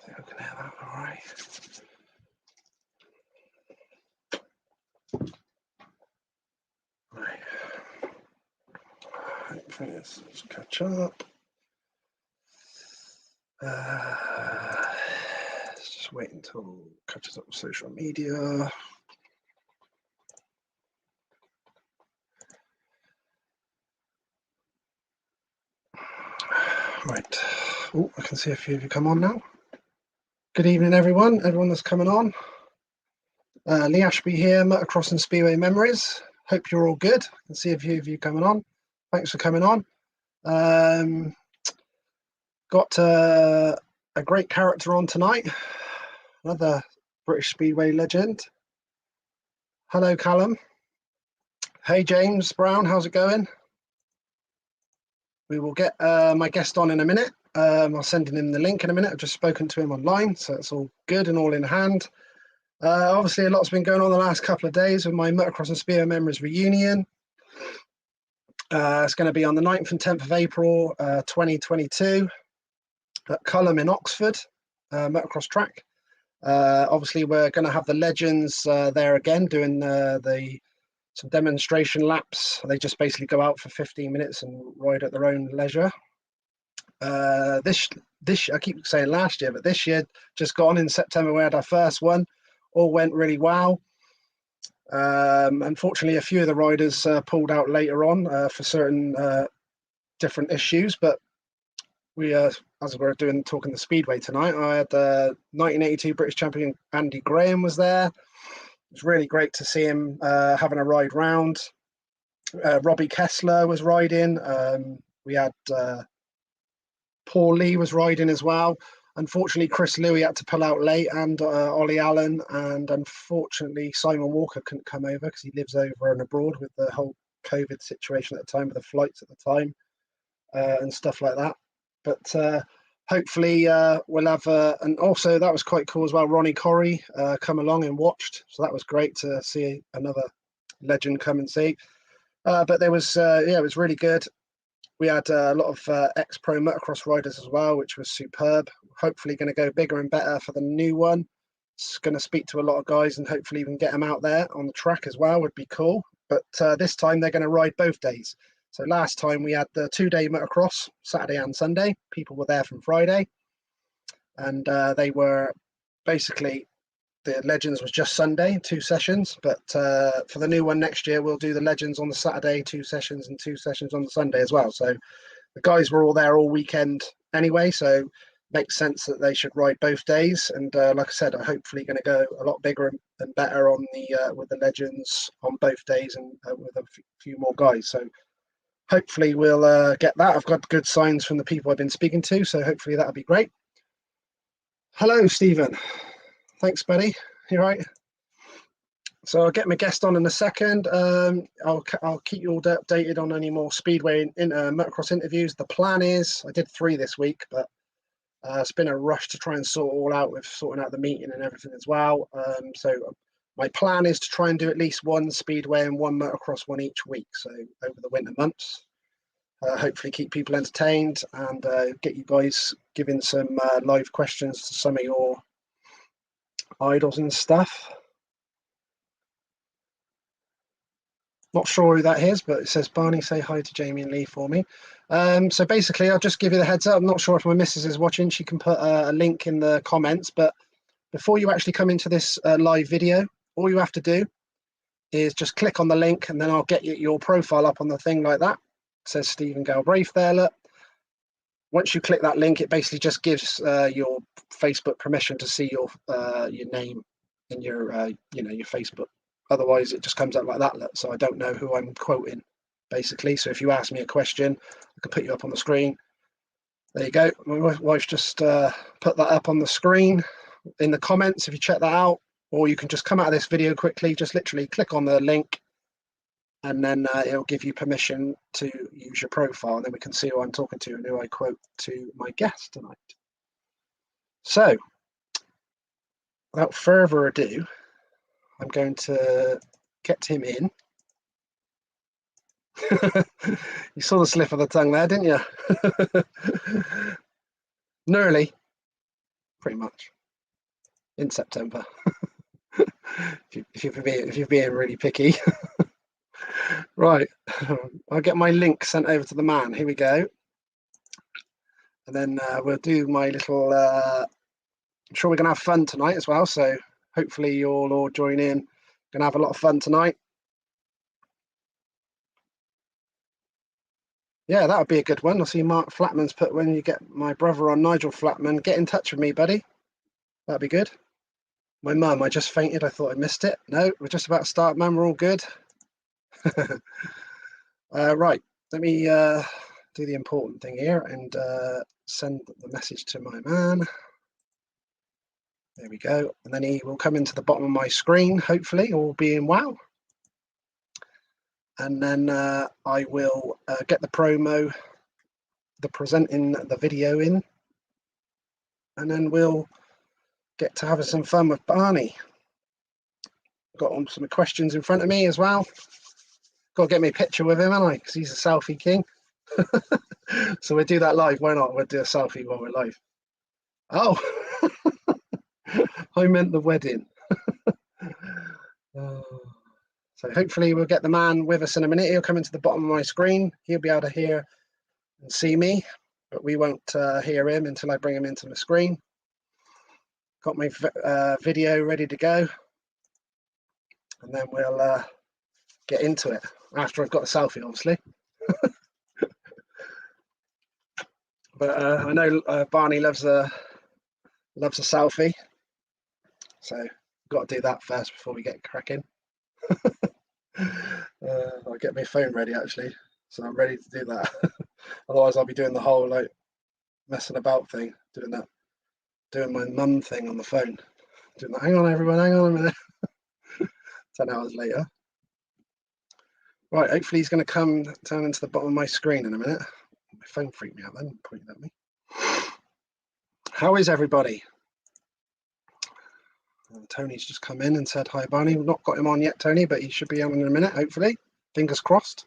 think I can hear that all right. Right. Hopefully let's catch up. Let's just wait until it catches up with social media. Right. Oh, I can see a few of you come on now. Good evening, everyone that's coming on. Lee Ashby here, Motocross and Speedway Memories. Hope you're all good. I can see a few of you coming on. Thanks for coming on. Got a great character on tonight. Another British Speedway legend. Hello, Callum. Hey, James Brown, how's it going? We will get my guest on in a minute. I'll send him the link in a minute. I've just spoken to him online, so it's all good and all in hand. Obviously, a lot's been going on the last couple of days with my Motocross and Speedway Memories reunion. It's going to be on the 9th and 10th of April, 2022 at Culham in Oxford, motocross track. Obviously, we're going to have the legends there again doing some demonstration laps. They just basically go out for 15 minutes and ride at their own leisure. This I keep saying last year, but this year just gone in September, we had our first one. All went really well. Unfortunately, a few of the riders pulled out later on for certain different issues, but we, as we're talking the Speedway tonight, I had 1982 British champion Andy Graham was there. It was really great to see him having a ride round. Robbie Kessler was riding. We had Paul Lee was riding as well. Unfortunately, Chris Louis had to pull out late, and Ollie Allen, and unfortunately Simon Walker couldn't come over because he lives over and abroad with the whole COVID situation at the time, with the flights at the time and stuff like that. But hopefully we'll have, and also that was quite cool as well, Ronnie Corrie come along and watched, so that was great to see another legend come and see. But there was, yeah, it was really good. We had a lot of ex-pro motocross riders as well, which was superb. Hopefully going to go bigger and better for the new one. It's going to speak to a lot of guys and hopefully even get them out there on the track as well, would be cool. But this time they're going to ride both days. So last time we had the 2-day motocross, Saturday and Sunday. People were there from Friday. And they were basically, the Legends was just Sunday, 2 sessions. But for the new one next year, we'll do the Legends on the Saturday, 2 sessions, and 2 sessions on the Sunday as well. So the guys were all there all weekend anyway, so makes sense that they should ride both days. And like I said, I'm hopefully going to go a lot bigger and better on the with the Legends on both days, and with a few more guys. So hopefully we'll get that. I've got good signs from the people I've been speaking to, so hopefully that'll be great. Hello, Stephen. Thanks, buddy. You right? So I'll get my guest on in a second. I'll keep you all updated on any more Speedway motocross interviews. The plan is, I did 3 this week, but it's been a rush to try and sort it all out with sorting out the meeting and everything as well. So my plan is to try and do at least 1 Speedway and 1 motocross one each week. So over the winter months, hopefully keep people entertained and get you guys giving some live questions to some of your idols and stuff. Not sure who that is, but it says, Barney, say hi to Jamie and Lee for me. So basically, I'll just give you the heads up. I'm not sure if my missus is watching. She can put a link in the comments. But before you actually come into this live video, all you have to do is just click on the link, and then I'll get your profile up on the thing like that. It says Stephen Galbraith there, look. Once you click that link, it basically just gives your Facebook permission to see your name in your your Facebook. Otherwise, it just comes up like that. Look. So I don't know who I'm quoting, basically. So if you ask me a question, I can put you up on the screen. There you go. My wife just put that up on the screen in the comments if you check that out. Or you can just come out of this video quickly, just literally click on the link, and then it'll give you permission to use your profile. And then we can see who I'm talking to and who I quote to my guest tonight. So, without further ado, I'm going to get him in. You saw the slip of the tongue there, didn't you? Nearly. pretty much, in September. if you're being really picky. Right, I'll get my link sent over to the man. Here we go. And then we'll do my little, I'm sure we're going to have fun tonight as well. So hopefully you'll all join in. Going to have a lot of fun tonight. Yeah, that would be a good one. I see Mark Flatman's put, when you get my brother on, Nigel Flatman, get in touch with me, buddy. That'd be good. My mum, I just fainted. I thought I missed it. No, we're just about to start, man. We're all good. Right, let me do the important thing here and send the message to my man. There we go. And then he will come into the bottom of my screen, hopefully, all being well. And then I will get the promo, the presenting the video in. And then we'll get to having some fun with Barney. Got some questions in front of me as well. Got to get me a picture with him, haven't I? Because he's a selfie king. So we'll do that live. Why not? We'll do a selfie while we're live. Oh, I meant the wedding. So hopefully we'll get the man with us in a minute. He'll come into the bottom of my screen. He'll be able to hear and see me, but we won't hear him until I bring him into the screen. Got my video ready to go. And then we'll get into it after I've got a selfie, obviously. But I know Barney loves a selfie, so got to do that first before we get cracking. I'll get my phone ready actually, so I'm ready to do that. Otherwise, I'll be doing the whole like messing about thing, doing my mum thing on the phone. Doing that. Hang on, everyone. Hang on a minute. 10 hours later. Right, hopefully he's going to come down into the bottom of my screen in a minute. My phone freaked me out then, pointing at me. How is everybody? Tony's just come in and said hi, Barney. We've not got him on yet, Tony, but he should be on in a minute, hopefully. Fingers crossed.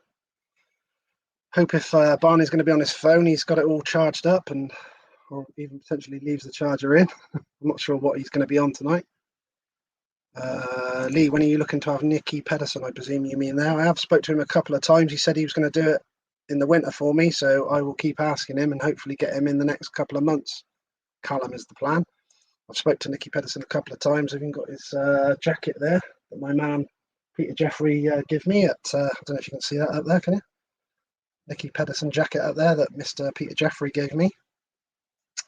Hope if Barney's going to be on his phone, he's got it all charged up and or even potentially leaves the charger in. I'm not sure what he's going to be on tonight. Lee, when are you looking to have Nicky Pedersen? I presume you mean now. I have spoke to him a couple of times. He said he was going to do it in the winter for me, so I will keep asking him and hopefully get him in the next couple of months. Callum is the plan. I've spoke to Nicky Pedersen a couple of times. I've even got his jacket there that my man Peter Jeffrey gave me at, I don't know if you can see that up there, can you? Nicky Pedersen jacket up there that Mr. Peter Jeffrey gave me.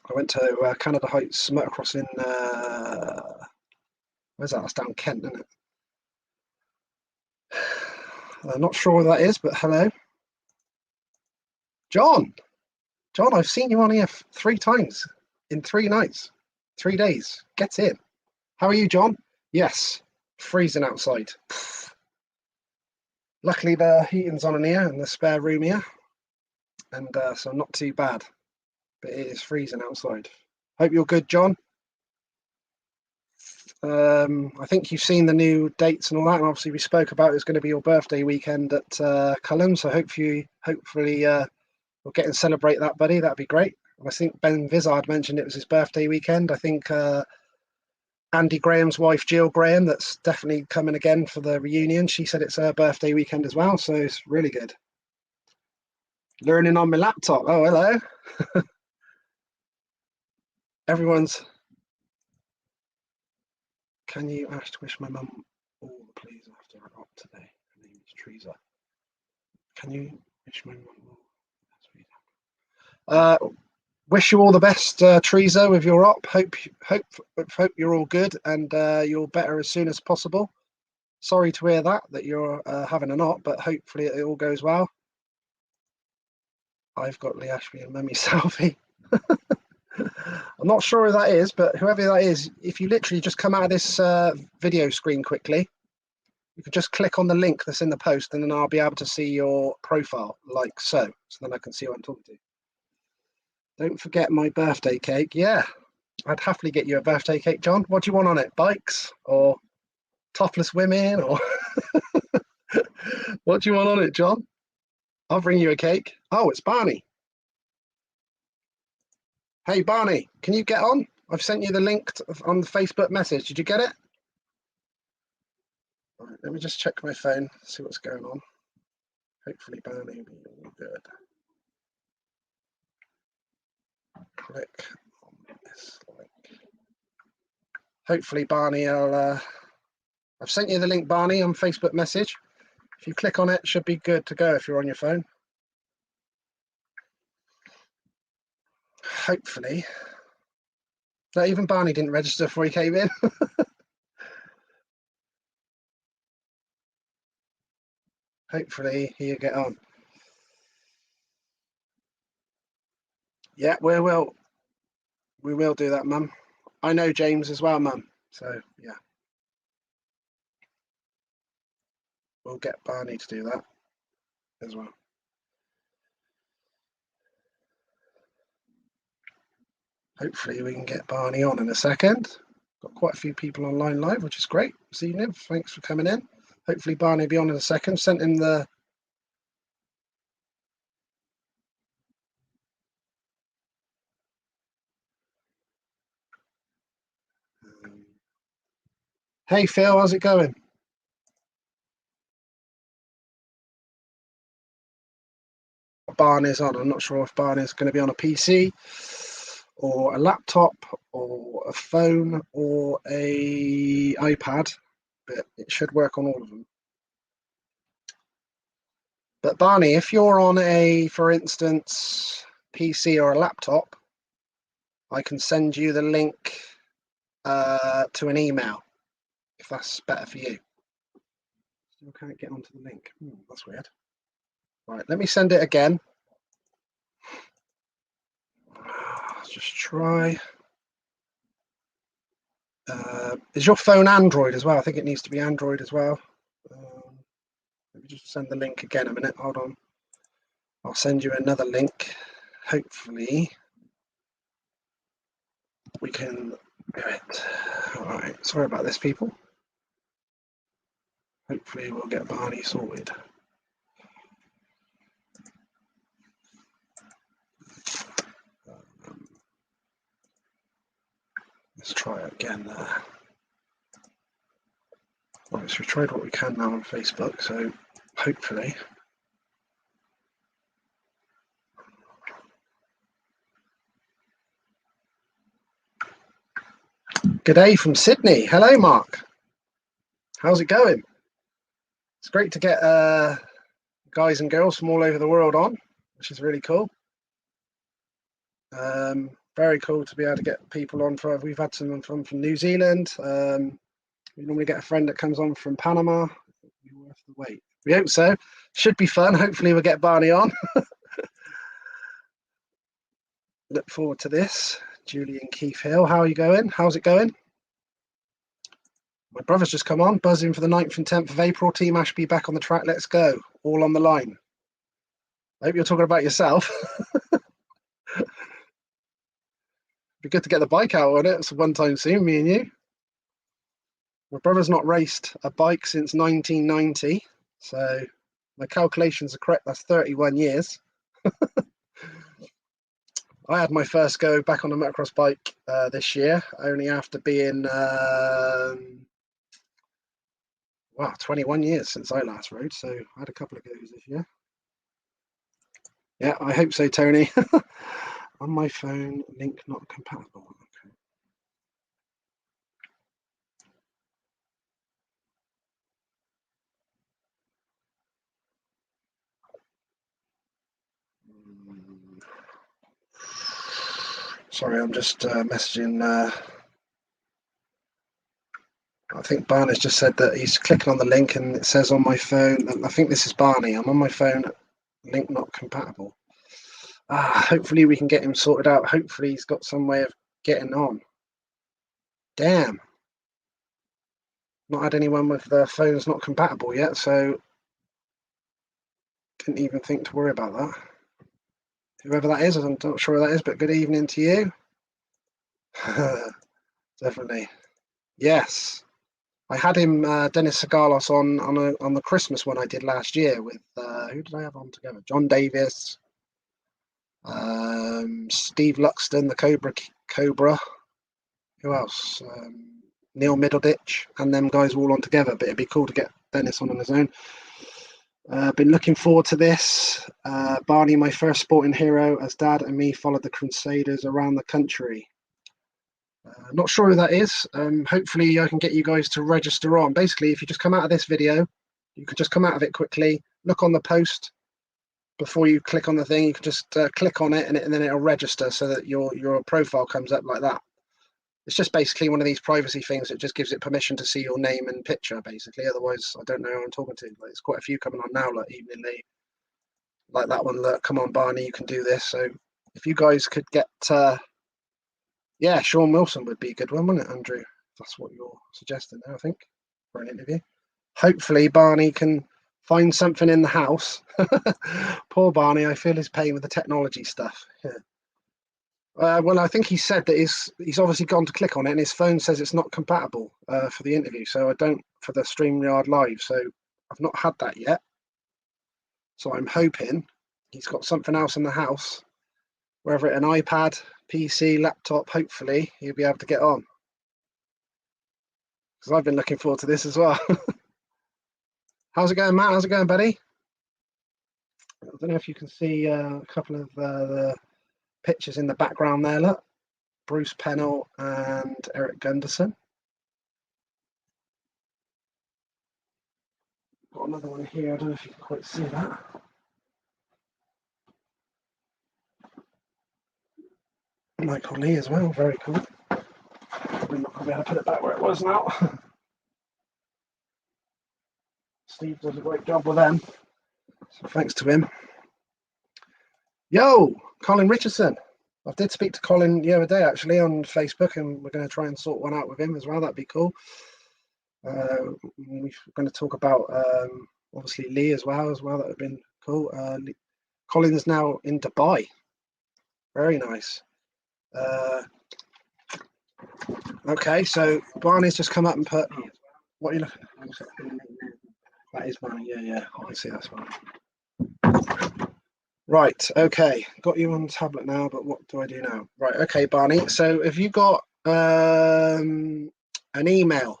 I went to Canada Heights motocross in, where's that? That's down Kent, isn't it? I'm not sure where that is, but hello. John, I've seen you on here 3 times in 3 nights, 3 days. Get in. How are you, John? Yes, freezing outside. Luckily, the heating's on in here in the spare room here, and so not too bad. But it is freezing outside. Hope you're good, John. I think you've seen the new dates and all that, and obviously we spoke about it's going to be your birthday weekend at Cullen, so hopefully we'll get and celebrate that, buddy. That'd be great. I think Ben Vizard mentioned it was his birthday weekend. I think Andy Graham's wife, Jill Graham, that's definitely coming again for the reunion. She said it's her birthday weekend as well, so it's really good. Learning on my laptop. Oh, hello. Everyone's... Can you ask to wish my mum all the please after her op today? Her name is Teresa. Can you wish my mum all? Wish you all the best, Teresa, with your op. Hope you're all good and you're better as soon as possible. Sorry to hear that you're having an op, but hopefully it all goes well. I've got Lee Ashby and Mummy selfie. I'm not sure who that is, but whoever that is, if you literally just come out of this video screen quickly, you can just click on the link that's in the post and then I'll be able to see your profile like so. So then I can see who I'm talking to. Don't forget my birthday cake. Yeah, I'd happily get you a birthday cake, John. What do you want on it? Bikes or topless women or what do you want on it, John? I'll bring you a cake. Oh, it's Barney. Hey, Barney, can you get on? I've sent you the link on the Facebook message. Did you get it? All right, let me just check my phone, see what's going on. Hopefully Barney will be all good. Click on this link. Hopefully Barney will... I've sent you the link, Barney, on Facebook message. If you click on it, it should be good to go if you're on your phone. Hopefully. No, even Barney didn't register before he came in. Hopefully he'll get on. Yeah, we will do that, Mum. I know James as well, Mum. So, yeah. We'll get Barney to do that as well. Hopefully we can get Barney on in a second. Got quite a few people online live, which is great this evening. Thanks for coming in. Hopefully Barney will be on in a second. Sent him the... Hey Phil, how's it going? Barney's on. I'm not sure if Barney's going to be on a PC or a laptop or a phone or a iPad, but it should work on all of them. But Barney, if you're on a, for instance, PC or a laptop, I can send you the link to an email, if that's better for you. Still can't get onto the link. That's weird. Right, let me send it again. Let's just try. Is your phone Android as well? I think it needs to be Android as well. Let me just send the link again a minute. Hold on. I'll send you another link. Hopefully we can do it. All right. Sorry about this, people. Hopefully we'll get Barney sorted. Let's try it again there. Right, so we've tried what we can now on Facebook, so hopefully. G'day from Sydney. Hello, Mark. How's it going? It's great to get guys and girls from all over the world on, which is really cool. Very cool to be able to get people on. We've had someone from New Zealand. We normally get a friend that comes on from Panama. It'll be worth the wait. We hope so. Should be fun. Hopefully we'll get Barney on. Look forward to this. Julian Keith Hill, how are you going? How's it going? My brother's just come on, buzzing for the 9th and 10th of April. Team Ashby back on the track. Let's go. All on the line. I hope you're talking about yourself. Be good to get the bike out on it. It's one time soon, me and you. My brother's not raced a bike since 1990, so my calculations are correct. That's 31 years. I had my first go back on a motocross bike this year, only after being 21 years since I last rode. So I had a couple of goes this year. Yeah, I hope so, Tony. On my phone, link not compatible. Okay. Sorry, I'm just messaging. I think Barney's just said that he's clicking on the link and it says on my phone. I think this is Barney. I'm on my phone. Link not compatible. Hopefully we can get him sorted out. Hopefully he's got some way of getting on. Damn. Not had anyone with their phones not compatible yet, so didn't even think to worry about that. Whoever that is, I'm not sure who that is, but good evening to you. Definitely. Yes. I had him, Dennis Sagalos, on the Christmas one I did last year with, who did I have on together? John Davis, Steve Luxton, the Cobra. who else? Neil Middleditch and them guys were all on together, but it'd be cool to get Dennis on his own. Been looking forward to this. Barney, my first sporting hero, as Dad and me followed the Crusaders around the country. Not sure who that is. Hopefully I can get you guys to register on. Basically, if you just come out of this video, you could just come out of it quickly, look on the post before you click on the thing. You can just click on it, and then it'll register so that your profile comes up like that. It's just basically one of these privacy things that just gives it permission to see your name and picture, basically. Otherwise, I don't know who I'm talking to. Like, there's quite a few coming on now, like Evening Lee, like that one. Look, come on, Barney, you can do this. So if you guys could get, yeah, Sean Wilson would be a good one, wouldn't it, Andrew? That's what you're suggesting there, I think, for an interview. Hopefully, Barney can find something in the house. Poor Barney, I feel his pain with the technology stuff. Yeah. Well, I think he said that he's obviously gone to click on it, and his phone says it's not compatible for the interview. So I don't for the StreamYard Live. So I've not had that yet. So I'm hoping he's got something else in the house, whether it's an iPad, PC, laptop. Hopefully he'll be able to get on. Because I've been looking forward to this as well. How's it going, Matt? How's it going, buddy? I don't know if you can see a couple of the pictures in the background there. Look, Bruce Pennell and Eric Gunderson. Got another one here. I don't know if you can quite see that. Michael Lee as well. Very cool. I'm not going to be able to put it back where it was now. Steve does a great job with them. So thanks to him. Yo, Colin Richardson. I did speak to Colin the other day actually on Facebook, and we're going to try and sort one out with him as well. That'd be cool. We're going to talk about obviously Lee as well. That would have been cool. Colin's now in Dubai. Very nice. Okay, so Barney's just come up and put. What are you looking at? That is Barney. Yeah, I can see that's Barney. Right, okay, got you on the tablet now, but what do I do now? Right, okay, Barney. So have you got an email?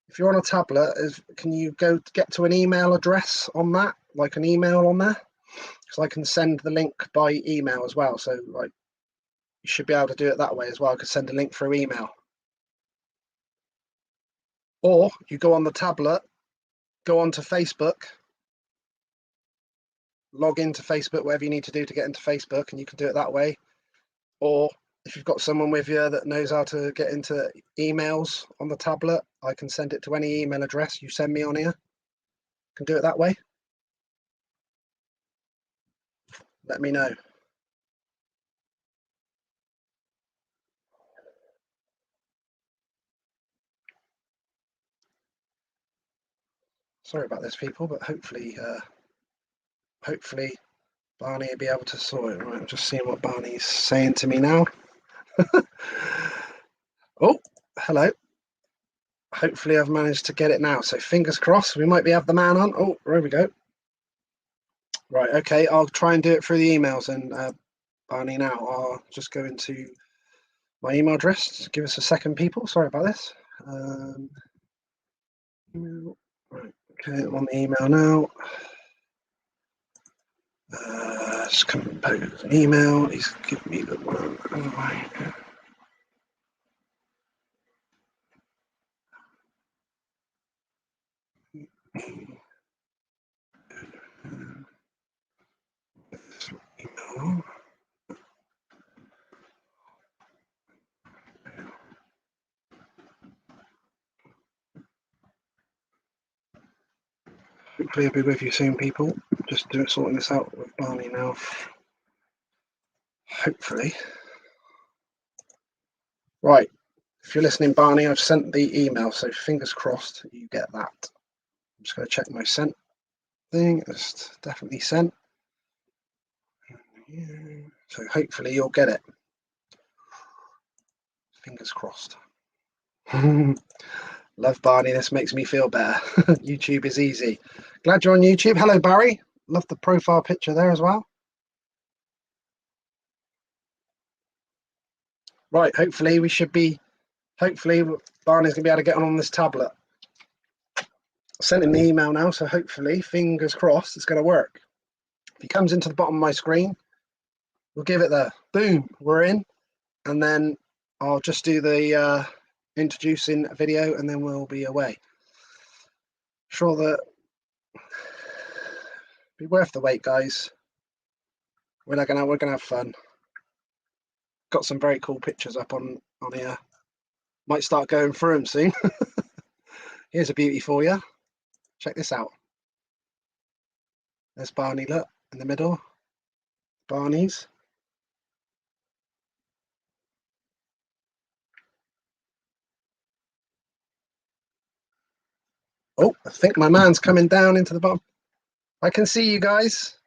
If you're on a tablet, can you go get to an email address on that, like an email on there? Because I can send the link by email as well. So like, you should be able to do it that way as well. I could send a link through email. Or you go on the tablet, go onto Facebook, log into Facebook, whatever you need to do to get into Facebook, and you can do it that way. Or if you've got someone with you that knows how to get into emails on the tablet, I can send it to any email address you send me on here. Can do it that way. Let me know. Sorry about this, people, but hopefully Barney will be able to sort it. Right, I'm just seeing what Barney's saying to me now. Oh, hello. Hopefully I've managed to get it now. So fingers crossed, we might be have the man on. Oh, there we go. Right, okay, I'll try and do it through the emails, and Barney now. I'll just go into my email address. Just give us a second, people. Sorry about this. Right, okay, I'm on the email now. Just compose an email. He's giving me the one. Email. Hopefully I'll be with you soon, people. Just sorting this out with Barney now. Hopefully. Right. If you're listening, Barney, I've sent the email, so fingers crossed you get that. I'm just going to check my sent thing. It's definitely sent. So hopefully you'll get it. Fingers crossed. Love Barney. This makes me feel better. YouTube is easy. Glad you're on YouTube. Hello, Barry. Love the profile picture there as well. Right, hopefully Barney's going to be able to get on this tablet. Sent him the email now, so hopefully, fingers crossed, it's going to work. If he comes into the bottom of my screen, we'll give it the boom, we're in, and then I'll just do the introducing video, and then we'll be away. Sure that be worth the wait, guys. We're gonna have fun. Got some very cool pictures up on here. Might start going through them soon. Here's a beauty for you. Check this out. There's Barney, look, in the middle. Barney's. Oh, I think my man's coming down into the bottom. I can see you guys.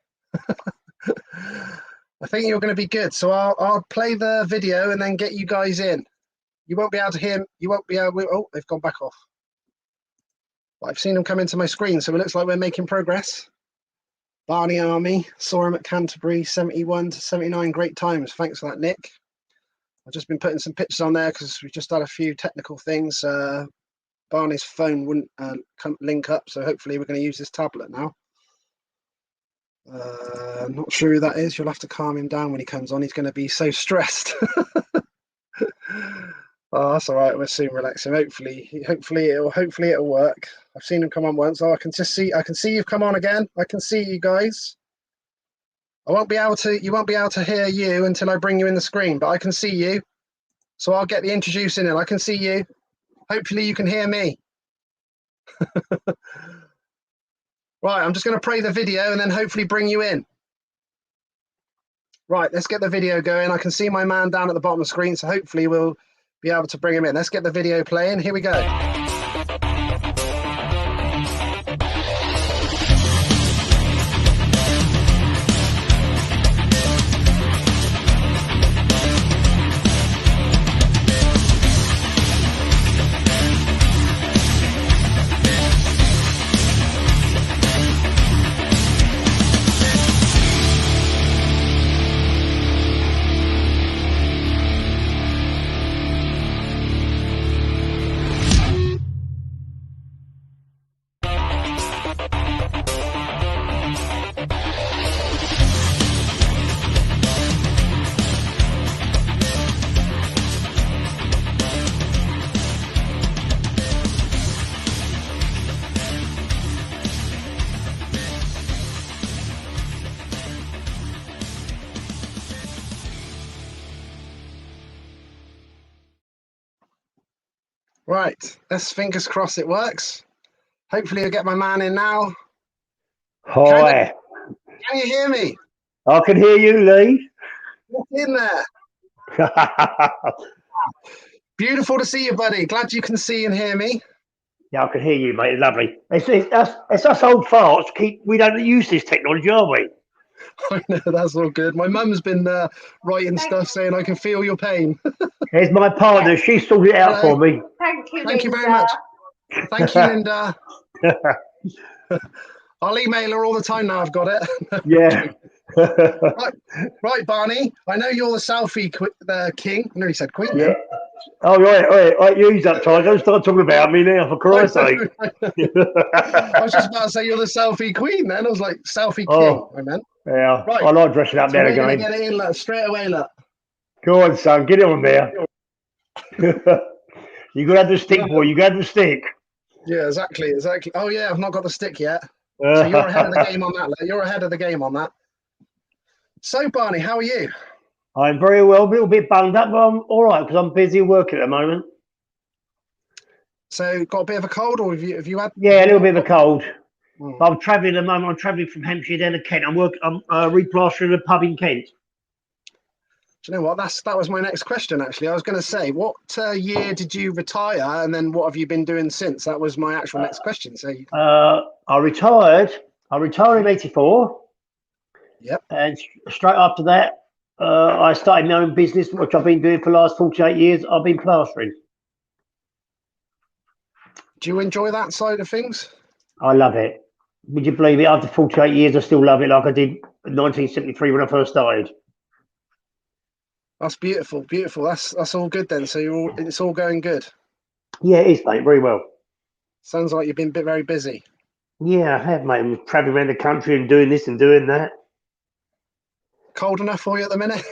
I think you're going to be good. So I'll play the video and then get you guys in. You won't be able to hear. You won't be able. Oh, they've gone back off. But I've seen them come into my screen, so it looks like we're making progress. Barney Army, saw him at Canterbury, 71 to 79, great times. Thanks for that, Nick. I've just been putting some pictures on there because we just had a few technical things. Barney's phone wouldn't link up, so hopefully we're going to use this tablet now. I'm not sure who that is. You'll have to calm him down when he comes on. He's going to be so stressed. Oh, that's all right. We'll soon relax him. Hopefully it'll work. I've seen him come on once. Oh, I can see you've come on again. I can see you guys. You won't be able to hear you until I bring you in the screen, but I can see you. So I'll get the introducing in. I can see you. Hopefully you can hear me. Right, I'm just going to play the video and then hopefully bring you in. Right, let's get the video going. I can see my man down at the bottom of the screen, so hopefully we'll be able to bring him in. Let's get the video playing. Here we go. Right, let's fingers crossed it works. Hopefully I'll get my man in now. Hi. Can you hear me? I can hear you, Lee. Get in there. Beautiful to see you, buddy. Glad you can see and hear me. Yeah, I can hear you, mate. Lovely. It's us old farts. We don't use this technology, are we? I know, that's all good. My mum's been writing stuff saying I can feel your pain. Here's my partner. She sorted it out for me. Thank you, Thank you Linda. very much. Thank you, Linda. I'll email her all the time now I've got it. Yeah. Right, Barney. I know you're the selfie king. I know you said queen. Yeah. Oh, right. Use that time. Don't start talking about me now, for Christ's sake. I was just about to say you're the selfie queen then. I was like, selfie king, I meant. Yeah, right. I like dressing up there again. We're going to get it in, look, straight away, look. Go on, son. Get it on there. You got to have the stick, boy. You got the stick. Yeah, exactly. Oh, yeah, I've not got the stick yet. So you're ahead of the game on that. You're ahead of the game on that. So, Barney, how are you? I'm very well, a little bit bunged up, but I'm all right because I'm busy working at the moment. So, got a bit of a cold, or have you had? Yeah, a little bit of a cold. But I'm travelling at the moment. I'm travelling from Hampshire down to Kent. I'm replastering a pub in Kent. Do you know what? That was my next question, actually. I was going to say, what year did you retire, and then what have you been doing since? That was my actual next question. So, I retired in '84. Yep. And straight after that, I started my own business, which I've been doing for the last 48 years. I've been plastering. Do you enjoy that side of things? I love it. Would you believe it? After 48 years, I still love it like I did in 1973 when I first started. That's beautiful, beautiful. That's all good then. So it's all going good. Yeah, it is, mate. Very well. Sounds like you've been very busy. Yeah, I have, mate. I'm traveling around the country and doing this and doing that. Cold enough for you at the minute?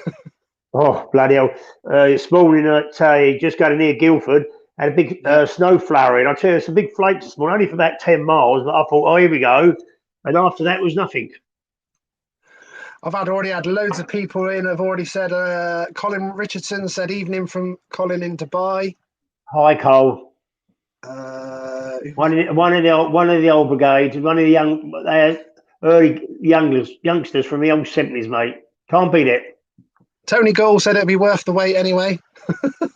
Oh, bloody hell. This morning at just going near Guildford, had a big Yeah. snow flurry. And I tell you, it's a big flake this morning, only for about 10 miles. But I thought, oh, here we go. And after that was nothing. I've already had loads of people in. Have already said. Colin Richardson said evening from Colin in Dubai. Hi, Cole. One of the old brigades, one of the early youngsters from the old 70s, mate. Can't beat it. Tony Gould said it'd be worth the wait anyway.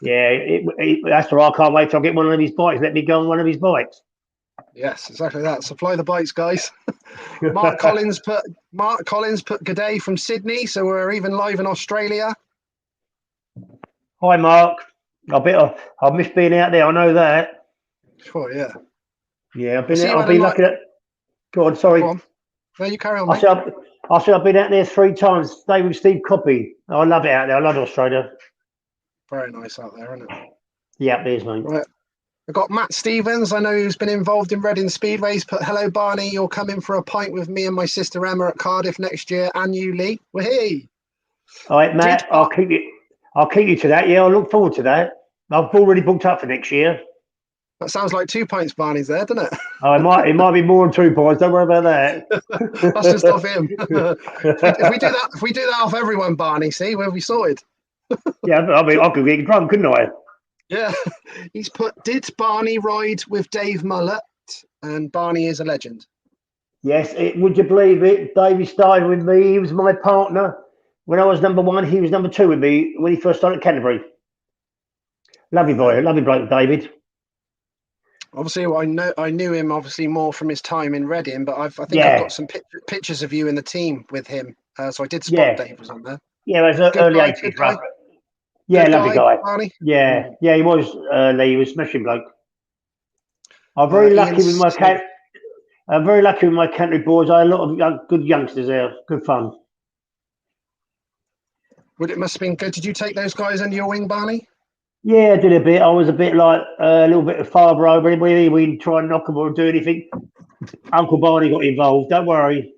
Yeah, that's why I can't wait till I get one of his bikes. Let me go on one of his bikes. Yes, exactly that. Supply the bikes, guys. Mark Collins put good day from Sydney, so we're even live in Australia. Hi, Mark. I miss being out there. I know that. Sure, yeah. Yeah, I've been lucky. Go on, sorry. Go on. No, you carry on, I mate. said I've been out there 3 times. Stayed with Steve Coppy. I love it out there. I love Australia. Very nice out there, isn't it? Yeah, there's mate. Right. I've got Matt Stevens. I know who's been involved in Reading Speedways. Put hello, Barney. You're coming for a pint with me and my sister Emma at Cardiff next year, and you, Lee. Wahey! All right, Matt. I'll keep you to that. Yeah, I look forward to that. I've already booked up for next year. That sounds like 2 pints, Barney's there, doesn't it? Oh, it might be more than 2 points. Don't worry about that. That's just off him. if we do that off everyone, Barney, see, we'll be sorted. Yeah, I mean, I could get drunk, couldn't I? Yeah, he's put. Did Barney ride with Dave Mullett? And Barney is a legend. Yes. Would you believe it? Davey started with me. He was my partner when I was number 1. He was number 2 with me when he first started at Canterbury. Lovely boy, lovely bloke, David. Obviously, I knew him obviously more from his time in Reading, but I think I've got some pictures of you in the team with him. So I did spot Dave was on there. Yeah, it was early 80s, right? Yeah, lovely guy. Barney. Yeah, he was. Lee, he was a smashing bloke. I'm very lucky with my Canterbury boys. I had a lot of good youngsters there. Good fun. It must have been good. Did you take those guys under your wing, Barney? Yeah, I did a bit. I was a bit like a little bit of father over. We didn't try and knock them or do anything. Uncle Barney got involved. Don't worry.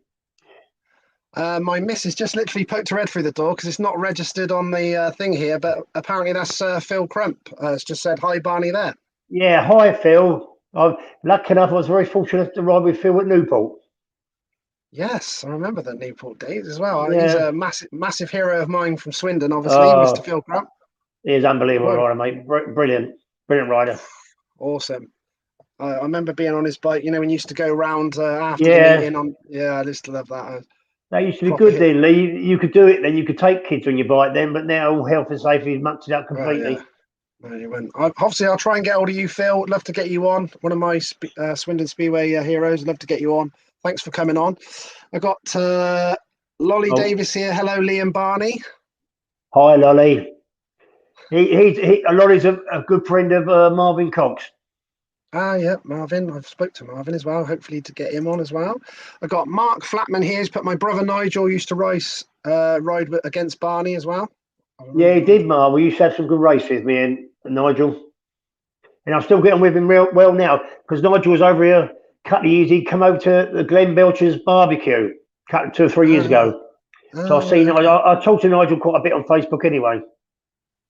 My missus just literally poked her head through the door because it's not registered on the thing here, but apparently that's Phil Crump. It's just said, hi, Barney there. Yeah, hi, Phil. Lucky enough, I was very fortunate to ride with Phil at Newport. Yes, I remember the Newport days as well. Yeah. He's a massive hero of mine from Swindon, obviously, Mr. Phil Crump. He is unbelievable rider, mate. Brilliant rider. Awesome. I remember being on his bike, when he used to go round after the meeting. I just love that. That used to be good then, Lee. You could do it then. You could take kids on your bike then, but now health and safety is mucked it up completely. No, you went. Obviously, I'll try and get hold of you, Phil. I'd love to get you on. One of my Swindon Speedway heroes. I'd love to get you on. Thanks for coming on. I got Lolly Davis here. Hello, Lee and Barney. Hi, Lolly. Lolly's a good friend of Marvin Cox. Yeah, Marvin. I've spoke to Marvin as well. Hopefully to get him on as well. I got Mark Flatman here. He's put my brother Nigel used to ride against Barney as well. Yeah, he did, Mark. We used to have some good races, me and Nigel. And I'm still getting with him real well now because Nigel was over here a couple of years. He'd come over to the Glen Belcher's barbecue 2 or 3 years ago. So I talked to Nigel quite a bit on Facebook anyway.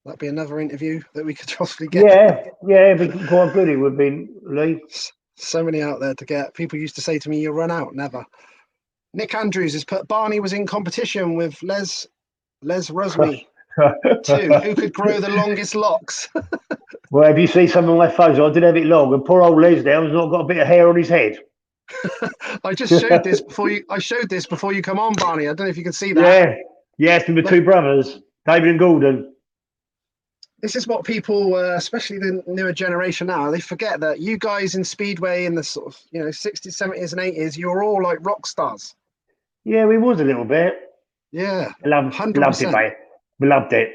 That'd be another interview that we could possibly get. Yeah, it'd be quite good. It would be, Lee. So many out there to get. People used to say to me, "You'll run out." Never. Nick Andrews has put Barney was in competition with Les Rusmy too. Who could grow the longest locks? Well, if you see some of my photos, I did have it long, and poor old Les now has not got a bit of hair on his head. I just showed this before you. I showed this before you come on, Barney. I don't know if you can see that. Yeah, it's from the 2 brothers, David and Gordon. This is what people, especially the newer generation now, they forget that you guys in Speedway in the sort of 60s, 70s, and 80s, you were all like rock stars. Yeah, we was a little bit. Yeah, loved it, mate. We loved it.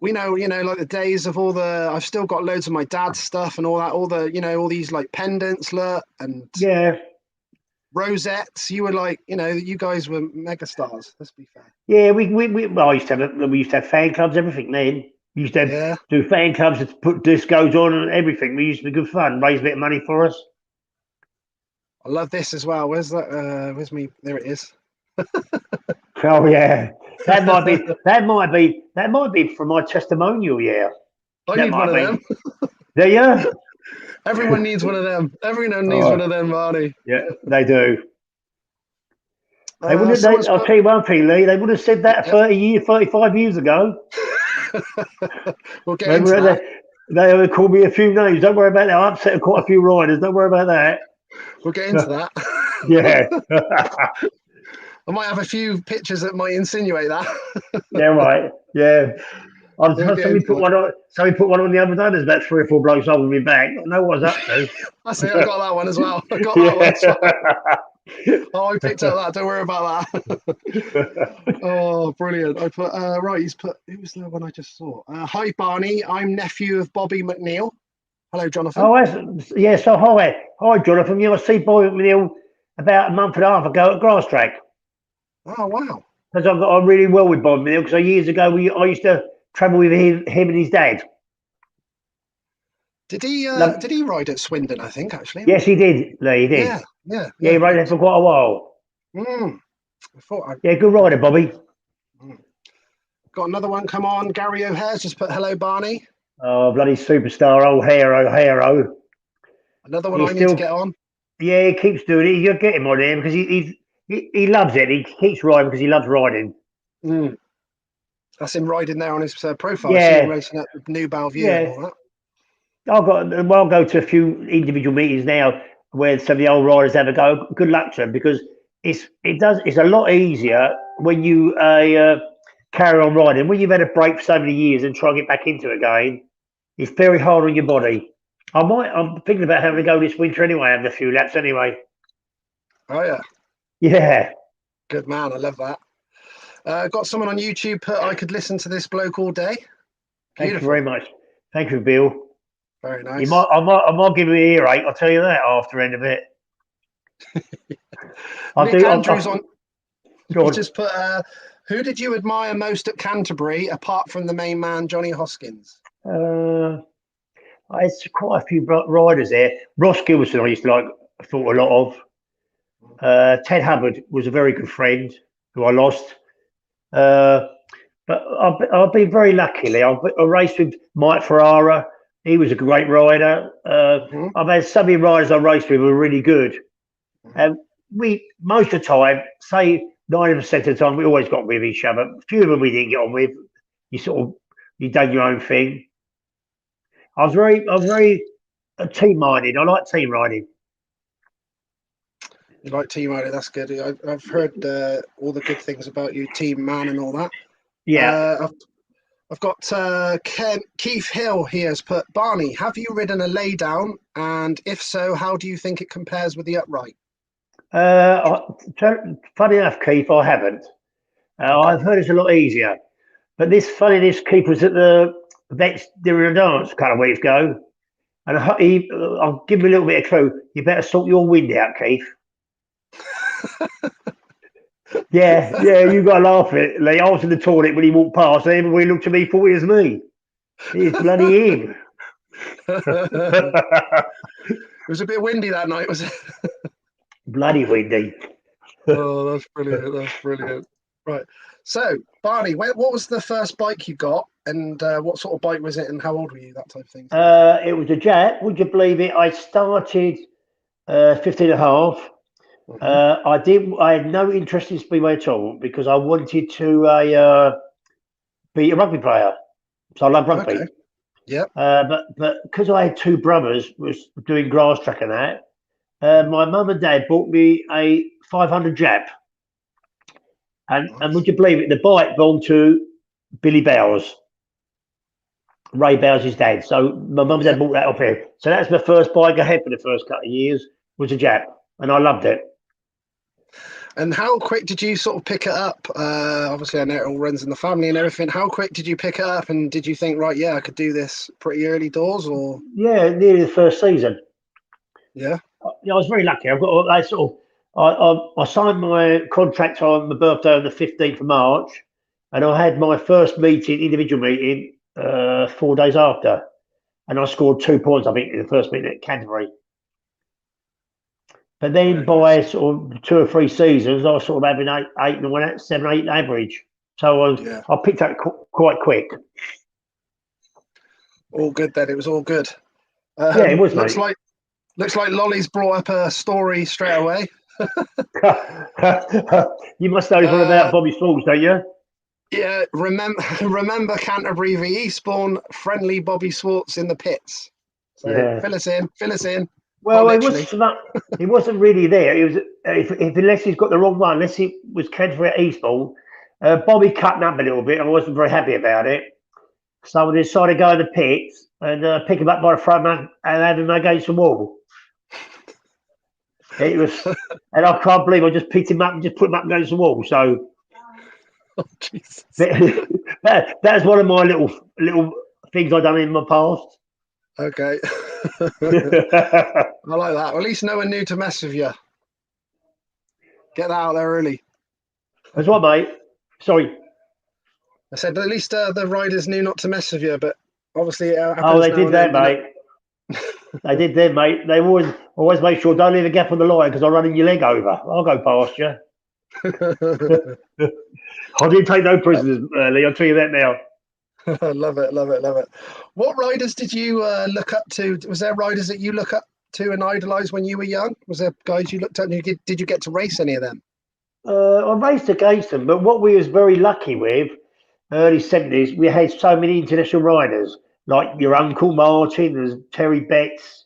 We know, like the days of all the. I've still got loads of my dad's stuff and all that, all the, all these like pendants, and yeah. Rosettes. You were like, you guys were mega stars. Let's be fair. Yeah, well, we used to have fan clubs, everything. Then we used to Yeah, do fan clubs to put discos on and everything. We used to be good fun, raise a bit of money for us. I love this as well. Where's that? Where's me? There it is. Oh yeah, that might be from my testimonial. Yeah, I that need one might of be. them. Do you? Everyone needs one of them. Everyone needs one Oh, of them, Barney. yeah, they do. They wouldn't. Someone's I'll put. tell you one thing, Lee. They would have said that Yep. 35 years ago. We'll get They into would. that. They would call me a few names. Don't worry about that. I upset quite a few riders. Don't worry about that. We'll get into that. Yeah. I might have a few pictures that might insinuate that. Yeah. Right. Yeah. We'll get Somebody into put that. one on. Somebody put one on the other day. There's about 3 or 4 blokes holding me back. I know what I was up to. That's it. I got that one as well. I got that one as Yeah. well. Oh, I picked up that. Don't worry about that. Oh, brilliant. I put, right, he's put, who was the one I just saw? Hi, Barney. I'm nephew of Bobby McNeil. Hello, Jonathan. Yeah. So hi, Jonathan. I see Boy McNeil about a month and a half ago at Grass Track Oh, wow. because I got on really well with Bob McNeil because years ago I used to travel with him and his dad. Did he Lo- did he ride at Swindon, I think, actually? yes, he did. Lee, he Yeah, did. yeah, Yeah, yeah. he rode there for quite a while. Mm. I thought I Yeah, good rider, Bobby. got another one. Come on, Gary O'Hare's just put hello, Barney. Oh, bloody superstar, old hero. Another one He I need to still, get on. yeah, he keeps doing it. You'll get him on there because he loves it. He keeps riding because he loves riding. Mm. That's him riding there on his profile. I see him Yeah, racing at New Bellevue and yeah. all that. I'll go to a few individual meetings now where some of the old riders have a go. Good luck to them because it's a lot easier when you carry on riding. When you've had a break for so many years and try and get back into it again, it's very hard on your body. I'm thinking about having to go this winter anyway, having a few laps anyway. Oh yeah, Yeah. good man. I love that. Got someone on YouTube put I could listen to this bloke all day. Thank you Beautiful. very much. Thank you, Bill. Very You nice. might, I might give you an earache. I'll tell you that after end of it. Nick Andrews on. Go He on. just put, who did you admire most at Canterbury apart from the main man, Johnny Hoskins? I had quite a few riders there. Ross Gilson, I used to like, thought a lot of. Ted Hubbard was a very good friend who I lost. But I've been very lucky. Lee. I raced with Mike Ferrara. He was a great rider. Mhm. I've had some of the riders I raced with who were really good. And most of the time, say 90% of the time, we always got with each other. A few of them we didn't get on with. You done your own thing. I was very team minded. I like team riding. You like team rider? That's good. I've heard all the good things about you, team man, and all that. Yeah. I've got Keith Hill here has put, Barney, have you ridden a laydown? And if so, how do you think it compares with the upright? Funny enough, Keith, I haven't. Okay. I've heard it's a lot easier. But this Keith was at the vets during a dance a couple of weeks ago. And I'll give you a little bit of clue. You better sort your wind out, Keith. Yeah, you got to laugh at it. Like, I was in the toilet when he walked past, and everybody looked at me, thought it was me. It's bloody him. It was a bit windy that night, was it? Bloody windy. Oh, that's brilliant. That's brilliant. Right. So, Barney, what was the first bike you got? And what sort of bike was it? And how old were you? That type of thing. It was a Jet. Would you believe it? I started 15 and a half. I had no interest in Speedway at all because I wanted to be a rugby player. So I love rugby. Okay. Yeah. But because I had two brothers was doing grass track and that, my mum and dad bought me a 500 Jap. And would you believe it? The bike belonged to Billy Bowers, Ray Bowers' dad. So my mum and dad bought that off him. So that's my first bike I had for the first couple of years was a Jap, and I loved it. And how quick did you sort of pick it up? Obviously, I know it all runs in the family and everything. How quick did you pick it up? And did you think, right, yeah, I could do this pretty early doors, or? Yeah, nearly the first season. Yeah. I was very lucky. I sort of I signed my contract on my birthday on the 15th of March, and I had my first meeting, individual meeting, 4 days after, and I scored 2 points, I think, in the first meeting at Canterbury. But then by sort of 2 or 3 seasons, I was sort of having 8, 7, 8 average. So I picked up quite quick. All good then. It was all good. Yeah, it was, looks mate. Looks like Lolly's brought up a story straight away. You must know something about Bobby Smalls, don't you? Yeah, remember Canterbury v Eastbourne, friendly Bobby Swartz in the pits. So Yeah. fill us in. Well, it wasn't really there. It was if unless he's got the wrong one, unless it was Canterbury at Eastbourne, Bobby cutting up a little bit. I wasn't very happy about it, so I decided to go in the pits and pick him up by the front and have him against the wall. It was, and I can't believe I just picked him up and just put him up against the wall. So, oh, Jesus. That's one of my little things I've done in my past. Okay. I like that. Well, at least no one knew to mess with you. Get that out there early. That's what, mate. Sorry. I said at least the riders knew not to mess with you, but obviously it happens. Oh, they did that, mate. They did that, mate. They always make sure don't leave a gap on the line because I'm running your leg over. I'll go past you. I didn't take no prisoners, Lee. I'll tell you that now. Love it. What riders did you look up to? Was there riders that you look up to and idolise when you were young? Was there guys you looked at? And did you get to race any of them? I raced against them, but what we was very lucky with, early 70s, we had so many international riders, like your Uncle Martin, there's Terry Betts,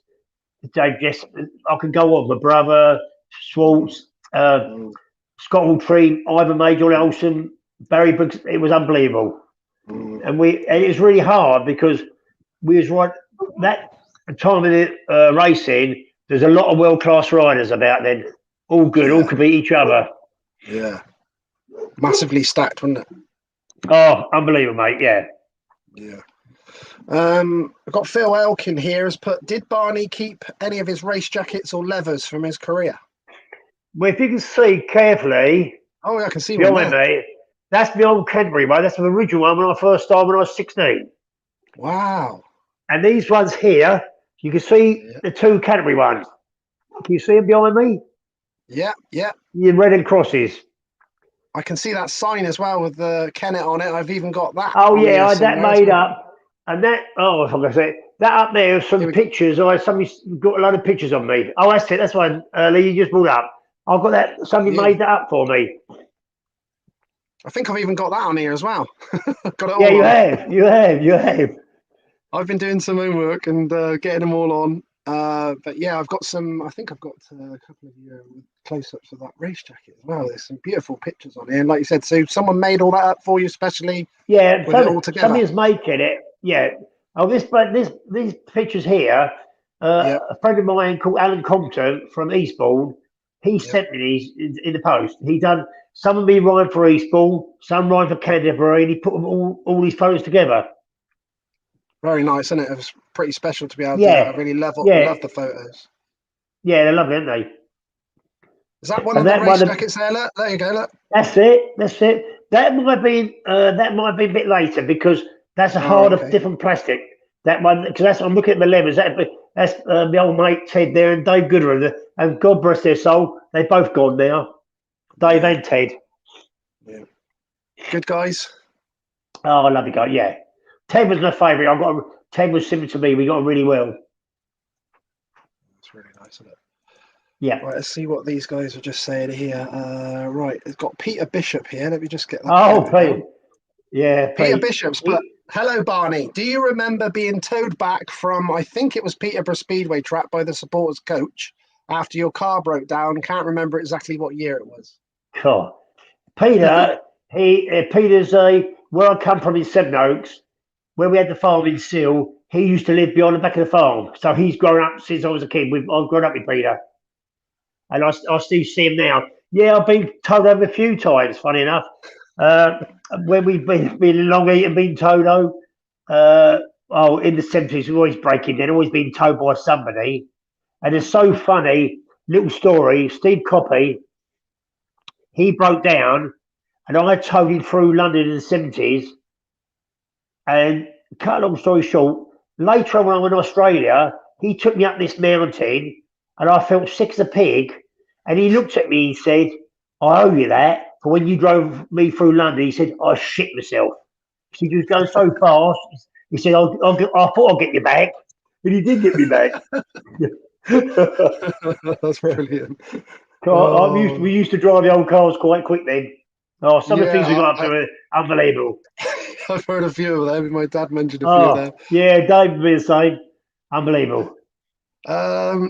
Dave Jess, I can go on, my brother, Swartz, Scott Halltree, Ivan Major Olsen, Barry Briggs. It was unbelievable. And it was really hard because we was right that time of the racing. There's a lot of world class riders about then, all good, all could beat each other. Yeah, massively stacked, wasn't it? Oh, unbelievable, mate! Yeah. I've got Phil Elkin here has put. Did Barney keep any of his race jackets or leathers from his career? Well, if you can see carefully, I can see one there. Mate, that's the old Canterbury one. That's the original one when I first started when I was 16. Wow. And these ones here, you can see the 2 Canterbury ones. Can you see them behind me? Yeah. The red and crosses. I can see that sign as well with the Kennett on it. I've even got that. Oh yeah, I had that made up. And that, I'm going to say, that up there is some pictures. Somebody's got a load of pictures on me. Oh, that's it. That's one. Lee, you just brought up. I've got that. Somebody made that up for me. I think I've even got that on here as well. Got it all. Yeah, you have. I've been doing some homework and getting them all on. But yeah, I've got some. I think I've got a couple of your close-ups of that race jacket as well. There's some beautiful pictures on here, and like you said, so someone made all that up for you, especially. Yeah, with it all together. Somebody's making it. Yeah. Oh, these pictures here. A friend of mine called Alan Compton from Eastbourne. He sent me these in the post. He done some of me riding for Eastbourne, some riding for Canterbury, and he put them all these photos together. Very nice, isn't it? It was pretty special to be able to do that. I really love the photos. Yeah, they're lovely, aren't they? Is that one of the race jackets there? Look, there you go. Look. That's it. That might be a bit later because that's a harder, different plastic. That one, because I'm looking at the levers. That's the old mate Ted there and Dave Goodwin, and God bless their soul, they're both gone now. Dave and Ted. Yeah. Good guys. Oh, I love you guys. Yeah, Ted was my favourite. Ted was similar to me. We got on really well. That's really nice, isn't it? Yeah. Right, let's see what these guys are just saying here. Right, it's got Peter Bishop here. Let me just get that. Oh, Pete. Yeah, Peter Bishop's put, hello, Barney. Do you remember being towed back from, I think it was Peterborough Speedway track by the supporters coach after your car broke down? Can't remember exactly what year it was. Cool. Peter, Peter's where I come from in Sevenoaks, where we had the farm in Seal. He used to live behind the back of the farm. So he's grown up since I was a kid. I've grown up with Peter. And I still see him now. Yeah, I've been towed over a few times, funny enough. When we've been in Long Eaton, been towed over. In the 70s, we're always breaking down, always being towed by somebody. And it's so funny little story. Steve Coppey, he broke down, and I towed him through London in the 70s. And cut a long story short, later on when I went to Australia, he took me up this mountain, and I felt sick as a pig. And he looked at me and said, "I owe you that for when you drove me through London." He said, "I shit myself." He was going so fast. He said, I thought I'd get you back." And he did get me back. That's brilliant. We used to drive the old cars quite quick then. Oh, some of the things we got up to are unbelievable. I've heard a few of them. My dad mentioned a few of them. Yeah, Dave would be the same. Unbelievable.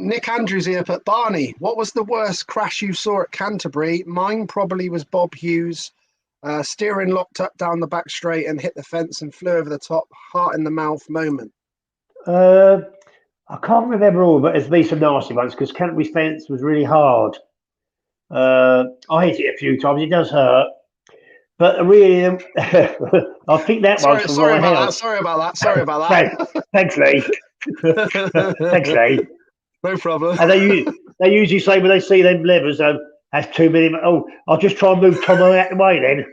Nick Andrews here put, Barney, what was the worst crash you saw at Canterbury? Mine probably was Bob Hughes. Steering locked up down the back straight and hit the fence and flew over the top. Heart in the mouth moment. I can't remember all, but there's been some nasty ones because Canterbury's fence was really hard. I hit it a few times. It does hurt. But really, I think that one's from sorry my about house. that. Sorry about that. Thanks, Lee. Thanks, Lee. No problem. And they usually say when they see them levers, that's too many. Oh, I'll just try and move Tomo out the way then.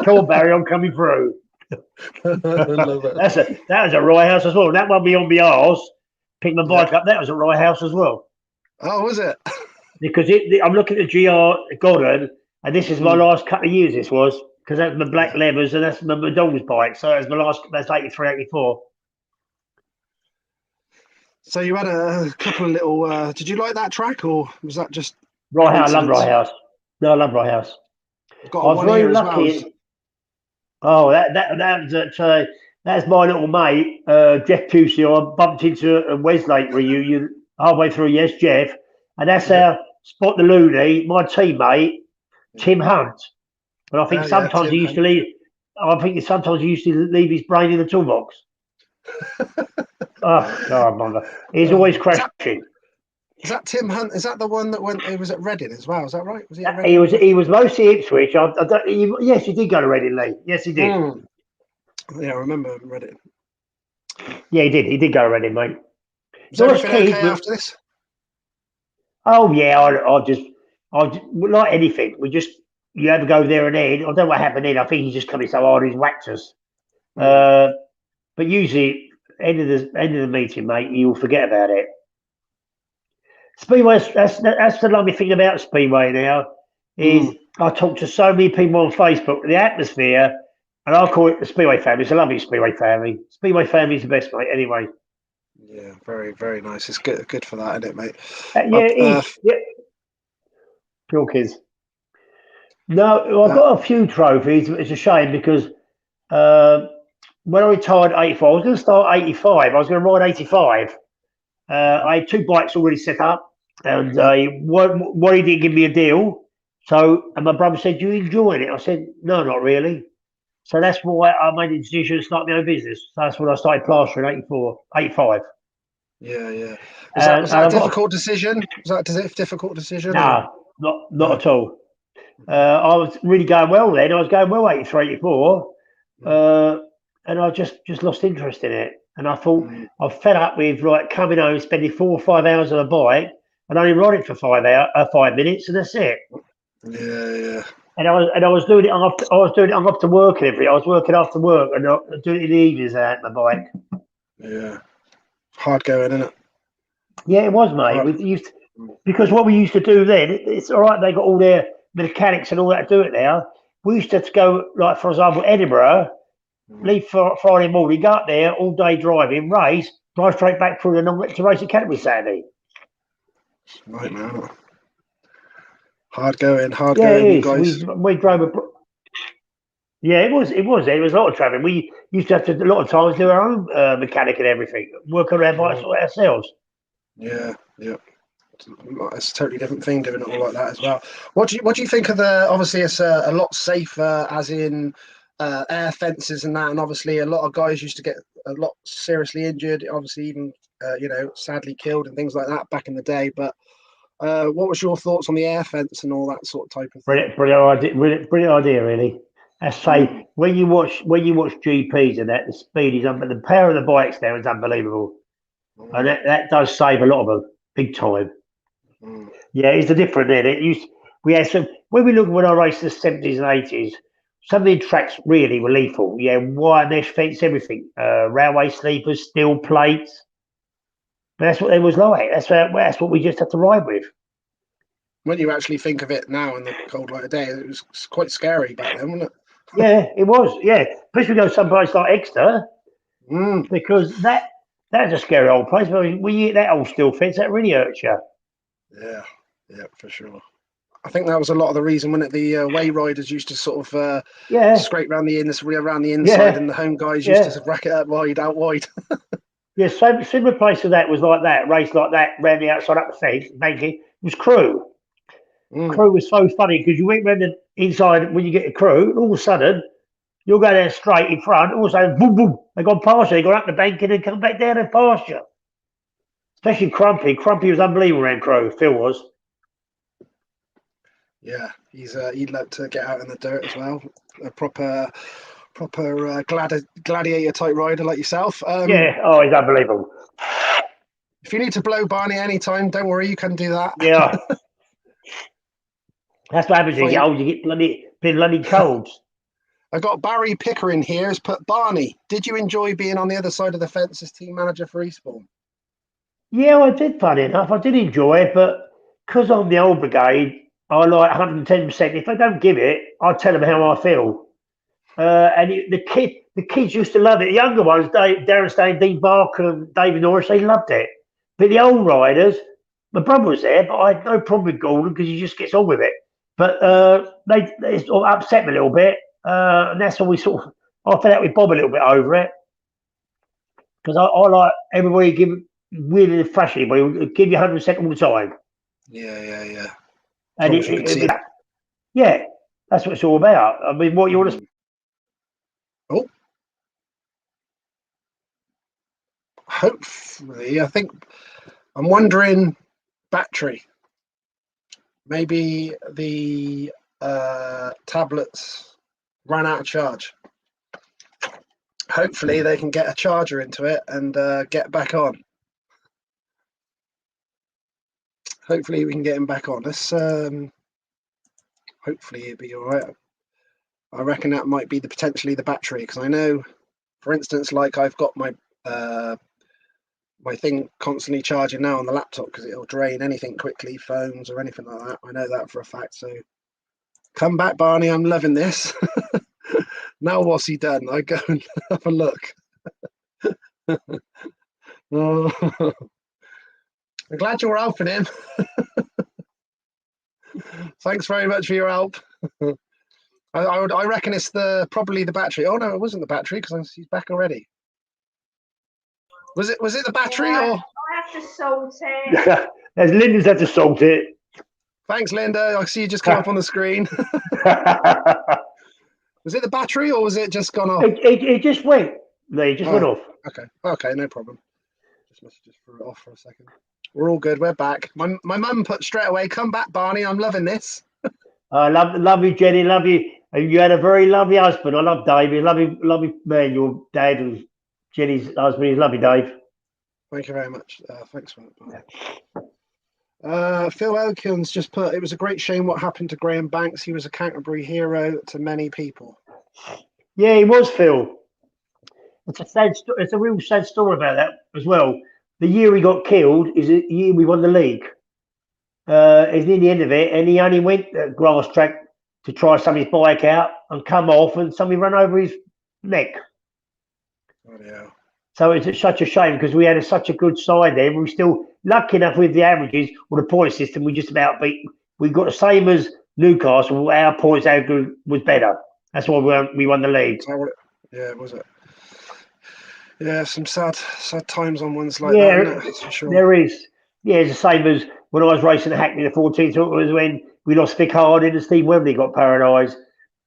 Come on, Barry, I'm coming through. Love it. That was a Rye House as well. That one beyond my arse, picked my bike up. That was a Rye House as well. Oh, was it? Because I'm looking at GR Gordon, and this is my last couple of years. This was because that's my black levers, and that's my dog's bike. So that's my last. That's 83, 84. So you had a couple of little. Did you like that track, or was that just Rye House? I love Rye House. No, I love Rye House. I was very lucky. Oh, that's my little mate, Jeff Pusey. I bumped into a Weslake reunion halfway through. Yes, Jeff, and that's our Spot the Looney, my teammate, Tim Hunt. And I think sometimes he used to leave. I think sometimes he used to leave his brain in the toolbox. Oh God, mother! He's always crashing. Is that Tim Hunt? Is that the one that went? He was at Reading as well. Is that right? Was he at Reading? He was mostly Ipswich. Yes, he did go to Reading, Lee. Yes, he did. Yeah, I remember Reading. Yeah, he did. He did go to Reading, mate. Was everything okay after this? Oh yeah, I just like anything. You have to go there and then. I don't know what happened then. I think he's just coming so hard he's whacked us. But usually, end of the meeting, mate, you'll forget about it. Speedway, that's the lovely thing about Speedway now, is I talk to so many people on Facebook, the atmosphere, and I call it the Speedway family. It's a lovely Speedway family. Speedway family is the best, mate, anyway. Yeah, very, very nice. It's good for that, isn't it, mate? Yeah. Cool kids. No, I've got a few trophies. It's a shame because when I retired at 84, I was going to start 85. I was going to ride 85. I had two bikes already set up. And Worry didn't give me a deal. And my brother said, "Do you enjoying it?" I said, "No, not really." So that's why I made the decision to start my own business. So that's when I started plastering 85. Yeah. Was that a difficult decision? Was that a difficult decision? No, not at all. I was really going well then. I was going well 83, 84. And I just lost interest in it. And I thought, I fed up with coming home, spending 4 or 5 hours on a bike, and only riding for 5 minutes, and that's it. Yeah. And I was doing it. I was doing it. I'm up to work and everything. I was working after work and doing it in the evenings out my bike. Yeah, hard going, isn't it? Yeah, it was, mate. Because what we used to do then, it's all right. They got all their mechanics and all that to do it now. We used to go, for example, Edinburgh. Leave Friday morning, go up there all day driving, race, drive straight back through the night to race at Canterbury Saturday. Right, man. Hard going, you guys. We drove it was a lot of travelling. We used to have to a lot of times do our own mechanic and everything, work on our bikes ourselves. Yeah. It's a totally different thing doing it all like that as well. What do you think of obviously it's a lot safer as in air fences and that, and obviously a lot of guys used to get a lot seriously injured, obviously even sadly killed and things like that back in the day. But what was your thoughts on the air fence and all that sort of type of thing? Brilliant idea, really. I say when you watch GPs and that, the speed is the power of the bikes there is unbelievable, and that does save a lot of them big time. Yeah, it's a different then. We had some when we look at when I raced in the 70s and 80s, some of the tracks really were lethal. Yeah, wire mesh fence, everything. Railway sleepers, steel plates. But that's what it was like. That's what we just had to ride with. When you actually think of it now in the cold light of day, it was quite scary back then, wasn't it? Yeah, it was. Yeah, especially go someplace like Exeter because that's a scary old place. But when you hit that old steel fence, that really hurts you. Yeah, yeah, for sure. I think that was a lot of the reason when the way riders used to sort of Yeah, scrape around around the inside, yeah, and the home guys used yeah. to rack it up out wide. Yeah, similar place to that was like that, race like that, round the outside up the fence, banking. It was crew. Mm, Crew was so funny because you went round the inside when you get the crew, and all of a sudden, you'll go there straight in front, all of a sudden, boom, boom, they gone past you, they gone up the bank and then come back down and past you. Especially Crumpy. Crumpy was unbelievable around crew, Phil was. yeah, he'd like to get out in the dirt as well. A proper gladiator type rider like yourself. Yeah, oh, he's unbelievable. If you need to blow Barney anytime, don't worry, you can do that. Yeah, that's what happens when you Fine. get old, you get bloody colds. I got Barry Pickering here. Has put Barney. Did you enjoy being on the other side of the fence as team manager for Eastbourne? Yeah, I did, funny enough. I did enjoy it, but because I'm the old brigade, I like 110%. If they don't give it, I tell them how I feel. The kids used to love it. The younger ones, Darren Stain, Dean Barker, and David Norris, they loved it. But the old riders, my brother was there, but I had no problem with Gordon because he just gets on with it. But they sort of upset me a little bit, and that's why I fell out with Bob a little bit over it because I like everybody give really fresh anybody give you 100% all the time, Yeah. As and long as you can see it. yeah, that's what it's all about. I mean, what you want to Oh, hopefully, I think I'm wondering battery. Maybe the tablets ran out of charge. Hopefully, they can get a charger into it and get back on. Hopefully, we can get him back on. Let's hopefully it'll be all right. I reckon that might be potentially the battery because I know, for instance, like I've got my my thing constantly charging now on the laptop because it'll drain anything quickly, phones or anything like that. I know that for a fact. So come back, Barney. I'm loving this. Now what's he done? I go and have a look. Oh, I'm glad you're helping him. Thanks very much for your help. I reckon it's probably the battery. Oh no, it wasn't the battery because he's back already. Was it the battery or? I have to salt it. As Linda's had to salt it. Thanks, Linda. I see you just come up on the screen. Was it the battery or was it just gone off? It just went. No, it just went off. Okay, no problem. Just threw it off for a second. We're all good. We're back. My mum put straight away, come back, Barney. I'm loving this. I love you, Jenny. Love you. And you had a very lovely husband. I love Dave. He's lovely man. Your dad and Jenny's husband. He's lovely, Dave. Thank you very much. Thanks for that. Phil Elkins just put, it was a great shame what happened to Graham Banks. He was a Canterbury hero to many people. Yeah, he was, Phil. It's a real sad story about that as well. The year he got killed is the year we won the league. It's near the end of it, and he only went at grass track to try somebody's bike out and come off, and somebody ran over his neck. Oh, yeah. So it's such a shame because we had such a good side there. We were still lucky enough with the averages or the point system. We just about beat. We got the same as Newcastle. Our points average was better. That's why we won the league. Yeah, was it? Yeah, some sad times on ones like that, isn't it? That's for sure. There is. Yeah, it's the same as when I was racing Hackney the 14th. It was when we lost Vic Harding and Steve Wembley got paralysed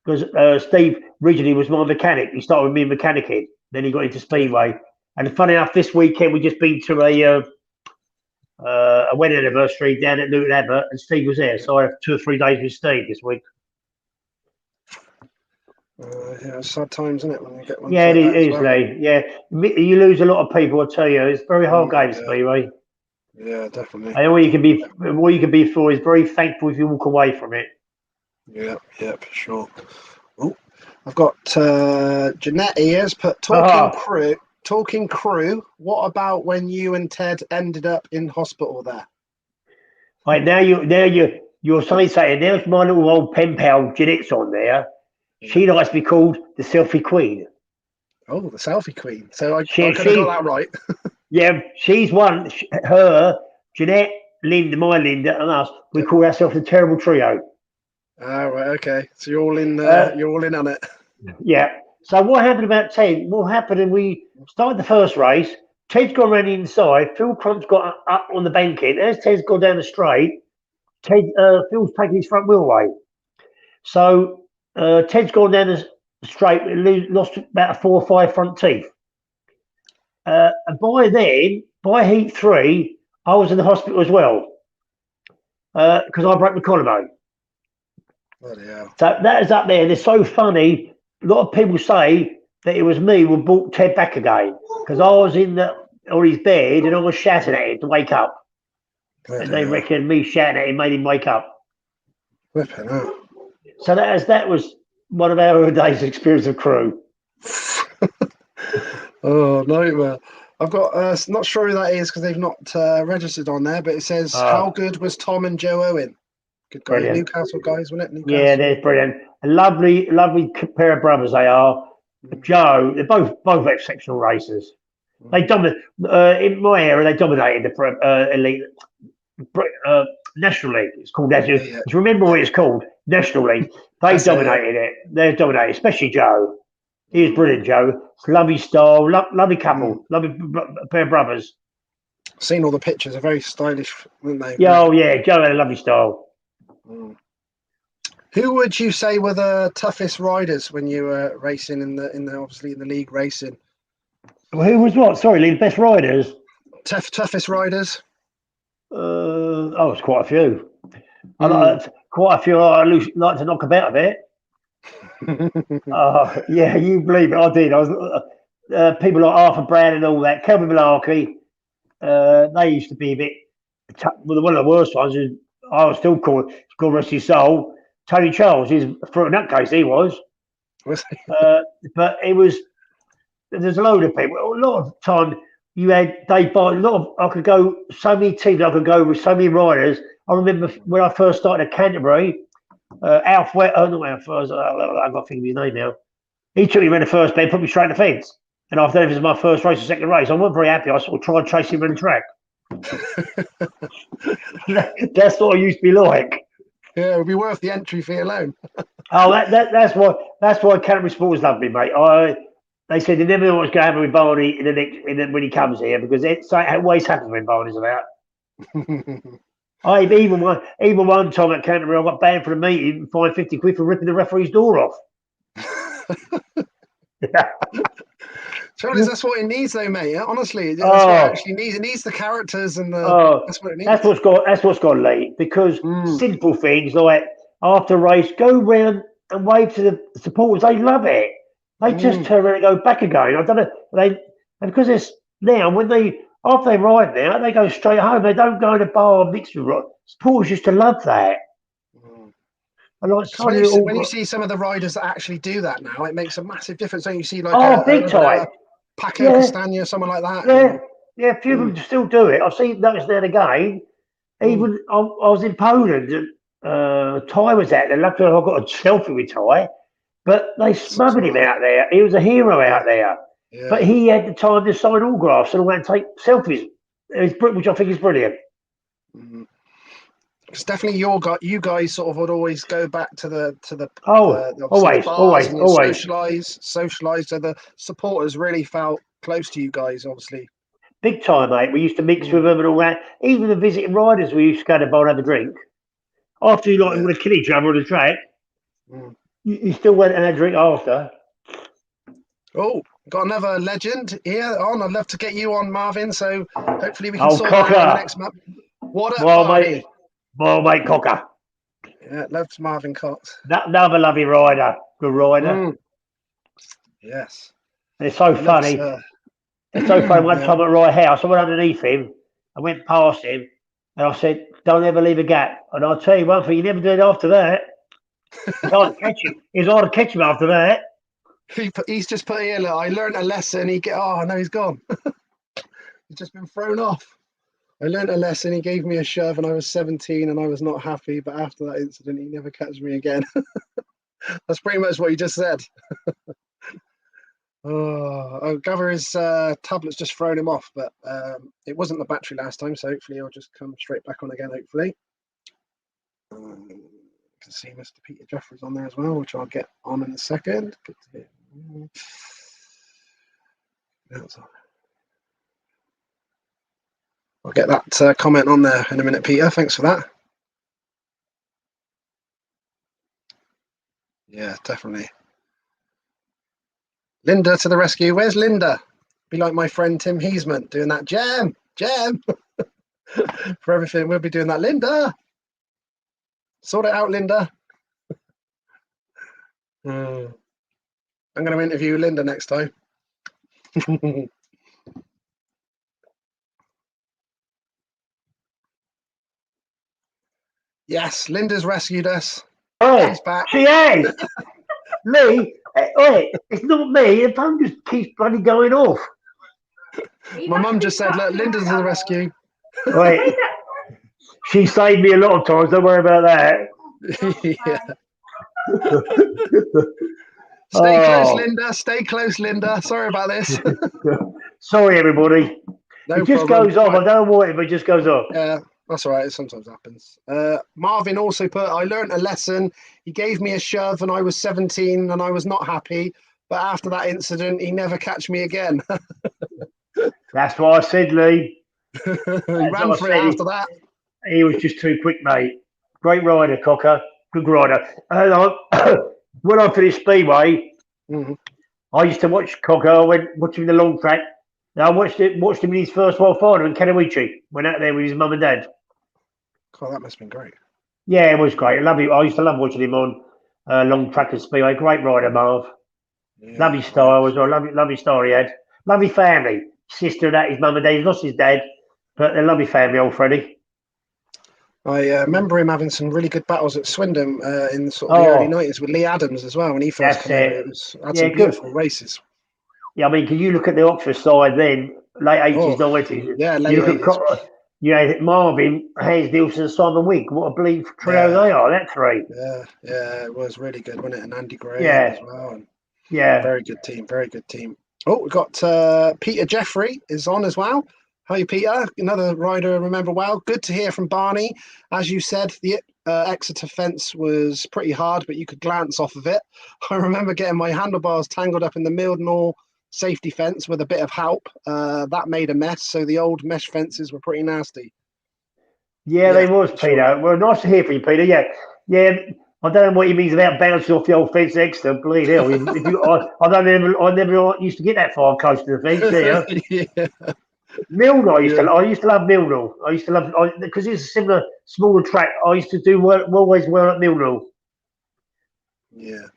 because Steve originally was my mechanic. He started with me mechanicking. Then he got into Speedway. And funny enough, this weekend we just been to a wedding anniversary down at Newton Abbott, and Steve was there. So I have 2 or 3 days with Steve this week. Yeah, it's sad times, isn't it, when you get one? Yeah, it is, Lee. Yeah, you lose a lot of people. I tell you, it's a very hard game, Speedway. Yeah, definitely. And all you can be for is very thankful if you walk away from it. Yeah, for sure. Oh, I've got Jeanette ears. Put Ah, Talking crew. What about when you and Ted ended up in hospital there? right you're saying something. There's my little old pen pal Jeanette's on there. She likes to be called the selfie queen. Oh, the selfie queen. So I She, could have got she that right. yeah, she's one. Her, Jeanette, Linda, my Linda, and us. We Yep. call ourselves the terrible trio. Ah, right. Okay. So you're all in. Uh, You're all in on it. yeah. So what happened about Ted? What happened? And we started the first race. Ted's gone around the inside. Phil Crump's got up on the banking. As Ted's gone down the straight, Phil's taking his front wheel away. So Ted's gone down the straight, lost about 4 or 5 front teeth. And by then, by heat 3, I was in the hospital as well because I broke my collarbone. Bloody hell. So that is up there. And it's so funny. A lot of people say that it was me who brought Ted back again because I was on his bed and I was shouting at him to wake up. Bloody And they hell. reckon me shouting at him made him wake up. Whipping out. So that was one of our days' experience of crew. Oh, nightmare. I've got, not sure who that is because they've not registered on there, but it says, how good was Tom and Joe Owen? Good guy. Brilliant. Newcastle guys, wasn't it? Newcastle. Yeah, they're brilliant. A lovely pair of brothers they are. Joe, they're both exceptional racers. They dominate in my area. They dominated the elite National League. It's called National. Yeah. Remember what it's called? National League. They dominated it. They dominated, especially Joe. He was brilliant, Joe. Lovely style, lovely couple, lovely pair of brothers. Seen all the pictures. Are very stylish, weren't they? Yeah, oh yeah, Joe had a lovely style. Who would you say were the toughest riders when you were racing in the obviously in the league racing? Who was what? Sorry, Lee, the best riders. Toughest riders. It's quite a few. Quite a few. I like to knock about a bit. Yeah, you believe it. I did. I was people like Arthur Brown and all that. Kelvin Malarkey. They used to be a bit. Well, one of the worst ones is I was still called God rest his soul. Tony Charles. He's for in that case he was. But it was. There's a load of people. A lot of time you had they buy a lot of. I could go so many teams. I could go with so many riders. I remember when I first started at Canterbury. Alf Wet. Oh no, Alf. I've got to think of his name now. He took me around the first bed, put me straight in the fence. And after that, it was my first race, or second race. I wasn't very happy. I sort of tried chasing him around the track. That's what I used to be like. Yeah, it would be worth the entry fee alone. That's why Canterbury Sports loved me, mate. They said they never know what's going to happen with Barney when he comes here because it always happens when Barney's about. Even one time at Canterbury, I got banned for the meeting and fined £50 for ripping the referee's door off. Yeah. Charlie, that's what it needs, though, mate. Honestly, that's what it actually needs. It needs the characters and that's what it needs. That's what's got late because simple things like after race, go round and wave to the supporters. They love it. They just turn around and go back again. I don't know. And because it's now after they ride now, they go straight home. They don't go in a bar mixed with supporters used to love that. And like when you see some of the riders that actually do that now, it makes a massive difference. Don't you see like big time. Paco Castagna, someone like that? Yeah, a few of them still do it. I've seen noticed that again. Even I was in Poland and Ty was out there. Luckily, I got a selfie with Ty, but they smothered him out there. He was a hero out there. Yeah. But he had the time to sign autographs and all that and take selfies, which I think is brilliant. It's definitely you guys sort of would always go back to the always socialize. So the supporters really felt close to you guys, obviously. Big time, mate. We used to mix with them and all that. Even the visiting riders, we used to go to the bar and have a drink. After you want to kill each other on the track, you still went and had a drink after. Oh, got another legend here on. I'd love to get you on, Marvin. So hopefully we can sort that out next month. What up, Barney? Well, mate, Cocker. Yeah, loves Marvin Cox. Another lovely rider. Good rider. Yes. And it's so funny. It's so funny. One time at Rye House, I went underneath him I went past him, and I said, "Don't ever leave a gap." And I'll tell you one thing: you never do it after that. It's hard to catch him. It's hard to catch him after that. He's just put here. Look, I learned a lesson. Oh no, he's gone. He's just been thrown off. I learned a lesson. He gave me a shove, and I was 17, and I was not happy. But after that incident, he never catches me again. That's pretty much what he just said. I gather his tablet's just thrown him off, but it wasn't the battery last time, so hopefully he'll just come straight back on again. Hopefully, you can see Mr. Peter Jeffries on there as well, which I'll get on in a second. Good to hear. I'll get that comment on there in a minute, Peter. Thanks for that. Yeah, definitely. Linda to the rescue. Where's Linda? Be like my friend Tim Heasman doing that jam for everything. We'll be doing that. Linda, sort it out, Linda. I'm going to interview Linda next time. Yes, Linda's rescued us. Oh, she's back. She has. Lee, it's not me. The phone just keeps bloody going off. My mum just said, "Look, Linda's to the rescue." Right. She saved me a lot of times. Don't worry about that. Yeah. Stay close, Linda. Stay close, Linda. Sorry about this. Sorry, everybody. No it just problem. goes off. I don't know what, but it just goes off. Yeah, that's all right. It sometimes happens. Marvin also put, I learned a lesson. He gave me a shove and I was 17 and I was not happy. But after that incident, he never catch me again. That's what I said, Lee. He ran for it after that. He was just too quick, mate. Great rider, Cocker. Good rider. When I finished Speedway, I used to watch Cocker. I went watching the long track. I watched him in his first world final in Canterbury. Went out there with his mum and dad. God, that must have been great. Yeah, it was great. I used to love watching him on long track and Speedway. Great rider, Marv. Yeah, lovely style as well. Lovely style he had. Lovely family. Sister and that, his mum and dad. He's lost his dad, but they're a lovely family, old Freddie. I remember him having some really good battles at Swindon in sort of the early 90s with Lee Adams as well. When he first came over, it was had some beautiful races. Yeah, I mean, can you look at the Oxford side then, late 80s, 90s? Yeah, late 80s. Marvin, Hayes Nielsen, Simon Wigg. What a bleed trio they are, that three. Yeah, it was really good, wasn't it? And Andy Gray as well. And very good team. Oh, we've got Peter Jeffrey is on as well. Hi, Peter. Another rider I remember well. Good to hear from Barney. As you said, the Exeter fence was pretty hard, but you could glance off of it. I remember getting my handlebars tangled up in the Mildenhall safety fence with a bit of help. That made a mess, so the old mesh fences were pretty nasty. Yeah, they was, Peter. Sure. Well, nice to hear from you, Peter. Yeah. I don't know what he means about bouncing off the old fence Exeter. Bleed hell. I never used to get that far close to the fence. Yeah. Mildenhall, I used to love Mildenhall. I used to love because it's a similar smaller track. I used to do always well at Mildenhall. Yeah,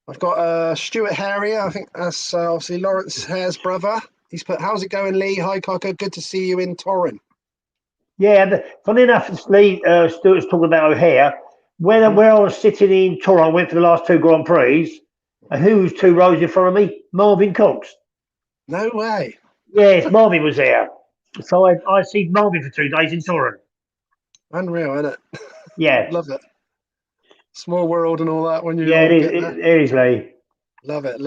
I've got Stuart Harrier. I think that's obviously Lawrence Hare's brother. He's put, "How's it going, Lee? Hi, Cocker. Good to see you in Torrin." Yeah, funny enough, Lee Stewart was talking about O'Hare. Where I was sitting in Torrin, I went for the last two Grand Prix. And who was 2 rows in front of me? Marvin Cox. No way. Yes, Marvin was there. So I see Marvin for 2 days in Torrin. Unreal, isn't it? Yeah. Love it. Small world and all that when you it is, Lee. Love it.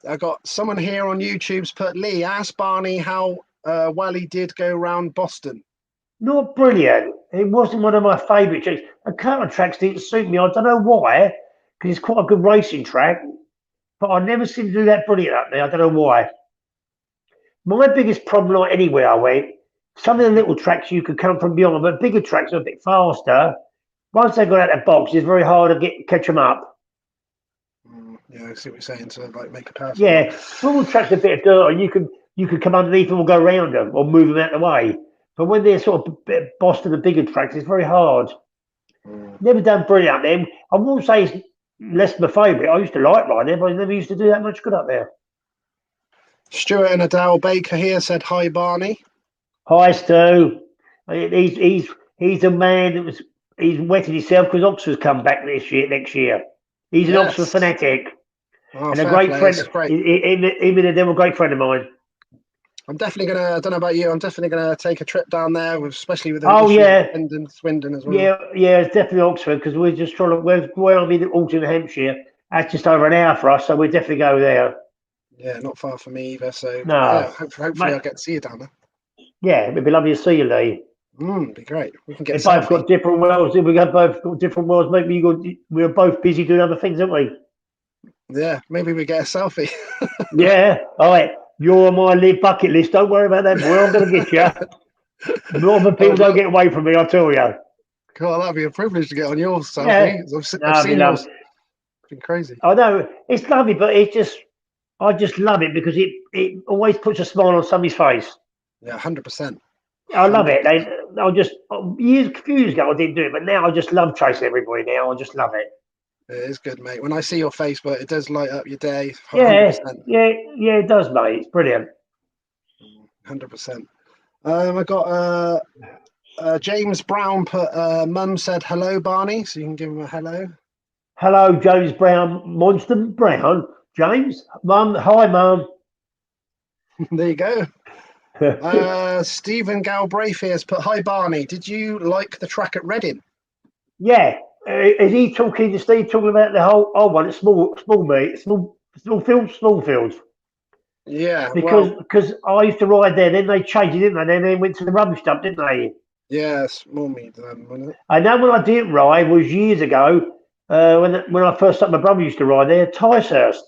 I got someone here on YouTube's put, Lee, ask Barney how well he did go around Boston. Not brilliant. It wasn't one of my favourite tracks. A couple of tracks didn't suit me. I don't know why, because it's quite a good racing track. But I never seem to do that brilliant up there. I don't know why. My biggest problem, like anywhere I went, some of the little tracks you could come from beyond, but bigger tracks are a bit faster. Once they got out of the box, it's very hard to catch them up. Yeah, I see what you're saying. To like make a pass. Yeah, small tracks are a bit of dirt, and you could come underneath them or go around them or move them out of the way. But when they're sort of a bit bossed to the bigger tracks, it's very hard. Never done brilliant up there. I won't say it's less my favourite. I used to like riding there, but I never used to do that much good up there. Stuart and Adele Baker here said, "Hi, Barney." Hi, Stu. He's a man that was he's wetted himself because Oxford's come back next year. He's an Oxford Yes. fanatic Oh, and a fair great play. friend. It's great. Him and a great friend of mine. I'm definitely gonna. I don't know about you. I'm definitely gonna take a trip down there, especially with the Oh issue yeah, of Swindon as well. yeah. It's definitely Oxford because we're just trying to. Where I'm in Alton, Hampshire. That's just over an hour for us, so we definitely go there. Yeah, not far from me either. So yeah, No, hopefully mate, I'll get to see you down there. yeah, it'd be lovely to see you, Lee. Be great. We can get We a both selfie. got different worlds. We got both got different worlds. Maybe we're both busy doing other things, aren't we? Yeah, maybe we get a selfie. Yeah. All right. You're on my bucket list. Don't worry about that, boy. I'm going to get you. Northern people don't get away from me, I tell you. Cool, that'd be a privilege to get on your Yeah. selfie. No, I've I'd be seen yours. lovely. It's been crazy. I know it's lovely, but I just love it because it always puts a smile on somebody's face. Yeah, 100%. I love it. 100%. Few years ago I didn't do it, but now I just love chasing everybody. Now I just love it. It is good, mate. When I see your Facebook, it does light up your day. Yeah, 100%. yeah, it does, mate. It's brilliant. 100%. I got James Brown put, Mum said hello, Barney, so you can give him a hello. Hello, James Brown, Monster Brown. James, Mum, hi, Mum. There you go. Stephen Galbraith has put, hi, Barney. Did you like the track at Reading? Yeah, is he talking? Is Steve talking about the whole? Oh, well, it's small fields. Yeah, Because I used to ride there. Then they changed it, didn't they? Then they went to the rubbish dump, didn't they? yeah, small meat, wasn't it? I know when I didn't ride was years ago. When I first started, my brother used to ride there, Ticehurst,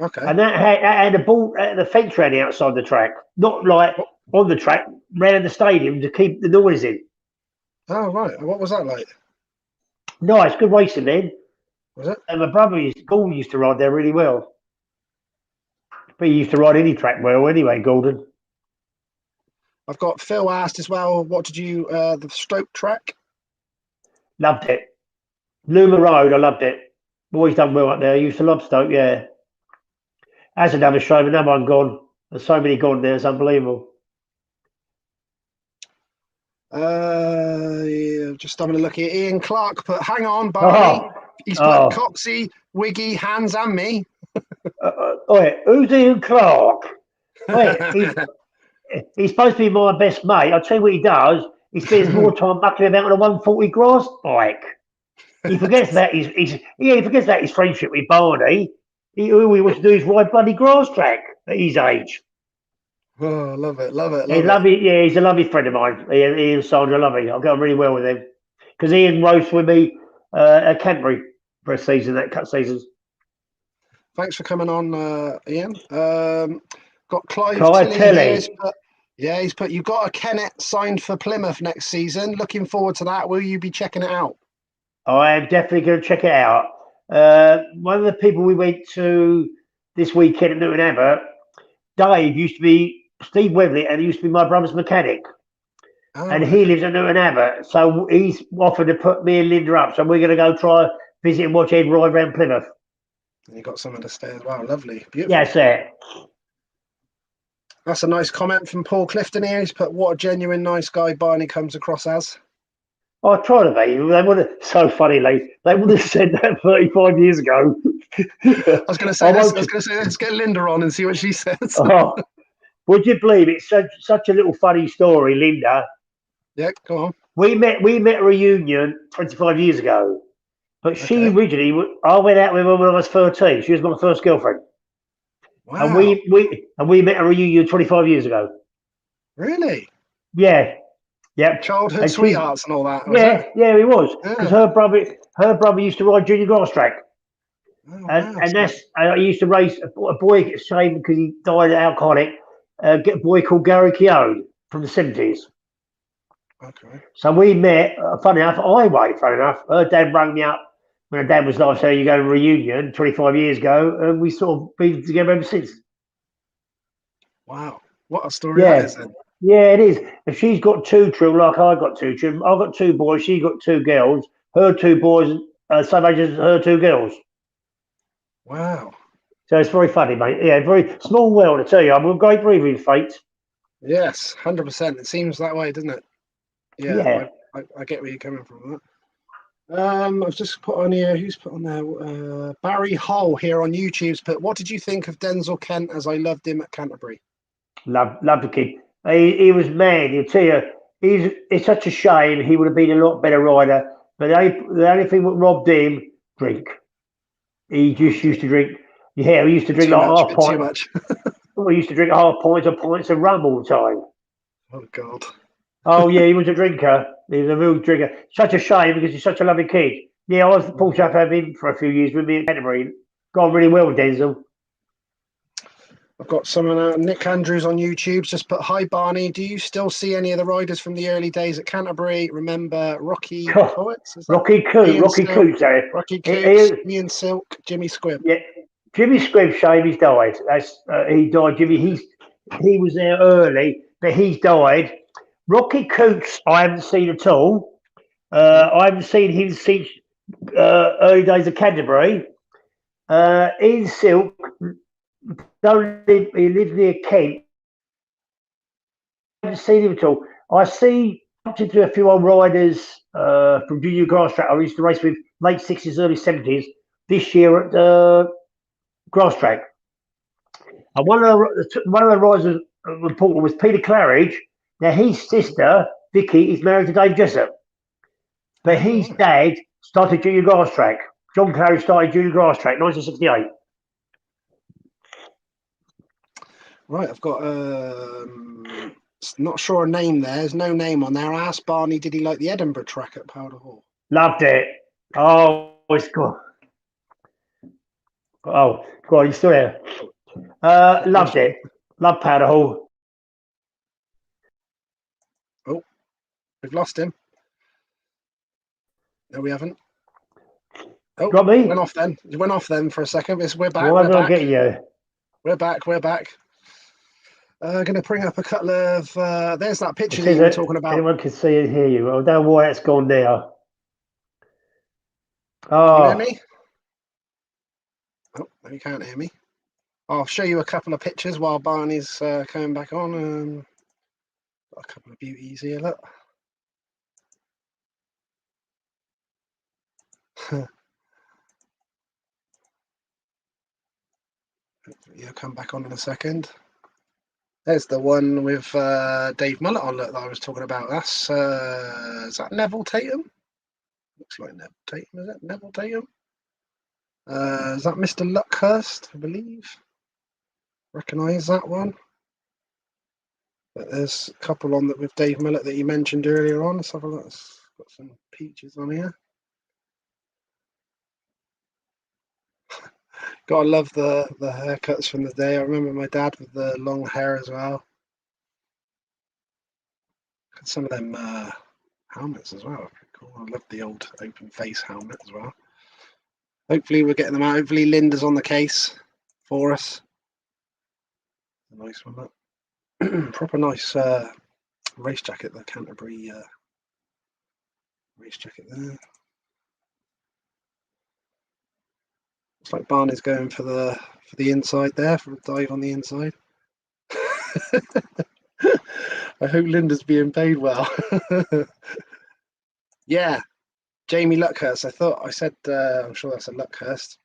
Okay. and that had the fence ran outside the track, not like on the track, round the stadium to keep the noise in. Oh, right. What was that like? Nice, good racing then. Was it? And my brother Gordon used to ride there really well. But he used to ride any track well anyway, Gordon. I've got Phil asked as well, what did you, the Stoke track? Loved it. Luma Road, I loved it. Always done well up there. Used to love Stoke, yeah. That's another shame, another one gone. There's so many gone there, it's unbelievable. Yeah, just having a look here. Ian Clark put, hang on, Barney. He's put Coxie, Wiggy, Hands and me. Wait, who's Ian Clark? Wait, he's supposed to be my best mate. I'll tell you what he does. He spends more time mucking about on a 140 grass bike. He forgets that he forgets that his friendship with Barney. All he wants to do is ride bloody grass track at his age. Oh, love it. Yeah, he's a lovely friend of mine. Ian Soldier, lovely. I get on really well with him because Ian raced with me at Canterbury for a season, that cut seasons. Thanks for coming on, Ian. Got Clive Tilley here. He's put, you've got a Kennett signed for Plymouth next season. Looking forward to that. Will you be checking it out? I am definitely going to check it out. One of the people we went to this weekend at Newton Abbott, Dave used to be Steve Webley, and he used to be my brother's mechanic. He lives at Newton Abbott, so he's offered to put me and Linda up. So we're going to go try visit and watch Ed ride around Plymouth. And you got someone to stay as well. Lovely, beautiful. Yeah, that's it. That's a nice comment from Paul Clifton here. He's put, what a genuine nice guy Barney comes across as. I try to be. They would have, so funny, Lee. They would have said that 35 years ago. I was going to say, let's get Linda on and see what she says. Oh, would you believe it's such a little funny story, Linda? Yeah, go on. We met at a reunion 25 years ago, but she originally, I went out with her when I was 13. She was my first girlfriend. Wow. And we met at a reunion 25 years ago. Really? Yeah. Yeah. Childhood sweethearts and all that. Yeah, he was. Because her brother used to ride junior grass track. Oh, and I used to race a boy, it's a shame because he died alcoholic, a boy called Gary Keogh from the 70s. Okay. So we met, funny enough, funny enough. Her dad rang me up when her dad was like, so you go to a reunion 25 years ago, and we sort of been together ever since. Wow. What a story that is then. Yeah, it is. And she's got two children, like I got two children. I've got two boys, she's got two girls. Her two boys are same age as her two girls. Wow. So it's very funny, mate. Yeah, very small world, I tell you. I'm a great breathing fate. Yes, 100%. It seems that way, doesn't it? Yeah, Yeah, I get where you're coming from with that. I've just put on here. Who's put on there? Barry Hull here on YouTube's put. What did you think of Denzel Kent as I loved him at Canterbury? love the kid. He was mad. He'll tell you, it's such a shame. He would have been a lot better rider. But the only thing that robbed him, drink. He just used to drink. Yeah, he used to drink Too like much, half bit too pint. much. Well, he used to drink half pints of rum all the time. Oh God. Oh yeah, he was a drinker. He was a real drinker. Such a shame because he's such a lovely kid. Yeah, I was fortunate to have him for a few years with me at Canterbury. Got on really well with Denzel. I've got someone Nick Andrews on YouTube just put, hi Barney, do you still see any of the riders from the early days at Canterbury? Remember Rocky Coates? Is that Ian Rocky Silk, Coots. Rocky He, Coots, he, Ian Silk, Jimmy Squibb? yeah, Jimmy Squibb, shame he's died. He died. He was there early, but he's died. Rocky Coots, I haven't seen at all. I haven't seen him since early days of Canterbury. Ian Silk, he lives near Kent. I haven't seen him at all. I see bumped into a few old riders from junior grass track I used to race with late 60s, early 70s this year at grass track. And one of the riders reported was Peter Claridge. Now his sister, Vicky, is married to Dave Jessup. But his dad started junior grass track. John Claridge started junior grass track, 1968. Right, I've got not sure a name there. There's no name on there. I asked Barney, did he like the Edinburgh track at Powder Hall? Loved it. Oh, it's good. Oh, God, he's still there. Loved it. Loved Powder Hall. Oh, we've lost him. No, we haven't. Oh, Got me? went off then. You went off then for a second. We're back. Why We're did I back. get you? We're back. We're back. Going to bring up a couple of. There's that picture that you were talking about. Anyone can see and hear you. I don't know why it's gone there. Can you hear Oh, me? Oh, you can't hear me. I'll show you a couple of pictures while Barney's coming back on. Got a couple of beauties here. Look. You'll come back on in a second. There's the one with Dave Mullett on that I was talking about. That's is that Neville Tatum? Looks like Neville Tatum. Is it Neville Tatum? Is that Mr. Luckhurst? I believe. Recognise that one. But there's a couple on that with Dave Mullett that you mentioned earlier on. Let's have a look. It's got some peaches on here. Gotta love the haircuts from the day. I remember my dad with the long hair as well. Got some of them helmets as well. Cool. I love the old open face helmet as well. Hopefully we're getting them out. Hopefully Linda's on the case for us. A nice one, that. Proper nice race jacket, the Canterbury race jacket there. Looks like Barney's going for the inside there, for a dive on the inside. I hope Linda's being paid well. Yeah, Jamie Luckhurst. I said, I'm sure that's a Luckhurst.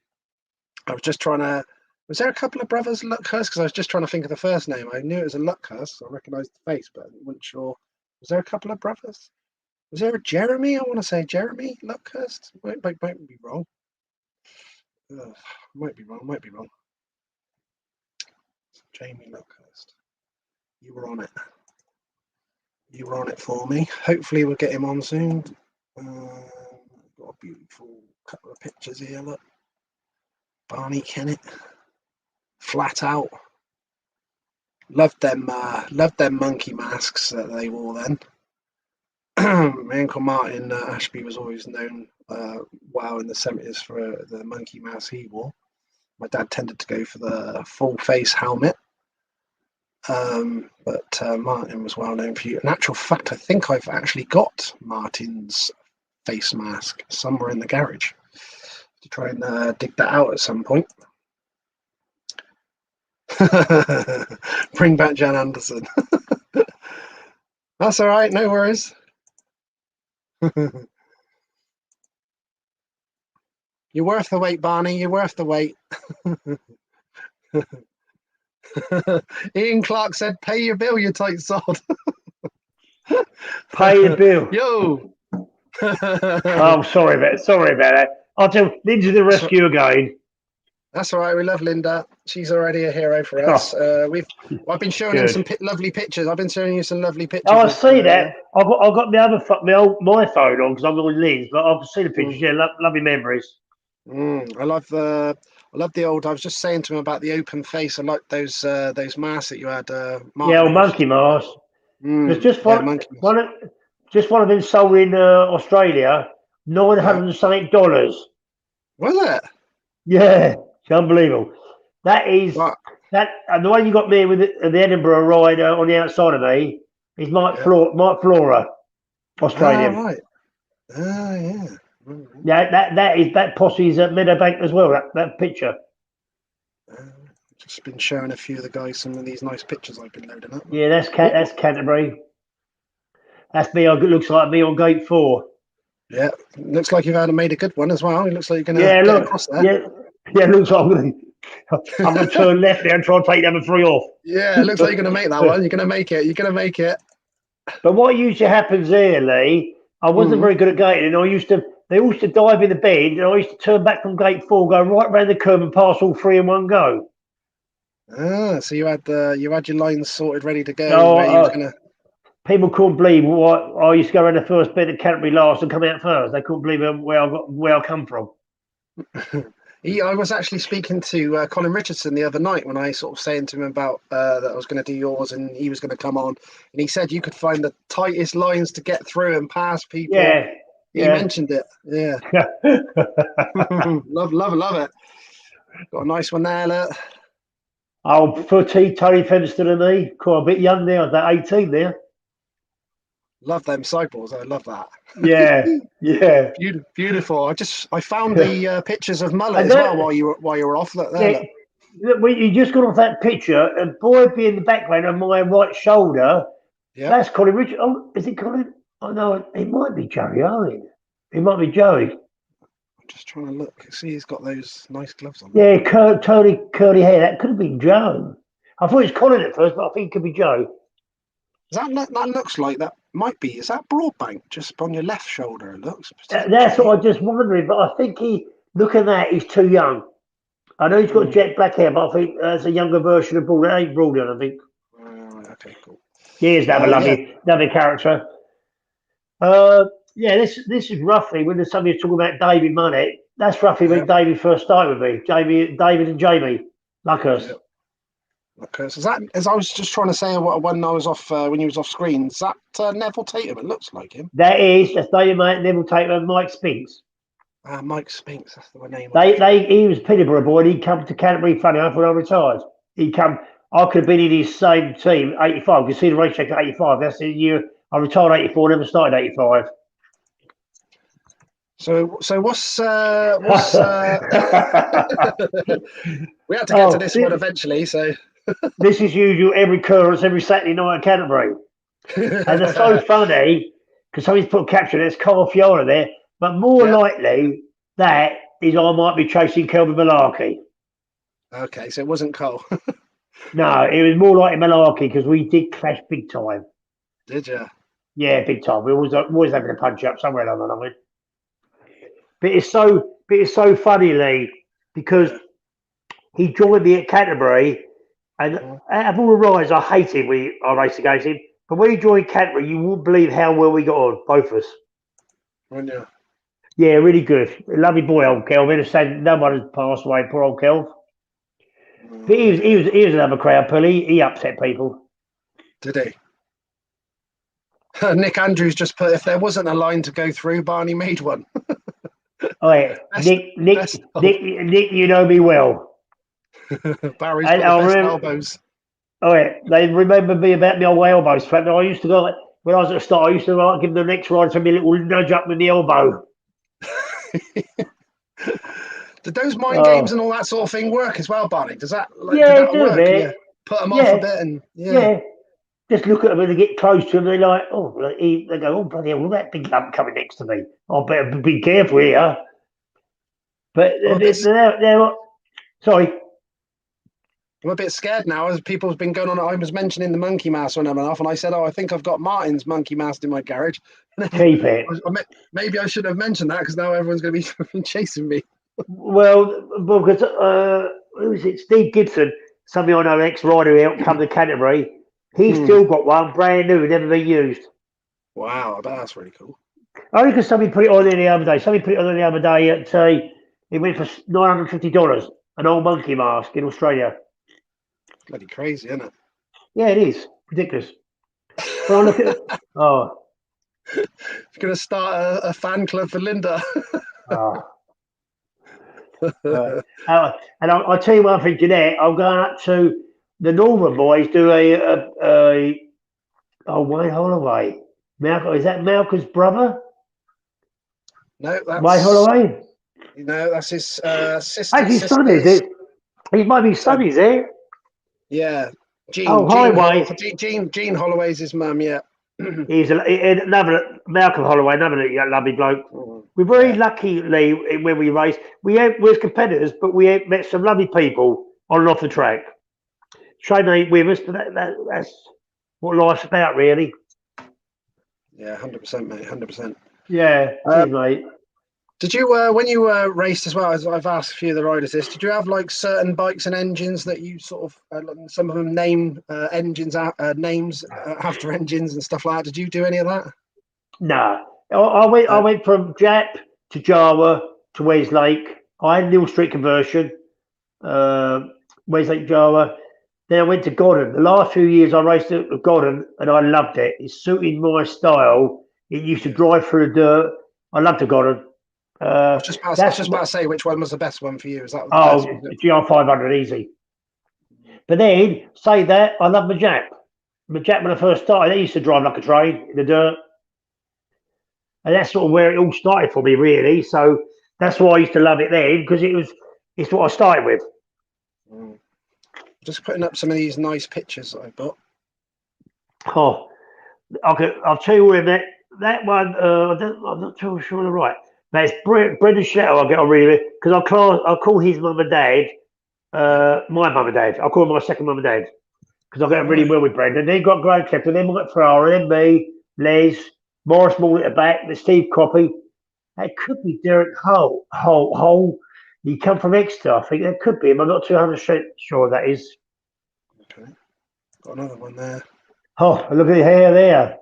I was just trying to. Was there a couple of brothers Luckhurst? Because I was just trying to think of the first name. I knew it was a Luckhurst. I recognised the face, but I wasn't sure. Was there a couple of brothers? Was there a Jeremy? I want to say Jeremy Luckhurst. Might be wrong. Might be wrong. Jamie Luckhurst. You were on it. You were on it for me. Hopefully we'll get him on soon. Got a beautiful couple of pictures here. Look, Barney Kennett, flat out. Loved them monkey masks that they wore then. My Uncle Martin Ashby was always known well in the 70s for the monkey mask he wore. My dad tended to go for the full face helmet. But Martin was well known for you. In actual fact, I think I've actually got Martin's face mask somewhere in the garage to try and dig that out at some point. Bring back Jan Anderson. That's all right. No worries. You're worth the wait, Barney. You're worth the wait. Ian Clark said, "Pay your bill, you tight sod." Pay the bill. Yo. Oh, sorry about that. I'll tell Lindsay to the rescue again. That's all right. We love Linda. She's already a hero for us. I've been showing him some lovely pictures. I've been showing you some lovely pictures. Oh, I see that. I've got my phone on because I'm on Lynn's, but I've seen the pictures. Yeah, lovely memories. I love the old. I was just saying to him about the open face. I like those masks that you had. Monkey mask. There's just one of them sold in Australia, $900 Was it? Yeah, it's unbelievable. That is that, and the one you got me with the Edinburgh ride on the outside of me is Mike Flora, Australian. Oh, right. Yeah. Yeah, that posse's at Meadowbank as well. That picture. Just been showing a few of the guys some of these nice pictures I've been loading up. Yeah, that's Canterbury. That's me. It looks like me on gate 4. Yeah, looks like you've made a good one as well. It looks like you're going to get across there. Yeah, looks like I'm going to turn left there and try and take number 3 off. Yeah, it looks like you're going to make that one. You're going to make it. You're going to make it. But what usually happens there, Lee, I wasn't very good at gating, and they used to dive in the bend, and I used to turn back from gate 4, go right round the curve and pass all 3 in one go. So you had your lines sorted, ready to go. People couldn't believe what I used to go around the first bit at Canterbury last and come out first. They couldn't believe where I come from. I was actually speaking to Colin Richardson the other night when I sort of saying to him about that I was going to do yours and he was going to come on, and he said you could find the tightest lines to get through and pass people. Yeah, he mentioned it. Yeah, love it. Got a nice one there. Look. Old footy, Tony Fenster and me, quite a bit young there. I was about 18 there. Love them sideboards. I love that. Yeah. Beautiful. I found the pictures of Mullet as well while you were off. Look there. Look, you just got off that picture, and boy be in the background on my right shoulder. Yeah. That's Colin Richard. Oh, is it Colin? Oh no, it might be Joey Owen. It might be Joey. I'm just trying to look. See, he's got those nice gloves on. Yeah, curly hair. That could have been Joe. I thought it was Colin at first, but I think it could be Joe. That looks like that might be. Is that Broadbank just on your left shoulder? It looks. That's what I was just wondering. But I think look at that. He's too young. I know he's got jet black hair, but I think that's a younger version of Broadbank. That ain't Broadbank, I think. Okay, cool. He is a lovely character. This is roughly when somebody's talking about David Money. That's roughly when David first started with me. David and Jamie Luckhurst. Okay, so as I was just trying to say when I was off, when you was off screen, is that Neville Tatum? It looks like him. That's David Neville Tatum and Mike Spinks. Mike Spinks, that's the name. He was Peterborough boy. And he come to Canterbury. Funny enough, when I retired, I could have been in his same team, 85. You see the race check at 85. That's the year I retired. 84. Never started 85. So what's we had to get to this one eventually. So this is usual every occurrence every Saturday night at Canterbury, and it's so funny because somebody's put a caption. There's Carl Fiona there, but more likely that is I might be chasing Kelvin Malarkey. Okay, so it wasn't Cole. No, it was more like Malarkey because we did clash big time. Did you? Yeah, big time. We always having a punch up somewhere along the line. But it's so funny, Lee, because he joined me at Canterbury, and out of all the rides, I hated I raced against him. But when he joined Canterbury, you wouldn't believe how well we got on, both of us. Wouldn't you? Yeah, really good. Lovely boy, old Kelvin. No one has passed away, poor old Kelv. But he was another crowd pulley. He upset people. Did he? Nick Andrews just put, if there wasn't a line to go through, Barney made one. Oh yeah, Nick, you know me well. Barry's got the best elbows. Oh yeah, they remember me about my old elbows. In fact, I used to go when I was at the start. I used to give them the next ride to me a little nudge up with the elbow. Did those mind games and all that sort of thing work as well, Barney? Does that did that work? Yeah. Put them off a bit and just look at them and they get close to him. They're like, oh, they go, oh bloody hell, look at that big lump coming next to me. I better be careful here. But they're sorry. I'm a bit scared now, as people's been going on. I was mentioning the monkey mask on them enough, and I said, "Oh, I think I've got Martin's monkey mask in my garage." Keep it. Maybe I should have mentioned that because now everyone's going to be chasing me. Well, because who was it? Steve Gibson, somebody I know, ex-rider who helped come to Canterbury. He's still got one, brand new, never been used. Wow, I bet that's really cool. Only because somebody put it on there the other day. Somebody put it on the other day at it went for $950, an old monkey mask in Australia. Bloody crazy, isn't it? Yeah, it is ridiculous. But I look at You're going to start a fan club for Linda. And I'll tell you one thing, Jeanette. I'm going up to the Northern boys do Wayne Holloway. Malcolm, is that Malcolm's brother? No, that's Wayne Holloway. No, that's his sister. That's his son, is it? He might be his son, is it? Yeah. Gene Holloway's his mum, yeah. He's another Malcolm Holloway, another lovely bloke. We're very lucky, Lee, when we race. We're competitors, but we met some lovely people on and off the track. Shame they ain't with us, but that's what life's about, really. Yeah, 100%, mate, 100%. Yeah, cheers, mate. Did you, when you raced as well, as I've asked a few of the riders this, did you have like certain bikes and engines that you sort of, some of them name engines, names after engines and stuff like that? Did you do any of that? No. I went from Jap to Jawa to Westlake. I had Neil Street conversion, Westlake, Jawa. Then I went to Godden. The last few years I raced at Godden and I loved it. It suited my style. It used to drive through the dirt. I loved the Godden. I was just about to say which one was the best one for you. Is that the GR 500 easy? But then say that I love my Jap. My Jap when I first started, they used to drive like a train in the dirt, and that's sort of where it all started for me, really. So that's why I used to love it then because it's what I started with. Just putting up some of these nice pictures that I bought. Oh, I'll tell you where that one. I'm not too sure I'm right. That's Brendan Shadow. I get on really with because I'll call his mum and dad my mum and dad. I'll call him my second mum and dad because I get on really well with Brendan. Then got Graham Clifton, then Mike Ferrara, then me, Les, Morris Moore at the back, the Steve Coppy. That could be Derek Hole. He come from Exeter. I think that could be him. I'm not 200% sure that is. Okay, got another one there. Oh, look at the hair there.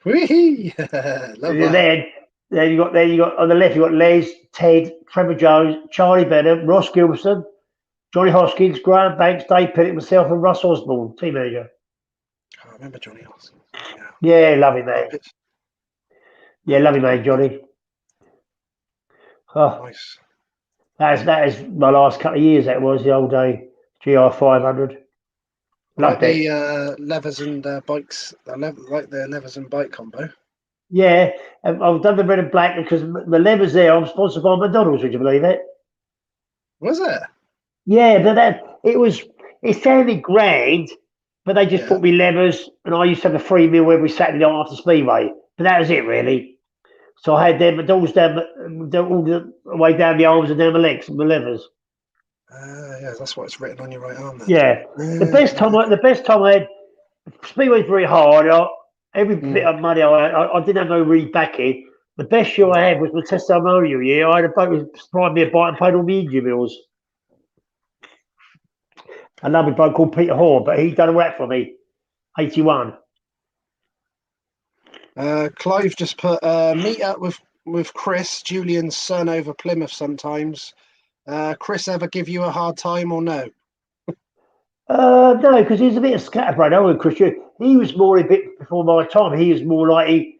Wee-hee. Love that. Then you got on the left you got Les, Ted, Trevor Jones, Charlie Benham, Ross Gilbertson, Johnny Hoskins, Graham Banks, Dave Pinnett, myself, and Russ Osborne, team manager. I remember Johnny Hoskins. Yeah, love him, man. Yeah, love him, man, Johnny. Oh, nice. That is my last couple of years. That was the old day GR 500. Like the levers and bikes, like the levers and bike combo. Yeah, I've done the red and black because the levers there. I'm sponsored by McDonald's. Would you believe it? Was it? Yeah, but it sounded grand, but they just put me levers, and I used to have a free meal every Saturday night after Speedway. But that was it, really. So I had them McDonald's down all the way down the arms and down the legs and the levers. Yeah, that's what it's written on your right arm. Then. Yeah, the best time I had Speedway's very hard. Every bit of money I didn't have no really backing. The best year I had was my testimonial year. I had a boat that supplied me a bike and paid all the engine bills. Another bloke called Peter Horn, but he done a rap for me. 81. Clive just put meet up with Chris, Julian's son, over Plymouth sometimes. Chris ever give you a hard time or no? No, because he's a bit of scatterbrain. I would Chris. He was more a bit before my time. He was more like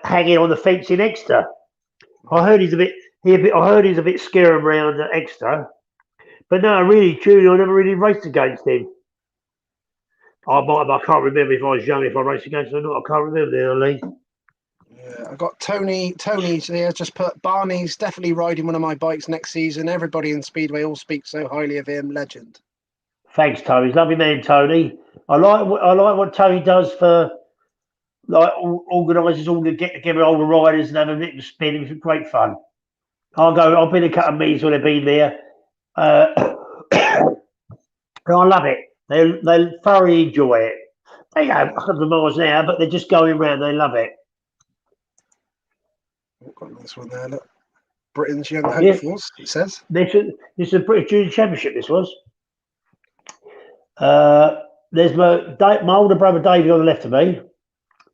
hanging on the fence in Exeter. I heard he's a bit scary around Exeter. But no, really, Julian, I never really raced against him. I can't remember if I was young, if I raced against him or not. I can't remember now, Lee. Yeah, I got Tony here just put Barney's definitely riding one of my bikes next season. Everybody in Speedway all speaks so highly of him. Legend. Thanks, Tony. He's a lovely man, Tony. I like what Tony does for like organises all the get together all the riders and have a little spin. It's great fun. I've been a couple of meetings when they've been there. And I love it. They thoroughly enjoy it. They go 100 miles an hour, but they're just going around. They love it. I've got this one there. Look, Britain's young hopefuls. It says This is a British Junior Championship. This was. There's my older brother David on the left of me.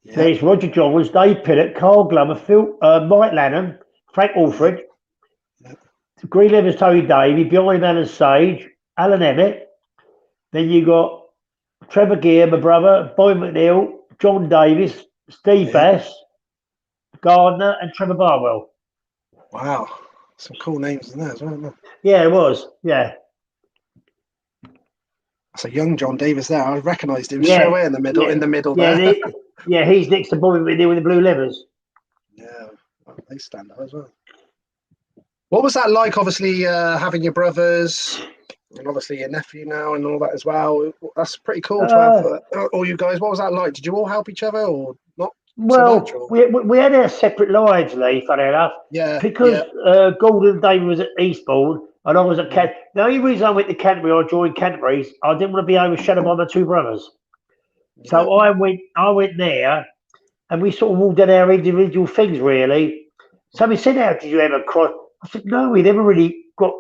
Yeah. There's Roger Johns, Dave Pinnett, Carl Glover, Mike Lanham, Frank Alfred, Green Levers, Tony Davey, behind him Alan Sage, Alan Emmett. Then you got Trevor Gear, my brother, Boy McNeil, John Davis, Steve Bass, Gardner, and Trevor Barwell. Wow, some cool names in there as well, isn't there? Yeah, it was. Yeah. That's a young John Davis there. I recognised him straight away in the middle. In the middle there. He's next to Bobby McNeil with the blue levers. Yeah, they stand out as well. What was that like? Obviously, having your brothers. And obviously your nephew now and all that as well. That's pretty cool to have all you guys. What was that like? Did you all help each other or not? Well, so we had our separate lives, Lee, funny enough. Yeah. Because Gordon and David was at Eastbourne and I was at Canterbury. The only reason I went to Canterbury or joined Canterbury, I didn't want to be overshadowed by my two brothers. Yeah. So I went there and we sort of all did our individual things, really. Somebody said, how did you ever cross? I said, no, we never really got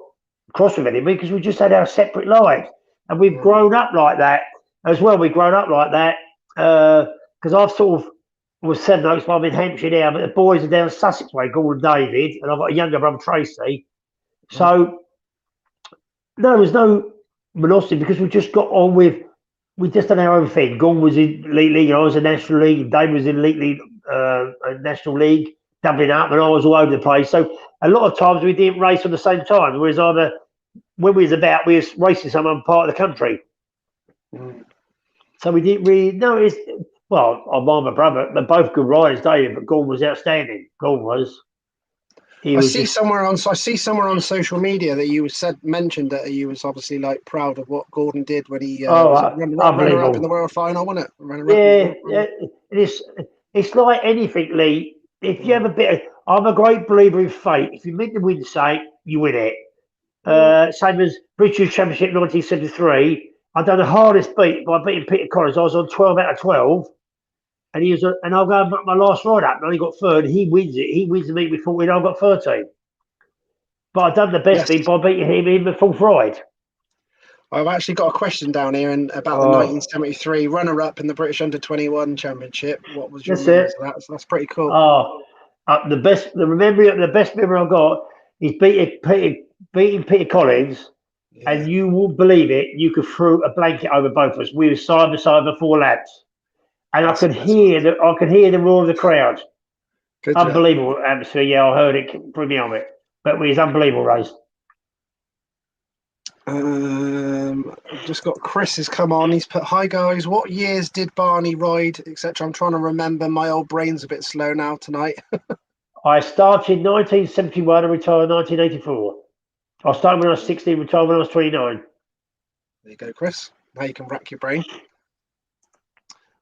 cross with anybody because we just had our separate lives, and we've grown up like that as well. We've grown up like that because I've sort of was Seven Oaks, but I'm in Hampshire now, but the boys are down Sussex way, Gordon David, and I've got a younger brother Tracy. So no, there was no velocity because we just got on with. We just done our own thing. Gordon was in Elite League, and I was in National League, and David was in Elite League, National League, doubling up, and I was all over the place. So a lot of times we didn't race at the same time. Whereas either when we was racing some other part of the country. So we didn't really know. I'm my brother. They're both good riders, David, but Gordon was outstanding. Gordon was. I see somewhere on social media that you mentioned that you was obviously like proud of what Gordon did when he runner up in the world final, wasn't it? It's like anything, Lee. If you have a bit, I'm a great believer in fate. If you meant to win something, you win it. Same as British Championship 1973. I done the hardest beat by beating Peter Collins. I was on 12 out of 12, and I'll go my last ride up, and I only got third. He wins it. He wins the meet with 14. I got 13. But I done the best thing by beating him in the fourth ride. I've actually got a question down here about the 1973 runner-up in the British Under-21 Championship. What was your memories of that? So that's pretty cool. The best memory I got is beating Peter Collins, and you won't believe it. You could throw a blanket over both of us. We were side by side for 4 laps, and I could hear the roar of the crowd. Good unbelievable atmosphere. Yeah, I heard it from the helmet, but it was an unbelievable race. I've just got Chris has come on. He's put, hi guys, what years did Barney ride, etc.? I'm trying to remember. My old brain's a bit slow now tonight. I started in 1971 and retired in 1984. I started when I was 16, retired when I was 29. There you go, Chris. Now you can rack your brain.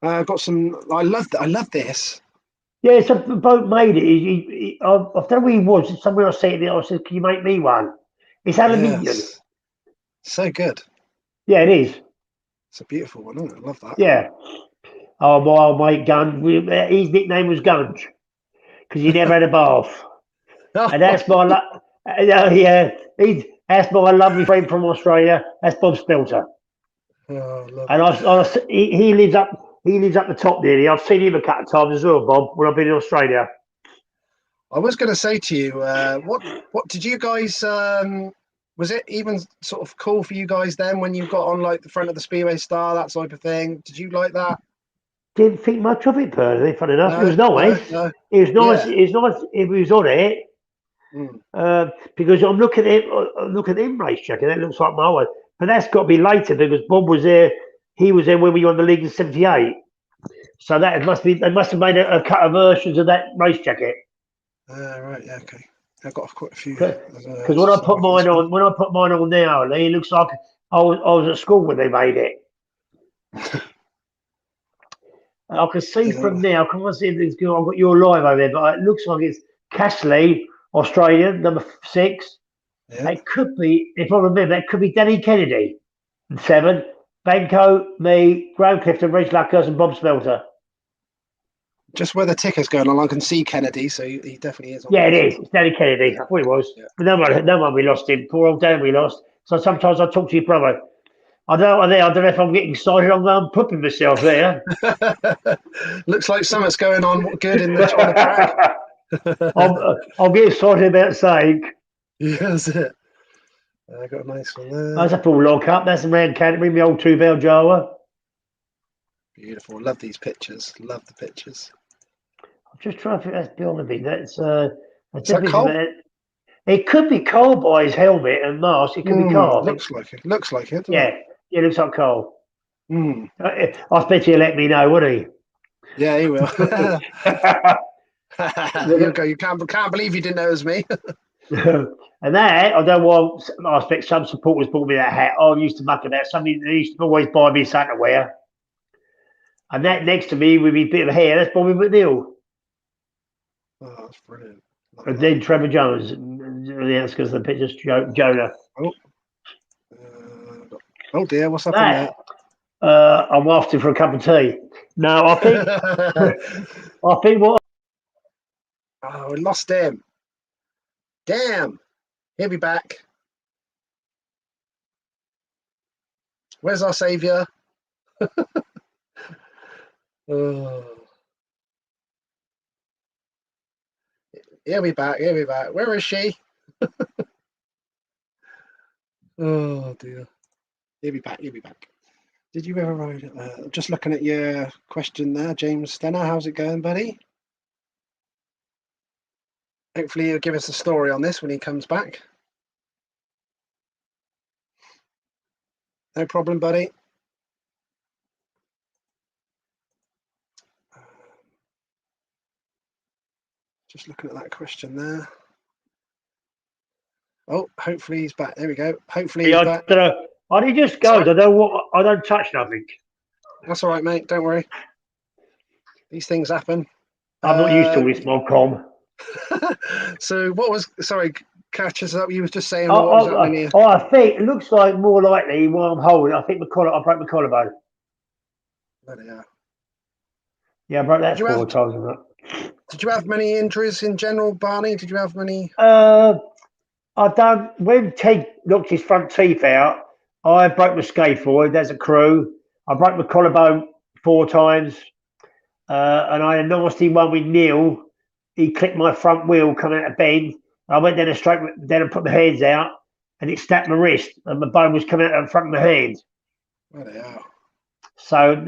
I've got some. I love this. Yeah, it's a boat made it. I don't know where he was. Somewhere I said it. I said, "Can you make me one?" It's aluminium. Yes. So good. Yeah, it is. It's a beautiful one, isn't it? I love that. Yeah. Oh, my old mate Gunge. His nickname was Gunge because he never had a bath. And that's my that's my lovely friend from Australia. That's Bob Spelter. Oh, and he lives up the top nearly. I've seen him a couple of times as well, Bob, when I've been in Australia. I was going to say to you, what did you guys? Was it even sort of cool for you guys then when you got on like the front of the Speedway Star, that type of thing? Did you like that? Didn't think much of it personally. Funny enough, it was nice. No. It was nice. Yeah. It was nice if he was on it. Because I'm looking at him race jacket. That looks like my one, but that's got to be later because Bob was there. He was there when we won the league in '78. So they must have made a cut of versions of that race jacket. Right. Yeah. Okay. I've got quite a few. Because when I put mine on now, it looks like I was at school when they made it. I can see from now, I can't see this girl. I've got your live over there, but it looks like it's Castley, Australian, number 6. Yeah. It could be, if I remember, it could be Danny Kennedy, 7. Benko, me, Graham Clifton, Reg Luckhurst, and Bob Smelter. Just where the ticker's going on, I can see Kennedy, so he definitely is on. Yeah, it is. It's Danny Kennedy. I thought it was. Yeah. But no one we lost him. Poor old Dan we lost. So sometimes I talk to your brother. I don't know if I'm getting excited. I'm pooping myself there. Looks like something's going on good on the track. I'll get excited about saying. Yeah, that's it. I got a nice one there. That's a full lock up. That's around Canterbury, my old 2-bell Jawa. Beautiful. Love these pictures. Love the pictures. I'm just trying to think that's beyond me. That's Is that Cole? It could be Cole by his helmet and mask. It could be Cole. Looks like it. Looks like it. Yeah, it looks like Cole. Mm. I bet he'll let me know, wouldn't he? Yeah, he will. You can't believe you didn't know it was me. And that, I don't know why, I expect some supporters bought me that hat. I used to muck about. Somebody they used to always buy me something to wear. And that next to me with his bit of hair, that's Bobby McNeil. Oh, that's brilliant. And then Trevor Jones. Yeah, that's because the picture's Jonah. Oh dear, what's happened there? I'm after for a cup of tea. No, I think what. Oh, we lost him. Damn. He'll be back. Where's our saviour? Oh. He'll be back. He'll be back. Where is she? Oh dear. He'll be back. He'll be back. Did you ever ride? Just looking at your question there, James Stenner. How's it going, buddy? Hopefully he'll give us a story on this when he comes back. No problem, buddy. Just looking at that question there. Oh, hopefully he's back. There we go. Hopefully he's back. I don't know. I he just goes. I don't touch nothing. That's all right, mate. Don't worry. These things happen. I'm not used to this Modcom. So what was? Sorry, catch us up. You were just saying what was happening here. I think it looks like more likely while I'm holding. I think I broke my collarbone. Yeah. Yeah, I broke that 4 times. Did you have many injuries in general, Barney? Did you have many? I done when Ted knocked his front teeth out. I broke my scaphoid. There's a crew. I broke my collarbone 4 times, and I had a nasty one with Neil. He clipped my front wheel coming out of bend. I went down and put my hands out, and it snapped my wrist, and my bone was coming out in front of my hand. Bloody hell. So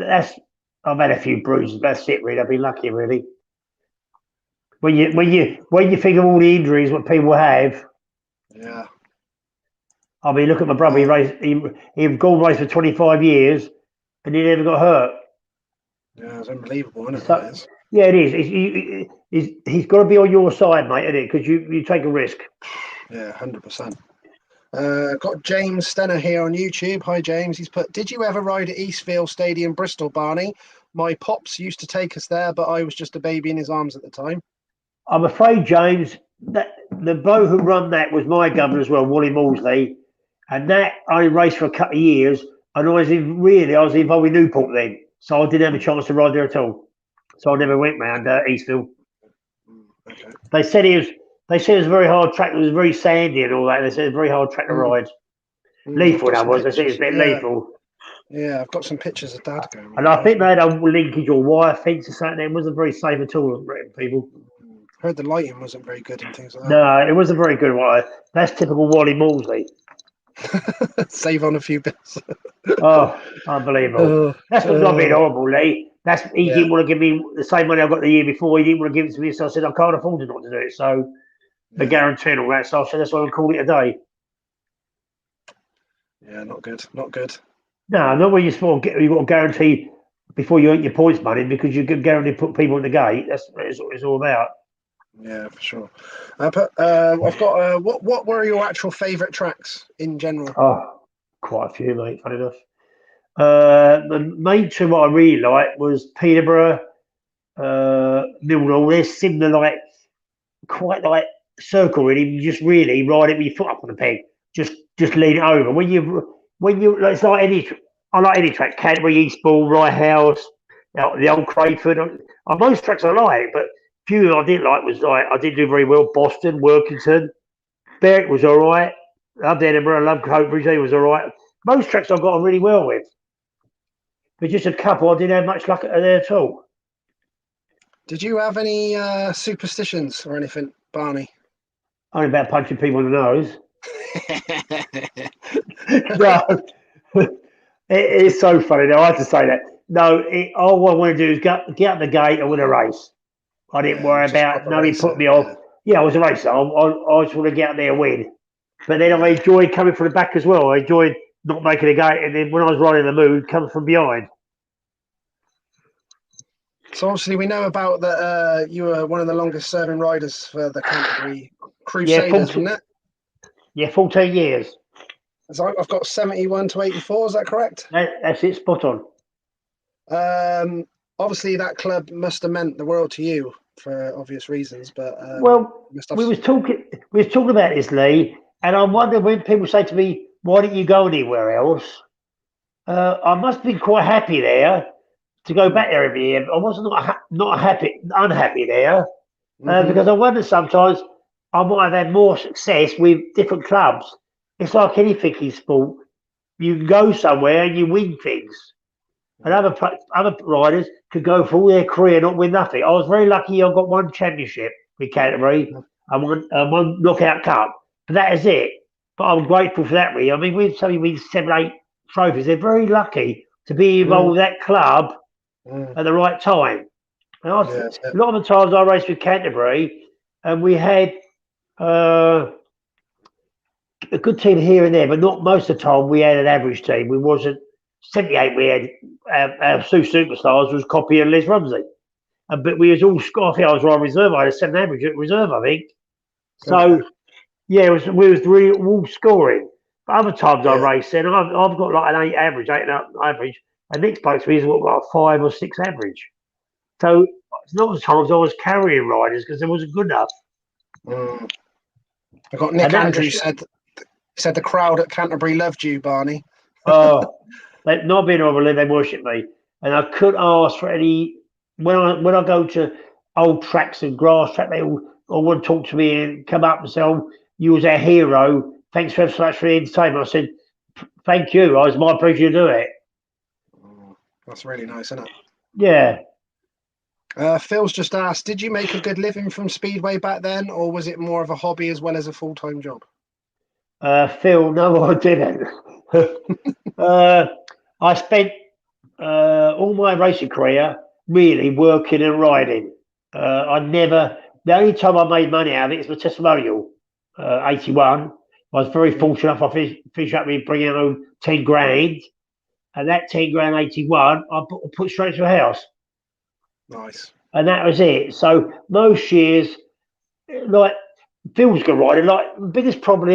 I've had a few bruises. That's it, really. I've been lucky, really. When you think of all the injuries what people have. Yeah. I mean, look at my brother. He'd gone race for 25 years, and he never got hurt. Yeah, it's unbelievable, isn't it? Yeah, it is. He's got to be on your side, mate, isn't it? Because you take a risk. Yeah, 100%. Got James Stenner here on YouTube. Hi, James. He's put, did you ever ride at Eastfield Stadium, Bristol, Barney? My pops used to take us there, but I was just a baby in his arms at the time. I'm afraid, James, that the bloke who run that was my governor as well, Wally Maudsley. And that I raced for a couple of years, and I was involved with Newport then. So I didn't have a chance to ride there at all. So I never went round Eastfield. Okay. They said it was a very hard track. It was very sandy and all that. They said it was a very hard track to ride. Lethal that was. They said it was a bit lethal. Yeah, I've got some pictures of Dad going. And I think they had a linkage or wire fence or something. It wasn't very safe at all, people. Heard the lighting wasn't very good and things like that. No, it wasn't very good. That's typical Wally Maudsley. Save on a few bits. Oh, unbelievable. That's not being horrible, Lee. He didn't want to give me the same money I got the year before. He didn't want to give it to me, so I said I can't afford not to do it. So the guarantee and all that. So I said that's why I call it a day. Yeah, not good. Not good. No, not when you've got to guarantee before you earn your points money because you can guarantee put people in the gate. That's what it's all about. Yeah, for sure. I've got. What were your actual favourite tracks in general? Oh, quite a few, mate. Funny enough. The main two what I really liked was Peterborough, Millwall. They're similar, like quite like circle. Really, you just really ride it with your foot up on the peg. Just lean it over. It's like any. I like any track. Canterbury, Eastbourne, Rye House, the old Crayford. Most tracks I like, but few I didn't like was like I didn't do very well. Boston, Workington, Berwick was all right. Loved Edinburgh, loved Coatbridge. He was all right. Most tracks I got on really well with. But just a couple I didn't have much luck there at all. Did you have any superstitions or anything, Barney? Only about punching people in the nose. No, it's so funny though. I have to say that. No, all I want to do is get up the gate and win a race. I didn't worry about nobody put me off. Yeah, I was a racer. I just want to get out there and win. But then I enjoyed coming from the back as well. I enjoyed not making a gate, and then when I was riding the mood, coming from behind. So obviously we know about that. You were one of the longest serving riders for the Canterbury Crusaders, wasn't it? Yeah, 14 years. So I've got 71 to 84. Is that correct? That's it. Spot on. Obviously that club must have meant the world to you for obvious reasons. But we was talking about this, Lee, and I wonder when people say to me, "Why didn't you go anywhere else?" I must have been quite happy there to go back there every year. I wasn't unhappy there because I wonder sometimes I might have had more success with different clubs. It's like anything in sport. You can go somewhere and you win things. And other riders could go for all their career and not win nothing. I was very lucky I got one championship with Canterbury and one knockout cup. But that is it. But I'm grateful for that, really. I mean, we've only win 7, 8 trophies. They're very lucky to be involved with that club at the right time. And a lot of the times I raced with Canterbury and we had a good team here and there, but not most of the time we had an average team. We wasn't 78 we had our two superstars was Copy and Les Rumsey. But we was all I think I was right reserve. I had a 7 average at reserve, I think. So we was really all scoring. But other times I raced and I've got like an 8 average, 8 average. And next place we got a 5 or 6 average. So it's not the times I was carrying riders because it wasn't good enough. I got Nick Andrews said the crowd at Canterbury loved you, Barney. Not being over, they worship me, and I couldn't ask for any. When I go to old tracks and grass track, they all want to talk to me and come up and say, "Oh, you was our hero. Thanks so much for the entertainment." I said, "Thank you. It was my pleasure to do it." That's really nice, isn't it? Yeah. Phil's just asked, did you make a good living from Speedway back then, or was it more of a hobby as well as a full-time job? Phil, no, I didn't. I spent all my racing career really working and riding. The only time I made money out of it is my testimonial, 81. I was very fortunate enough. I finished up with bringing home 10 grand, and that 10 grand, 81, I put straight to a house. Nice. And that was it. So most years, like Phil's good riding. Like the biggest problem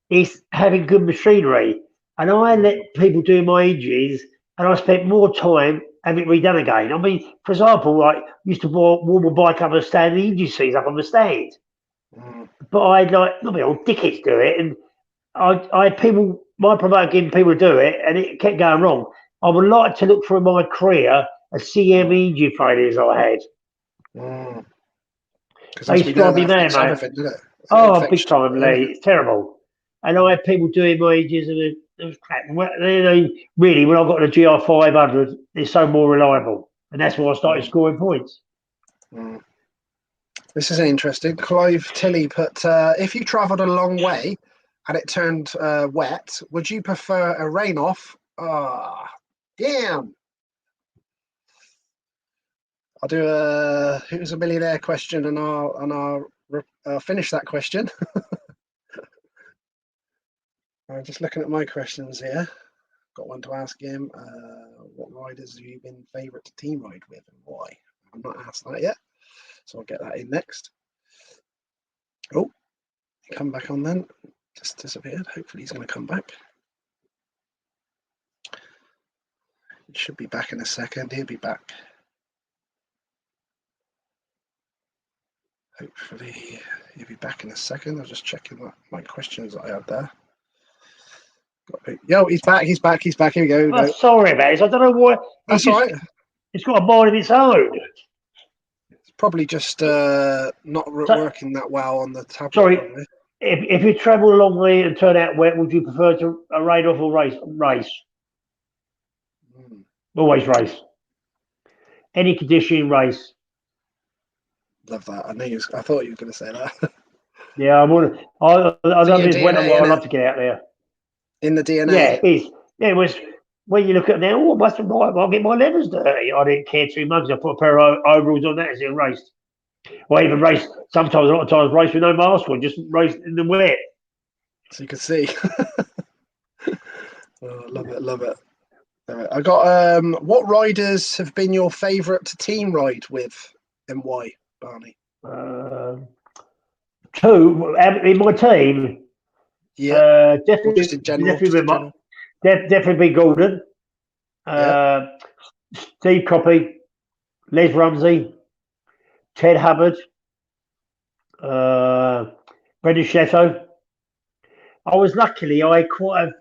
is having good machinery. And I let people do my engines, and I spent more time having it redone again. I mean, for example, like used to warm my bike up and stand the engine seats up on the stand. But I'd not be old dickheads do it, and I had people, my promoter giving people to do it, and it kept going wrong. I would like to look through my career and see how many engine failures I had. They used to drive me mad, mate. Big time, Lee. It's terrible. And I had people doing my engines, and it was crap. Really, when I got the GR500, it's so more reliable, and that's why I started scoring points. This is interesting. Clive Tilley put, if you travelled a long way and it turned wet, would you prefer a rain-off? Damn. I'll do a Who's a Millionaire question, and I'll finish that question. I'm just looking at my questions here. Got one to ask him. What riders have you been favourite to team ride with and why? I've not asked that yet, so I'll get that in next. Oh, come back on then. just disappeared. Hopefully he's going to come back. He should be back in a second. He'll be back. Hopefully he'll be back in a second. I was just checking my questions that I had there. Yo, he's back. He's back. He's back. Here we go. Oh, sorry about this. I don't know why. That's all right. It's got a mind of its own. It's probably just not working that well on the tablet. Sorry. Probably. If you travel a long way and turn out wet, would you prefer to rain off or race? Always race. Any condition, race. Love that. I thought you were going to say that. Yeah, I would. I love this weather. I'd love to get out there. In the DNA. Yeah, it is. Yeah, it was. When you look at it now, I'll get my leathers dirty. I didn't care too much. I put a pair of overalls on that as it raced. Well, even race. Sometimes, a lot of times, race with no mask on, just race in the wet. So you can see. Oh, love it, love it. I got. What riders have been your favourite team ride with, and why, Barney? Two in my team. Yeah. Definitely. Just in general. Definitely Gordon. Steve Coppey, Les Rumsey, Ted Hubbard, Brendan Shetto. I had quite a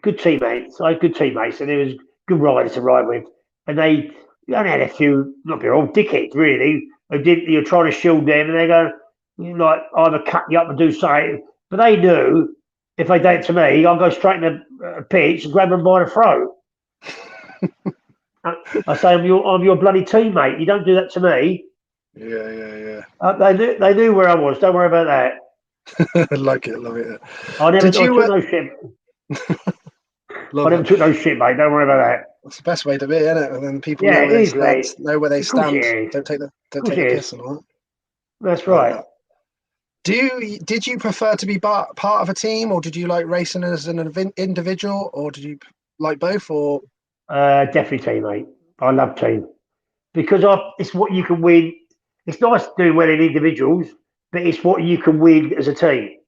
good teammates. I had good teammates, and there was good riders to ride with. And they only had a few, not be all dickheads really, who you're trying to shield them, and they go, like, either cut you up and do something. But they knew if they did it to me, I'll go straight in the pitch and grab them by the throat. I say, I'm your bloody teammate. You don't do that to me. Yeah. They knew where I was. Don't worry about that. I like it, love it. I took no shit. I never took no shit, mate. Don't worry about that. That's the best way to be, isn't it? And then people know where they stand. Don't take the piss and all that. That's right. Did you prefer to be part of a team, or did you like racing as an individual, or did you like both? Or definitely team, mate. I love team because it's what you can win. It's nice to do well in individuals, but it's what you can win as a team.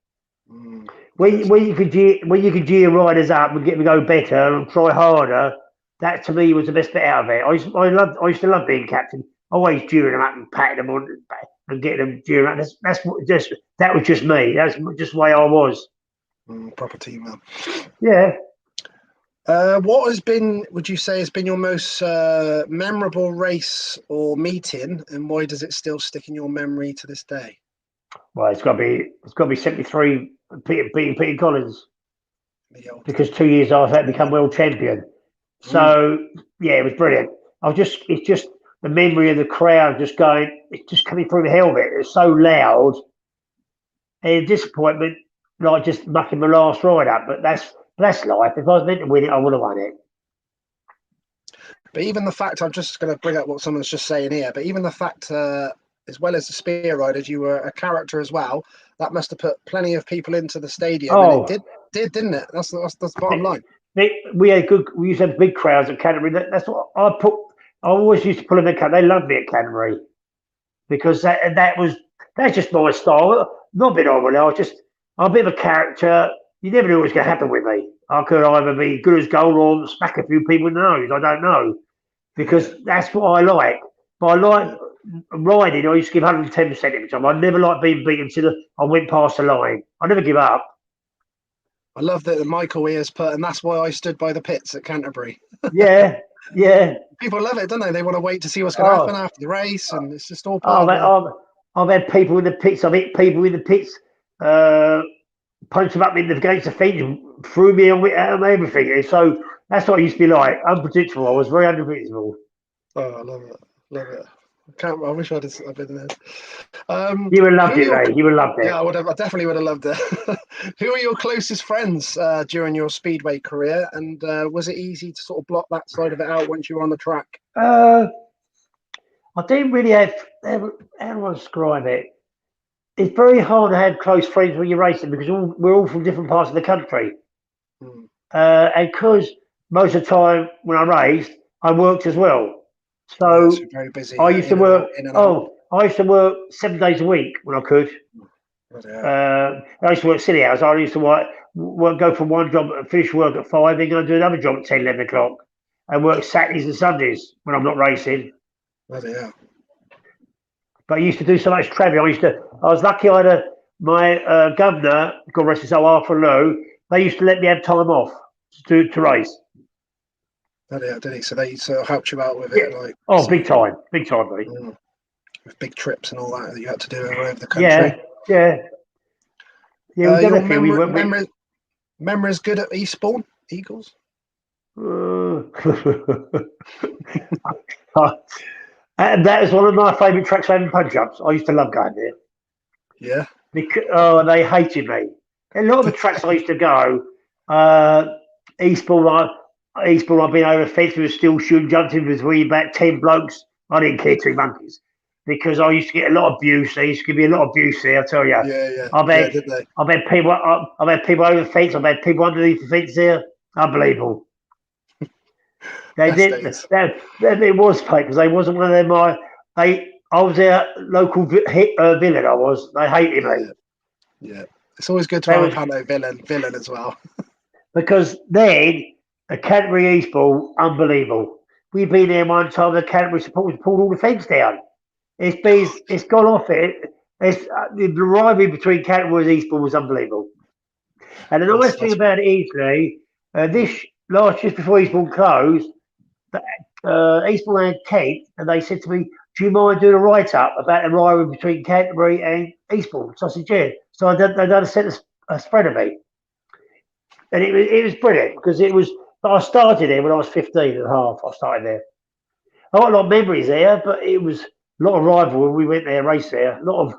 When you could gear riders up and get them to go better and try harder, that to me was the best bit out of it. I used to love being captain. Always gearing them up and patting them on and getting them gearing up. That was just me. That's just the way I was. Proper team man. Yeah. What would you say has been your most memorable race or meeting, and why does it still stick in your memory to this day? Well, it's got to be 73 beating Peter Collins, because 2 years after that become world champion. So yeah, it was brilliant. It's just the memory of the crowd it's just coming through the helmet. It's so loud, and disappointment, like just mucking my last ride up. But that's life. If I was meant to win it, I would have won it. But even the fact, I'm just going to bring up what someone's just saying here, but even the fact, as well as the spear riders, you were a character as well, that must have put plenty of people into the stadium. Oh. And it didn't it? That's the bottom line. We used to have big crowds at Canterbury. That's what I always used to pull them in. They loved me at Canterbury because that's just my style. Not a bit of it. I'm a bit of a character. You never knew what was going to happen with me. I could either be good as gold or smack a few people in the nose. I don't know, because that's what I like. But I like riding. I used to give 110% every time. I never liked being beaten till I went past the line. I never give up. I love that Michael Weir's put, and that's why I stood by the pits at Canterbury. Yeah. People love it, don't they? They want to wait to see what's going to happen after the race, and it's just all part of it. I've had people in the pits. I've hit people in the pits, punched them up against the fence, and threw me out of everything. And so that's what I used to be like. Unpredictable. I was very unpredictable. Oh, I love it. I wish I'd been there. You would have loved it, mate. You would have loved it. Yeah, I definitely would have loved it. Who are your closest friends during your Speedway career, and was it easy to sort of block that side of it out once you were on the track? I didn't really have. How do I describe it? It's very hard to have close friends when you're racing because we're all from different parts of the country. And because most of the time when I raced, I worked as well. So very busy. I used to work. I used to work 7 days a week when I could. I used to work silly hours. I used to go from one job, finish work at 5, then go and do another job at 10, 11 o'clock, and work Saturdays and Sundays when I'm not racing. Bloody hell. But I used to do so much travelling. I was lucky. I had my governor, God rest his soul, Arthur Lowe. They used to let me have time off to race. Bloody hell, did he? So they sort of helped you out with it, like. Oh, big time, mate. With big trips and all that you had to do all over the country. Yeah. Your memory's good at Eastbourne Eagles. And that is one of my favourite tracks having punch-ups. I used to love going there. Yeah. Because they hated me. A lot of the tracks I used to go, Eastbourne, I've been over a fence with a steel shoe, jumped in between about 10 blokes. I didn't care 2 monkeys because I used to get a lot of abuse. There used to give me a lot of abuse there, I tell you. Yeah. I've had people over the fence. I've had people underneath the fence there. Unbelievable. They did. It was fake because they wasn't one of them. I was their local villain. I was. They hated me. Yeah, it's always good to have a panto villain as well. Because then the Canterbury Eastbourne, unbelievable. We've been there one time. The Canterbury supporters pulled all the fence down. It's gone off it. The rivalry between Canterbury and Eastbourne was unbelievable. And the nice thing about it is, just before Eastbourne closed, Eastbourne had Kent, and they said to me, "Do you mind doing a write-up about the rivalry between Canterbury and Eastbourne?" So I said, "Yeah." So they done a spread of me, and it was brilliant because it was. I started there when I was 15 and a half. I started there. I got a lot of memories there, but it was a lot of rivalry. We went there, raced there. A lot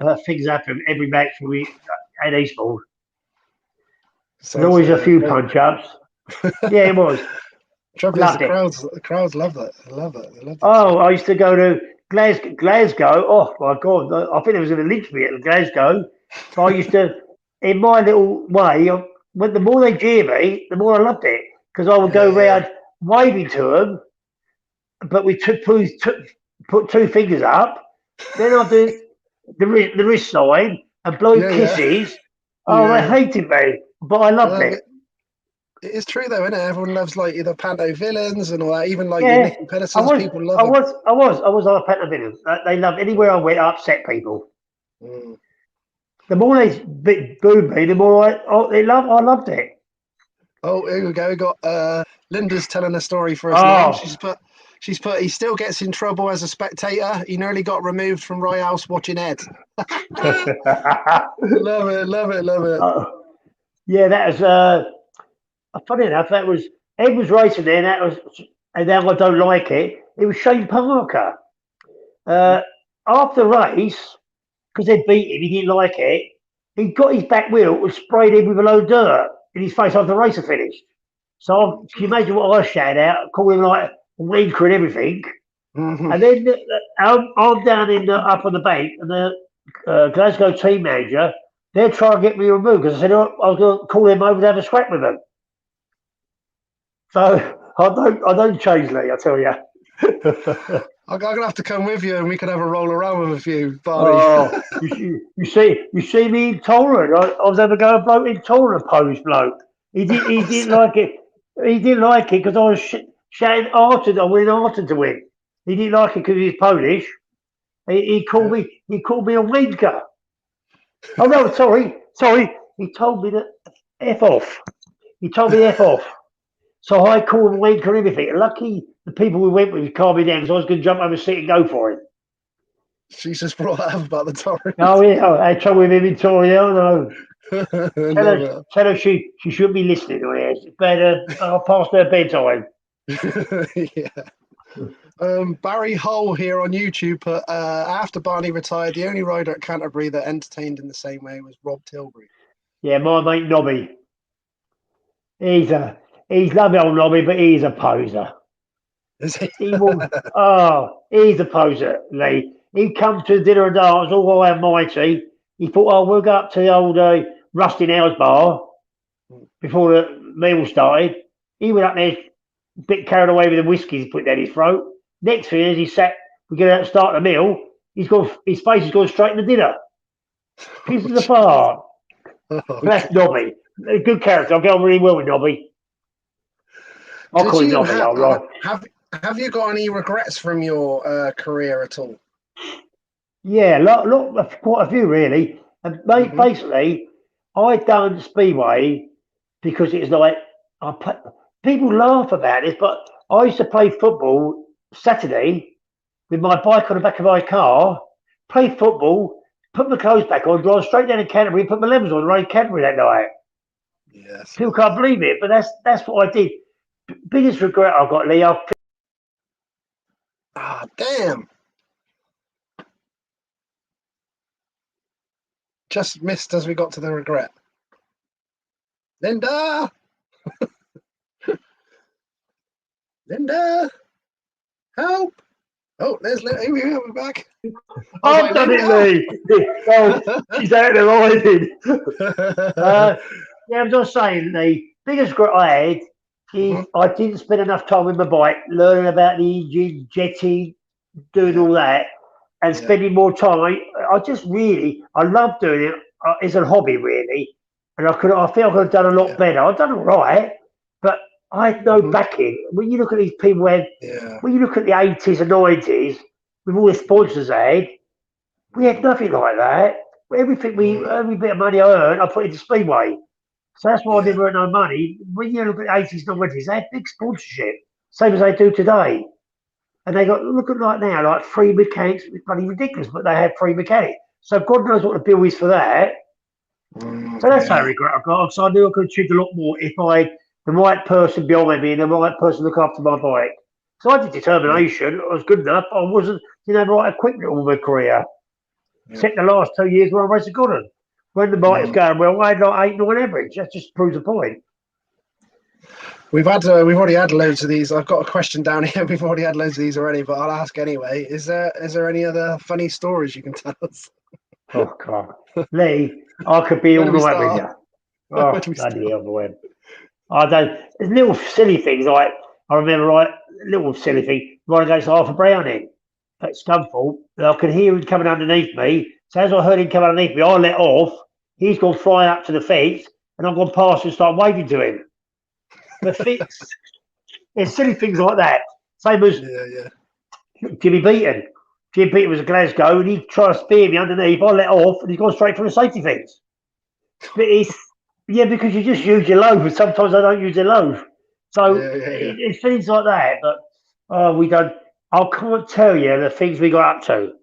of things happened every match we at Eastbourne. There's always a few punch-ups. Yeah, it was. The crowds love that. They love it. Oh, I used to go to Glasgow. Oh my God, I think there was going to lynch me at Glasgow. But I used to, in my little way, the more they jeer me, the more I loved it because I would go around waving to them. But we put 2 fingers up. Then I'd do the wrist sign and blow kisses. Oh, they hated me, but I loved it. It is true though, isn't it? Everyone loves like the panto villains and all that. Even like your Nicky Pedersens, people love it. I was a panto villain. They loved anywhere I went. I upset people. The more they booed me, the more I loved it. Oh, here we go. We got Linda's telling a story for us now. She's put. He still gets in trouble as a spectator. He nearly got removed from Royhouse watching Ed. Love it. Yeah, that was. Funny enough, Ed was racing there, and now I don't like it. It was Shane Parker. After the race, because they'd beat him, he didn't like it. He got his back wheel and sprayed him with a load of dirt in his face after the race had finished. So can you imagine what I shouted out, calling him like a wanker and everything? And then I'm down up on the bank, and the Glasgow team manager, they're trying to get me removed because I said I was going to call him over to have a scrap with them. So I don't change, Lee. I tell you. I'm gonna have to come with you, and we can have a roll around with a few, Barney. Oh, you see me intolerant. I was ever going to bloke intolerant, Polish bloke. He didn't like it. He didn't like it because I was shouting Arton. I wanted Arton to win. He didn't like it because he was Polish. He called me a wanker. Oh no, sorry. He told me to F off. He told me to F off. So I called him a wanker and everything. Lucky the people we went with calmed me down because I was going to jump over the seat and go for it. She's just brought that up about the Tories. Oh yeah, I had trouble with him in Tory. Oh no. Tell her she shouldn't be listening to it. It's better. I'll pass her bedtime. Barry Hull here on YouTube put, after Barney retired, the only rider at Canterbury that entertained in the same way was Rob Tilbury. Yeah, my mate Nobby. He's lovely old Nobby, but he's a poser. Is he? He's a poser, Lee. He comes to the dinner and dance all high and mighty. He thought, we'll go up to the old Rusty Nails bar before the meal started. He went up there, a bit carried away with the whiskey he put down his throat. Next thing, as he sat, we're going to start the meal, his face has gone straight in the dinner. Pieces apart. Oh, That's Nobby. A good character. I'll get on really well with Nobby. I'll call him Nobby. I'll right. Have you got any regrets from your career at all? Yeah, quite a few really. And basically, I done Speedway because it's like people laugh about this, but I used to play football Saturday with my bike on the back of my car, play football, put my clothes back on, drive straight down to Canterbury, put my lemons on, raid Canterbury that night. Yes. People can't believe it, but that's what I did. Biggest regret I've got, Lee. Ah, damn. Just missed as we got to the regret. Linda! Linda! Help! Oh, there's Linda. Here we are, we're back. I've done it, Lee. Oh, she's out there hiding. Yeah, I'm just saying, the biggest regret I had is I didn't spend enough time with my bike, learning about the engine, jetting, doing all that, and spending more time. I love doing it as a hobby, really. And I feel I could have done a lot better. I've done all right, but I had no backing. When you look at these people, when you look at the 80s and 90s, with all the sponsors they had, we had nothing like that. Every bit of money I earned, I put into Speedway. So that's why I didn't earn no money. When you look at the 80s and 90s, they had big sponsorship, same as they do today. And they got, look at like now, like free mechanics, it's bloody ridiculous, but they had free mechanics. So God knows what the bill is for that. So that's how regret I got. So I knew I could achieve a lot more if I had the right person behind me and the right person look after my bike. So I did determination. I was good enough. I didn't have the right equipment all my career. Except the last 2 years when I raced a Goodden. When the bike was going well, I had like 8, 9 average. That just proves the point. We've already had loads of these. I've got a question down here. We've already had loads of these already, but I'll ask anyway. Is there any other funny stories you can tell us? Oh God, Lee, I could be all right with you. Oh, bloody hell, boy. I don't. There's little silly things like I remember, right? Little silly thing. Right against Arthur Browning at Scunthorpe. I could hear him coming underneath me. So as I heard him come underneath me, I let off. He's gone flying up to the fence, and I've gone past and started waving to him. The fence. There's silly things like that. Same as Jimmy Beaton. Jimmy Beaton was a Glasgow, and he tried to spear me underneath. I let off, and he's gone straight for the safety fence. But because you just use your loaf, and sometimes I don't use the loaf. So it's things like that. But we don't. I can't tell you the things we got up to.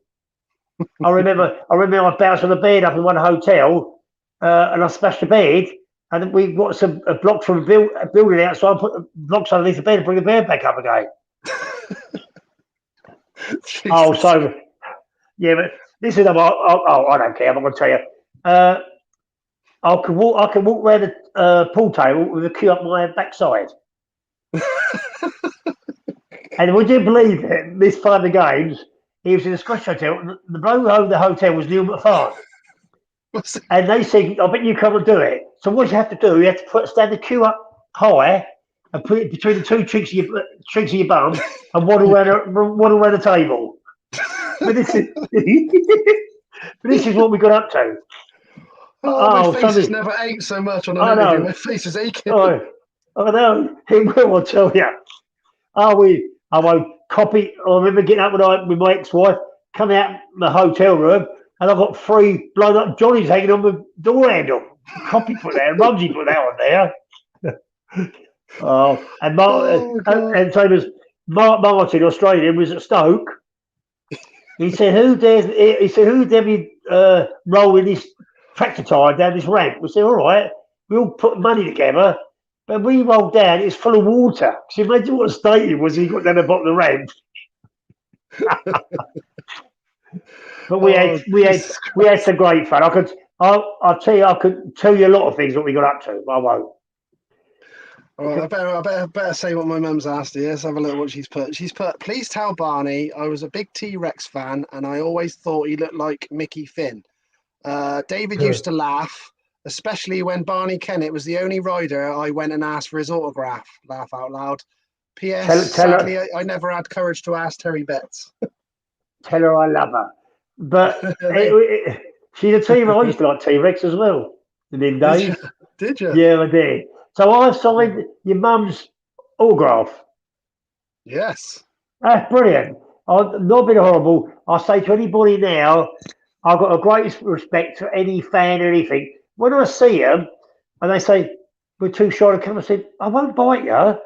I remember I bounced on the bed up in one hotel, and I smashed the bed, and we got some blocks from a building outside. Put the blocks underneath the bed and bring the bed back up again. But this is about. I don't care. I'm not going to tell you. I can walk around the pool table with a cue up my backside. And would you believe it? This part of the games, he was in a Scottish hotel. The bloke who owned the hotel was Neil McFarlane. And they said, I bet you come and do it. So what you have to do, you have to stand the queue up high and put it between the two cheeks of your bum and waddle around the table. But this is what we got up to. My face has never ached so much on an interview. My face is aching. I know. It will, I'll tell you. I won't copy. I remember getting up with my ex-wife, coming out the hotel room, and I got 3 blown up Johnnies hanging on the door handle. Copy put there, Mumsy put that on there. And same as Mark Martin, Australian, was at Stoke. He said, "Who dare be rolling this tractor tire down this ramp?" We said, "All right." We all put money together. But we rolled down, it's full of water. So imagine what a state it was when he got down the bottom of the ramp. But we had some great fun. I'll tell you, I could tell you a lot of things that we got up to, but I won't. Well, I better say what my mum's asked here. Let's have a look what she's put. She's put, please tell Barney I was a big T-Rex fan and I always thought he looked like Mickey Finn. David used to laugh, especially when Barney Kennett was the only rider I went and asked for his autograph. Laugh out loud. P.S. Sadly, I never had courage to ask Terry Betts. Tell her I love her. But See the T-Rex. I used to like T-Rex as well in them days. Did you? Yeah, I did. So I signed your mum's autograph. Yes. That's brilliant. I'm not being horrible. I say to anybody now, I've got a great respect for any fan or anything. When I see them and they say, we're too shy to come, I say, I won't bite you.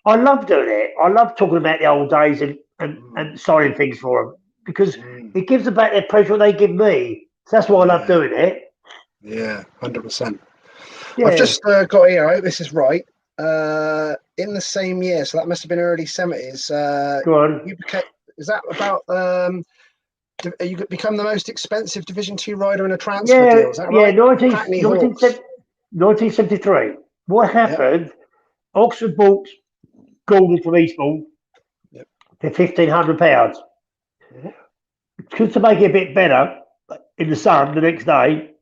I love doing it. I love talking about the old days and signing things for them because it gives them back their pleasure they give me. So that's why I love doing it. Yeah, 100%. Yeah. I've just got here, I hope this is right. In the same year, so that must have been early 70s. Go on. Is that about you become the most expensive Division 2 rider in a transfer Yeah, deal? Is that right? Hackney Hawks. 1973. What happened? Yep. Oxford bought Gordon from Eastbourne for £1,500. Just to make it a bit better, in the Sun the next day,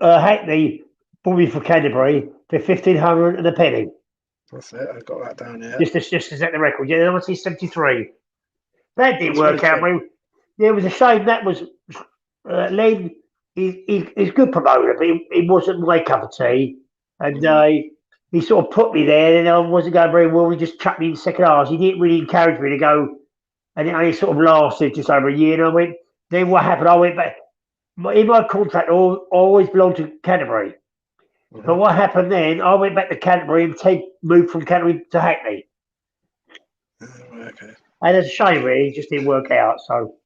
Hackney bought me for Canterbury for 1,500 and a penny. That's it. I've got that down here. Just to set the record. Yeah, 1973. That didn't That's work really out. cool. Yeah, it was a shame. That was Len. He's a good promoter, but he wasn't my cup of tea. And he sort of put me there, and I wasn't going very well. He just chucked me in second half. He didn't really encourage me to go, and it only sort of lasted just over a year. And I went. Then what happened? I went back. In my contract, I always belonged to Canterbury. But what happened then? I went back to Canterbury and moved from Canterbury to Hackney. Okay. And it's a shame, really. It just didn't work out. So.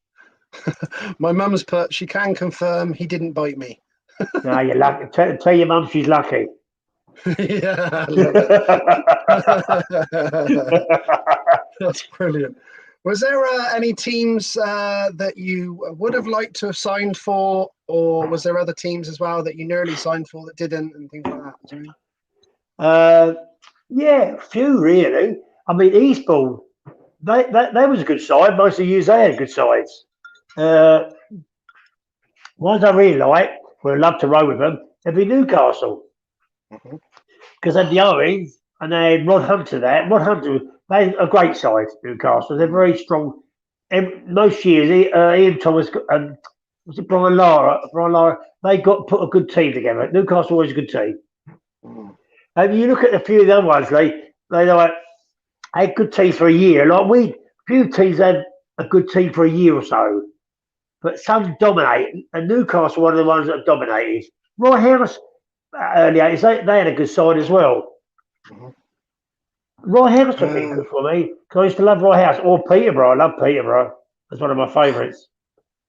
My mum's put, she can confirm he didn't bite me. No, you're lucky. Tell your mum she's lucky. Yeah, I love it. That's brilliant. Was there any teams that you would have liked to have signed for, or was there other teams as well that you nearly signed for that didn't, and things like that? Was there any? Yeah, a few really. I mean, Eastbourne, they was a good side. Most of the years they had good sides. Ones I really like, would love to row with them, it'd be Newcastle. Because they had the Owens and they had Rod Hunter there. Rod Hunter, they a great side, Newcastle. They're very strong. And most years, Ian Thomas and was it Brian Lara? They put a good team together. Newcastle was a good team. And you look at a few of the other ones, they had good teams for a year. Like few teams had a good team for a year or so. But some dominate, and Newcastle one of the ones that dominated. Roy Harris, early 80s, they had a good side as well. Roy Harris would be good for me, because I used to love Roy Harris, or Peterborough. I love Peterborough. That's one of my favourites.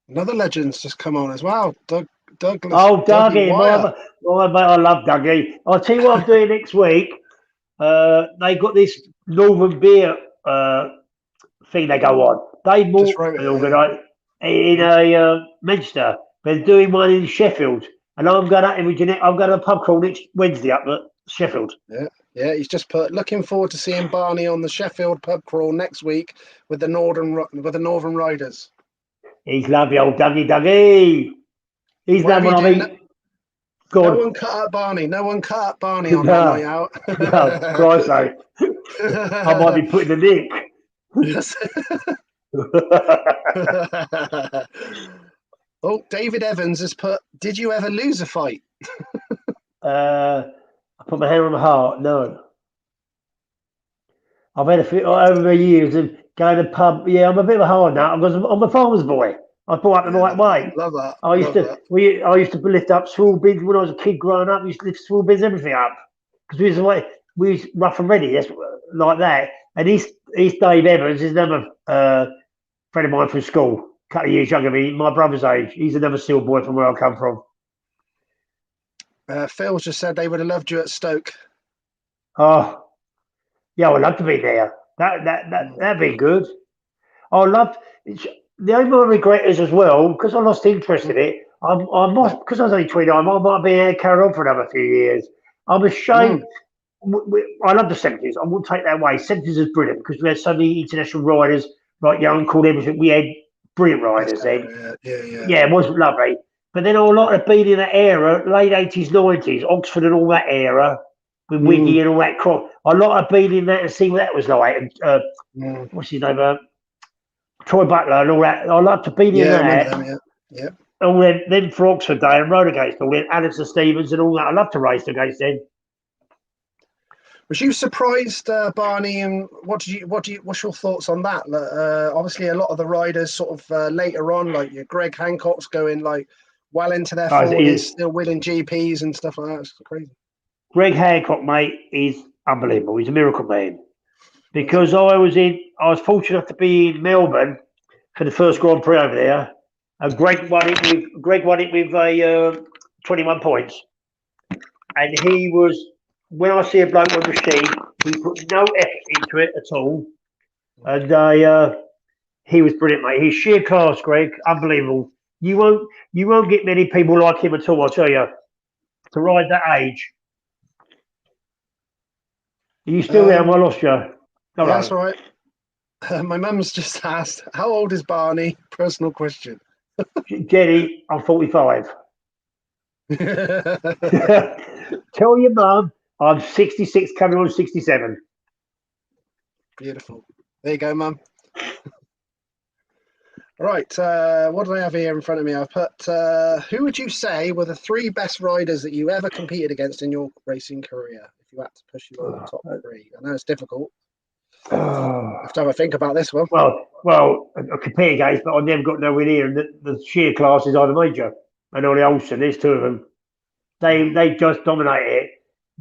Another legend's just come on as well, Douglas. Oh, Dougie, I love Dougie. I'll tell you what I'm doing next week. They got this Northern Beer thing they go on. They bought in Manchester. They're doing one in Sheffield, and I'm going up I'm going to a pub crawl next Wednesday up at Sheffield. Yeah. He's just put. Looking forward to seeing Barney on the Sheffield pub crawl next week with the Northern Riders. He's lovely, old Dougie. He's the one I mean. No one cut up Barney. No one cut up Barney on that night out. No, Christ's sake. I might be putting the nick. Yes. Oh, David Evans has put, did you ever lose a fight? I put my hand on my heart. No. I've had a few over the years of going to the pub. Yeah, I'm a bit of a hard nut because I'm a farmer's boy. I brought up the right way. Love that. I used to lift up swivel bins when I was a kid growing up. I used to lift swivel bins, everything up, because we was rough and ready. That's like that. And he's Dave Evans. He's another friend of mine from school, a couple of years younger than me, my brother's age. He's another steel boy from where I come from. Phil's just said they would have loved you at Stoke. Oh, yeah, I would love to be there. That'd be good. I loved. The only one I regret is as well, because I lost interest in it. I might, because I was only 29, I might be able to carry on for another few years. I'm ashamed. I love the 70s. I won't take that away. 70s is brilliant because we had so many international riders like your uncle, everything. We had brilliant riders then. Yeah, it was lovely. But then I like to be in that era, late 80s, 90s, Oxford and all that era, with Wiggy and all that crop. I like to be in that and see what that was like. And what's his name? Troy Butler and all that. I like to be in that. Yeah. all them for Oxford Day and rode against all them Alex and Stevens and all that. I love to race against them. Was you surprised, Barney? And what's your thoughts on that? Obviously, a lot of the riders sort of later on, like your Greg Hancock's going like well into their Guys, 40s, still winning GPs and stuff like that. It's crazy. Greg Hancock, mate, is unbelievable. He's a miracle man. Because I was fortunate enough to be in Melbourne for the first Grand Prix over there, and Greg won it with 21 points, and he was. When I see a bloke on the machine, he put no effort into it at all, and he was brilliant, mate. He's sheer class, Greg, unbelievable. You won't get many people like him at all, I tell you, to ride that age. Are you still there? Have I lost you? Yeah, that's all right. My mum's just asked, how old is Barney? Personal question. Jenny, I'm 45. Tell your mum I'm 66, coming on 67. Beautiful. There you go, mum. Right, what do I have here in front of me? I've put, who would you say were the 3 best riders that you ever competed against in your racing career? If you had to push your top 3. I know it's difficult. I have to have a think about this one. Well, I compare against, but I never got nowhere near. And the sheer classes are the major. And Ollie Olsen, there's 2 of them. They just dominate it.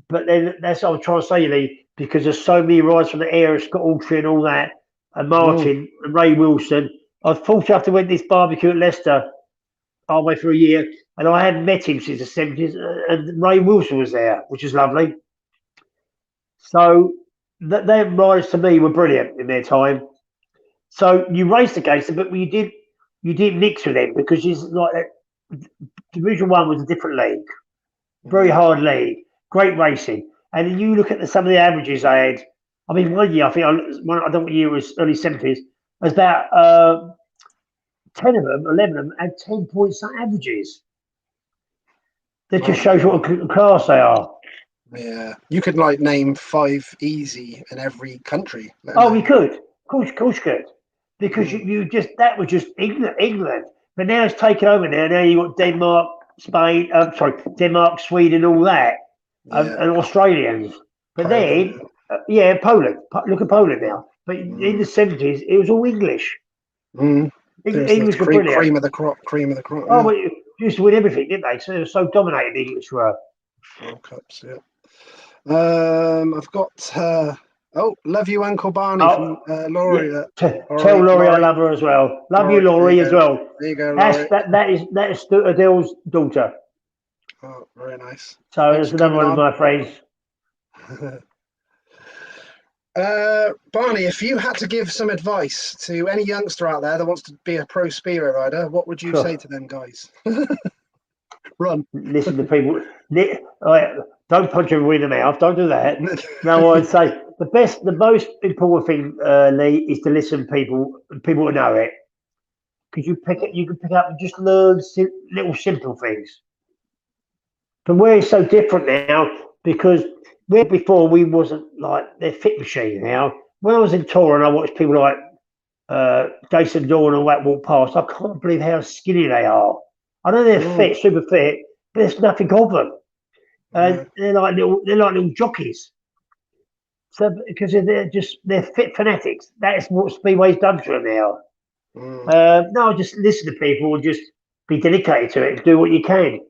But then that's what I'm trying to say, Lee, because there's so many riders from the era, Scott Autry and all that, and Martin and Ray Wilson. I was fortunate enough to win this barbecue at Leicester halfway through a year, and I hadn't met him since the 70s, and Ray Wilson was there, which is lovely. So them riders to me were brilliant in their time. So you raced against them, but you didn't mix with them because it's like Division 1 was a different league, very hard league. Great racing, and then you look at some of the averages they had. I mean, one year I think I don't know what year it was, early 70s. There's about 10 of them, 11 of them had 10 points averages. That just shows what a class they are. Yeah, you could like name 5 easy in every country. Oh, we could, of course, could, because you just that was just England. But now it's taken over. Now you got Denmark, Spain. Denmark, Sweden, all that. And Australians, but Poland. Then, Poland. Look at Poland now. But in the 70s, it was all English. English were brilliant. Cream of the crop. Oh, but you used to win everything, didn't they? So they were so dominated. The English were. World Cups, yeah. I've got. Love you, Uncle Barney from Laurie. Yeah. Tell Laurie I love her as well. Love you, Laurie, as well. There you go, Laurie. That is Adele's daughter. Oh, very nice. So there's another one of my friends. Barney, if you had to give some advice to any youngster out there that wants to be a pro speedway rider, what would you say to them guys? Run. Listen to people. Don't punch everyone in the mouth. Don't do that. No, I'd say the most important thing, Lee, is to listen to people who know it, because you can pick up and just learn little simple things. But where it's so different now, because where before we wasn't like they're fit machine now. When I was in tour and I watched people like Jason Dawn and all that walk past, I can't believe how skinny they are. I know they're fit, super fit, but there's nothing of them. And they're like little jockeys. So because they're fit fanatics. That's what Speedway's done to them now. No, just listen to people and just be dedicated to it and do what you can.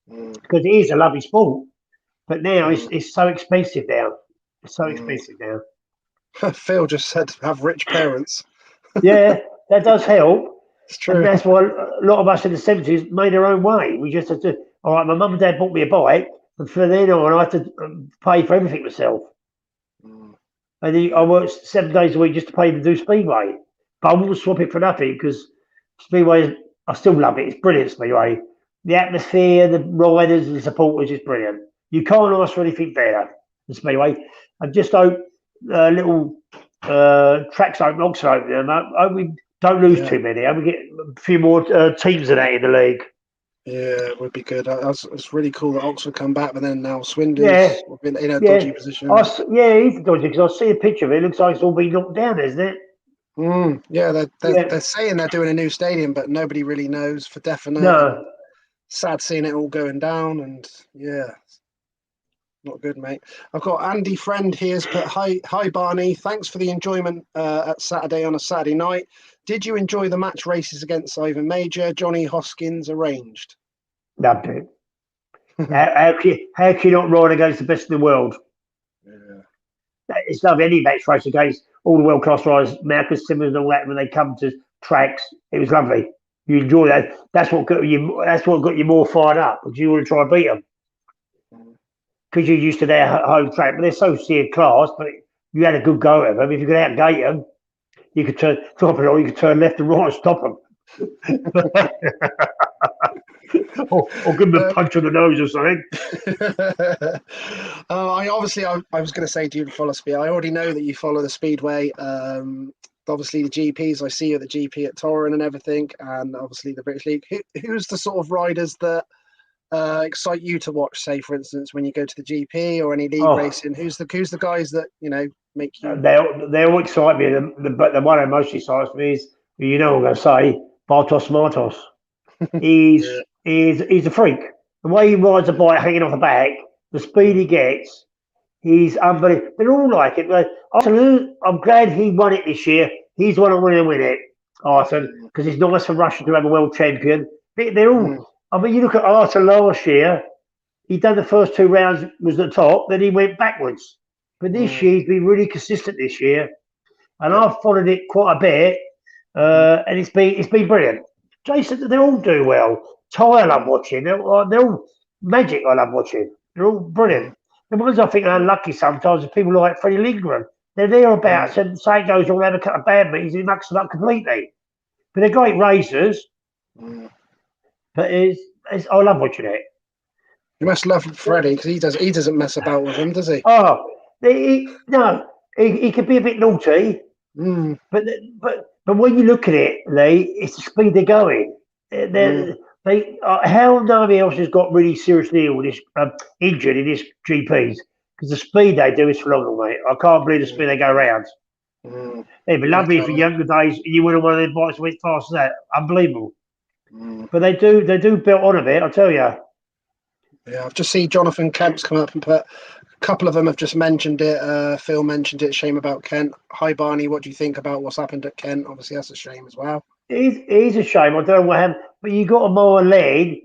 Because it is a lovely sport, but now it's so expensive now. It's so expensive now. Phil just said have rich parents. Yeah, that does help. It's true. And that's why a lot of us in the 70s made our own way. We just had to. All right, my mum and dad bought me a bike, and from then on, I had to pay for everything myself. And then I worked 7 days a week just to pay to do Speedway. But I wouldn't swap it for nothing because Speedway, I still love it. It's brilliant, Speedway. The atmosphere, the riders, the supporters is brilliant. You can't ask for anything better than Speedway. I just hope little tracks open, Oxford open. I hope we don't lose too many. I hope we get a few more teams of that in the league. Yeah, it would be good. It's really cool that Oxford come back, but then now Swindon's in a dodgy position. He's dodgy because I see a picture of it. It looks like it's all been knocked down, isn't it? Yeah, Yeah, they're saying they're doing a new stadium, but nobody really knows for definite. And no, sad seeing it all going down. And yeah, not good, mate. I've got Andy Friend here's put hi Barney. Thanks for the enjoyment at Saturday on a Saturday night. Did you enjoy the match races against Ivan Major, Johnny Hoskins arranged? loved it. How can you not ride against the best in the world? Yeah. It's lovely. Any match race against all the world class riders, Marcus Simmons and all that, when they come to tracks, it was lovely. You enjoy that. That's what got you. That's what got you more fired up because you want to try and beat them because you're used to their home track. But they're so sheer class. But you had a good go at them. If you could outgate them, you could turn top it, or you could turn left and right and stop them. or give them a punch on the nose or something. I was going to say, do you follow Speed? I already know that you follow the Speedway. Obviously the GPs. I see you at the GP at Torren and everything, and obviously the British League. Who's the sort of riders that excite you to watch? Say, for instance, when you go to the GP or any league racing, who's the guys that make you? They all excite me. But the one that most excites me is, I'm going to say, Bartos Martos. He's a freak. The way he rides a bike hanging off the back, the speed he gets, he's unbelievable. They're all like it. I'm glad he won it this year. He's the one that wanted to win it, Arthur, because it's nice for Russia to have a world champion. They're all. I mean, you look at Arthur last year. He done the first 2 rounds, was at the top, then he went backwards. But this year, he's been really consistent this year, and I've followed it quite a bit, and it's been brilliant. Jason, they all do well. Ty, I love watching. They're all magic. I love watching. They're all brilliant. The ones I think are unlucky sometimes are people like Freddie Lindgren. They're thereabouts, and say it goes on, have a couple of bad meetings, he mucks them up completely. But they're great racers. But I love watching it. You must love Freddie because he doesn't mess about with him, does he? Oh, no, he could be a bit naughty, but when you look at it, Lee, it's the speed they're going. How nobody else has got really seriously ill, injured in this GPs because the speed they do is phenomenal, mate. I can't believe the speed they go around. It'd be lovely for younger days. You would have one of their bikes went fast as that. Unbelievable. But they do build on a bit, I tell you. Yeah, I've just seen Jonathan Kemp's come up and put a couple of them have just mentioned it. Phil mentioned it. Shame about Kent. Hi Barney, what do you think about what's happened at Kent? Obviously, that's a shame as well. It is a shame. I don't know what happened, but you got a more leg.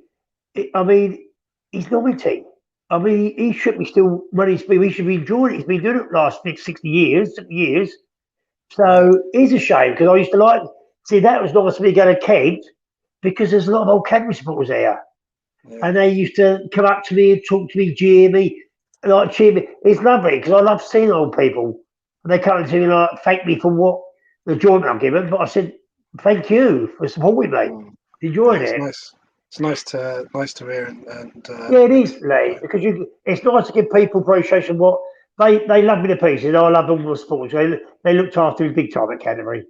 I mean, he's 90. I mean, he should be still running speed. We should be enjoying it. He's been doing it the last 60 years. So it's a shame because I used to see that was nice for me going to Kent because there's a lot of old Canterbury supporters there. And they used to come up to me and talk to me, cheer me. It's lovely because I love seeing old people. And they come to me thank me for what the enjoyment I'm given. But I said, thank you for supporting me. Enjoying it. Nice. It's nice to hear. And it is, Lee, because it's nice to give people appreciation. What they love me to pieces. I love all the sports. They looked after me big time at Canterbury.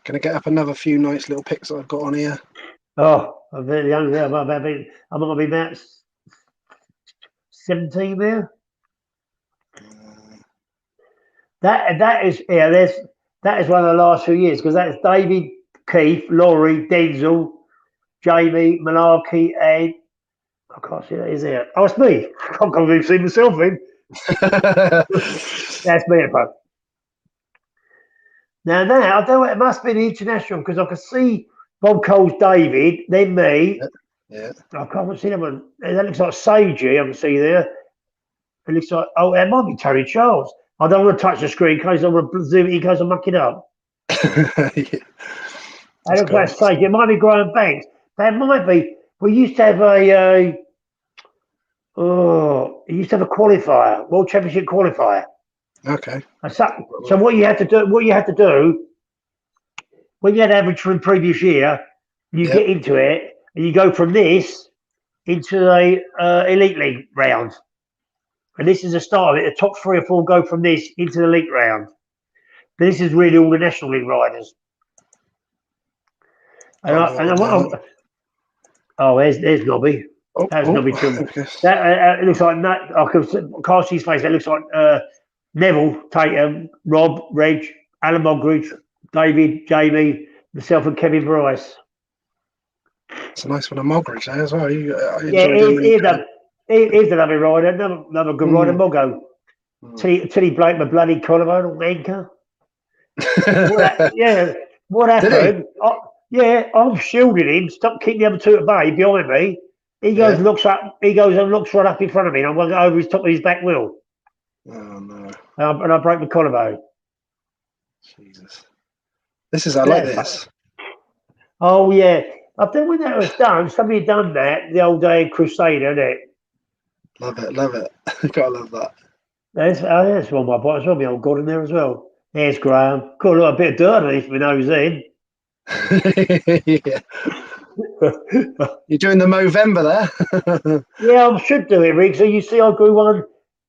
Gonna get up another few nice little pics that I've got on here. Oh, I'm very young there. I'm going to be about 17 there. That is one of the last few years because that's David, Keith, Laurie, Denzel, Jamie, Malarkey, and I can't see that is there. Oh, it's me. I can't even see myself in. That's me, bro. Now I don't know. It must be the international because I can see Bob Cole's David, then me. Yeah. I can't see that one. That looks like Sagey. I can see there. It looks like it might be Terry Charles. I don't want to touch the screen in case I want to zoom it in case I muck it up. It looks like Sagey. It might be Graham Banks. That might be. We used to have a qualifier, World Championship qualifier. Okay. So what you had to do when you had average from the previous year, you get into it and you go from this into the elite league round. And this is the start of it. The top 3 or 4 go from this into the elite round. But this is really all the National League riders. There's Nobby. That's Nobby too. It looks like I can't see his face. That looks like Neville, Tatum, Rob, Reg, Alan Mogridge, David, Jamie, myself, and Kevin Bryce. It's a nice one of Mogridge there as well. I Yeah, enjoyed him. he's a lovely rider, another good rider, Moggo. Till he broke my bloody collarbone or anchor. What happened? I'm shielding him. Stop kicking the other two at bay behind me. He goes, looks up. He goes and looks right up in front of me, and I'm going to go over his top of his back wheel. Oh no! And I broke my collarbone. Jesus, I like this. Oh yeah, I think when that was done, somebody had done that the old day in Crusader, isn't it? Love it. Gotta love that. That's one of my bikes. I'll be old God in there as well. There's Graham. Got a little bit of dirt underneath my nose in. Yeah. You're doing the Movember there. Yeah, I should do it, Rick. So you see, I grew one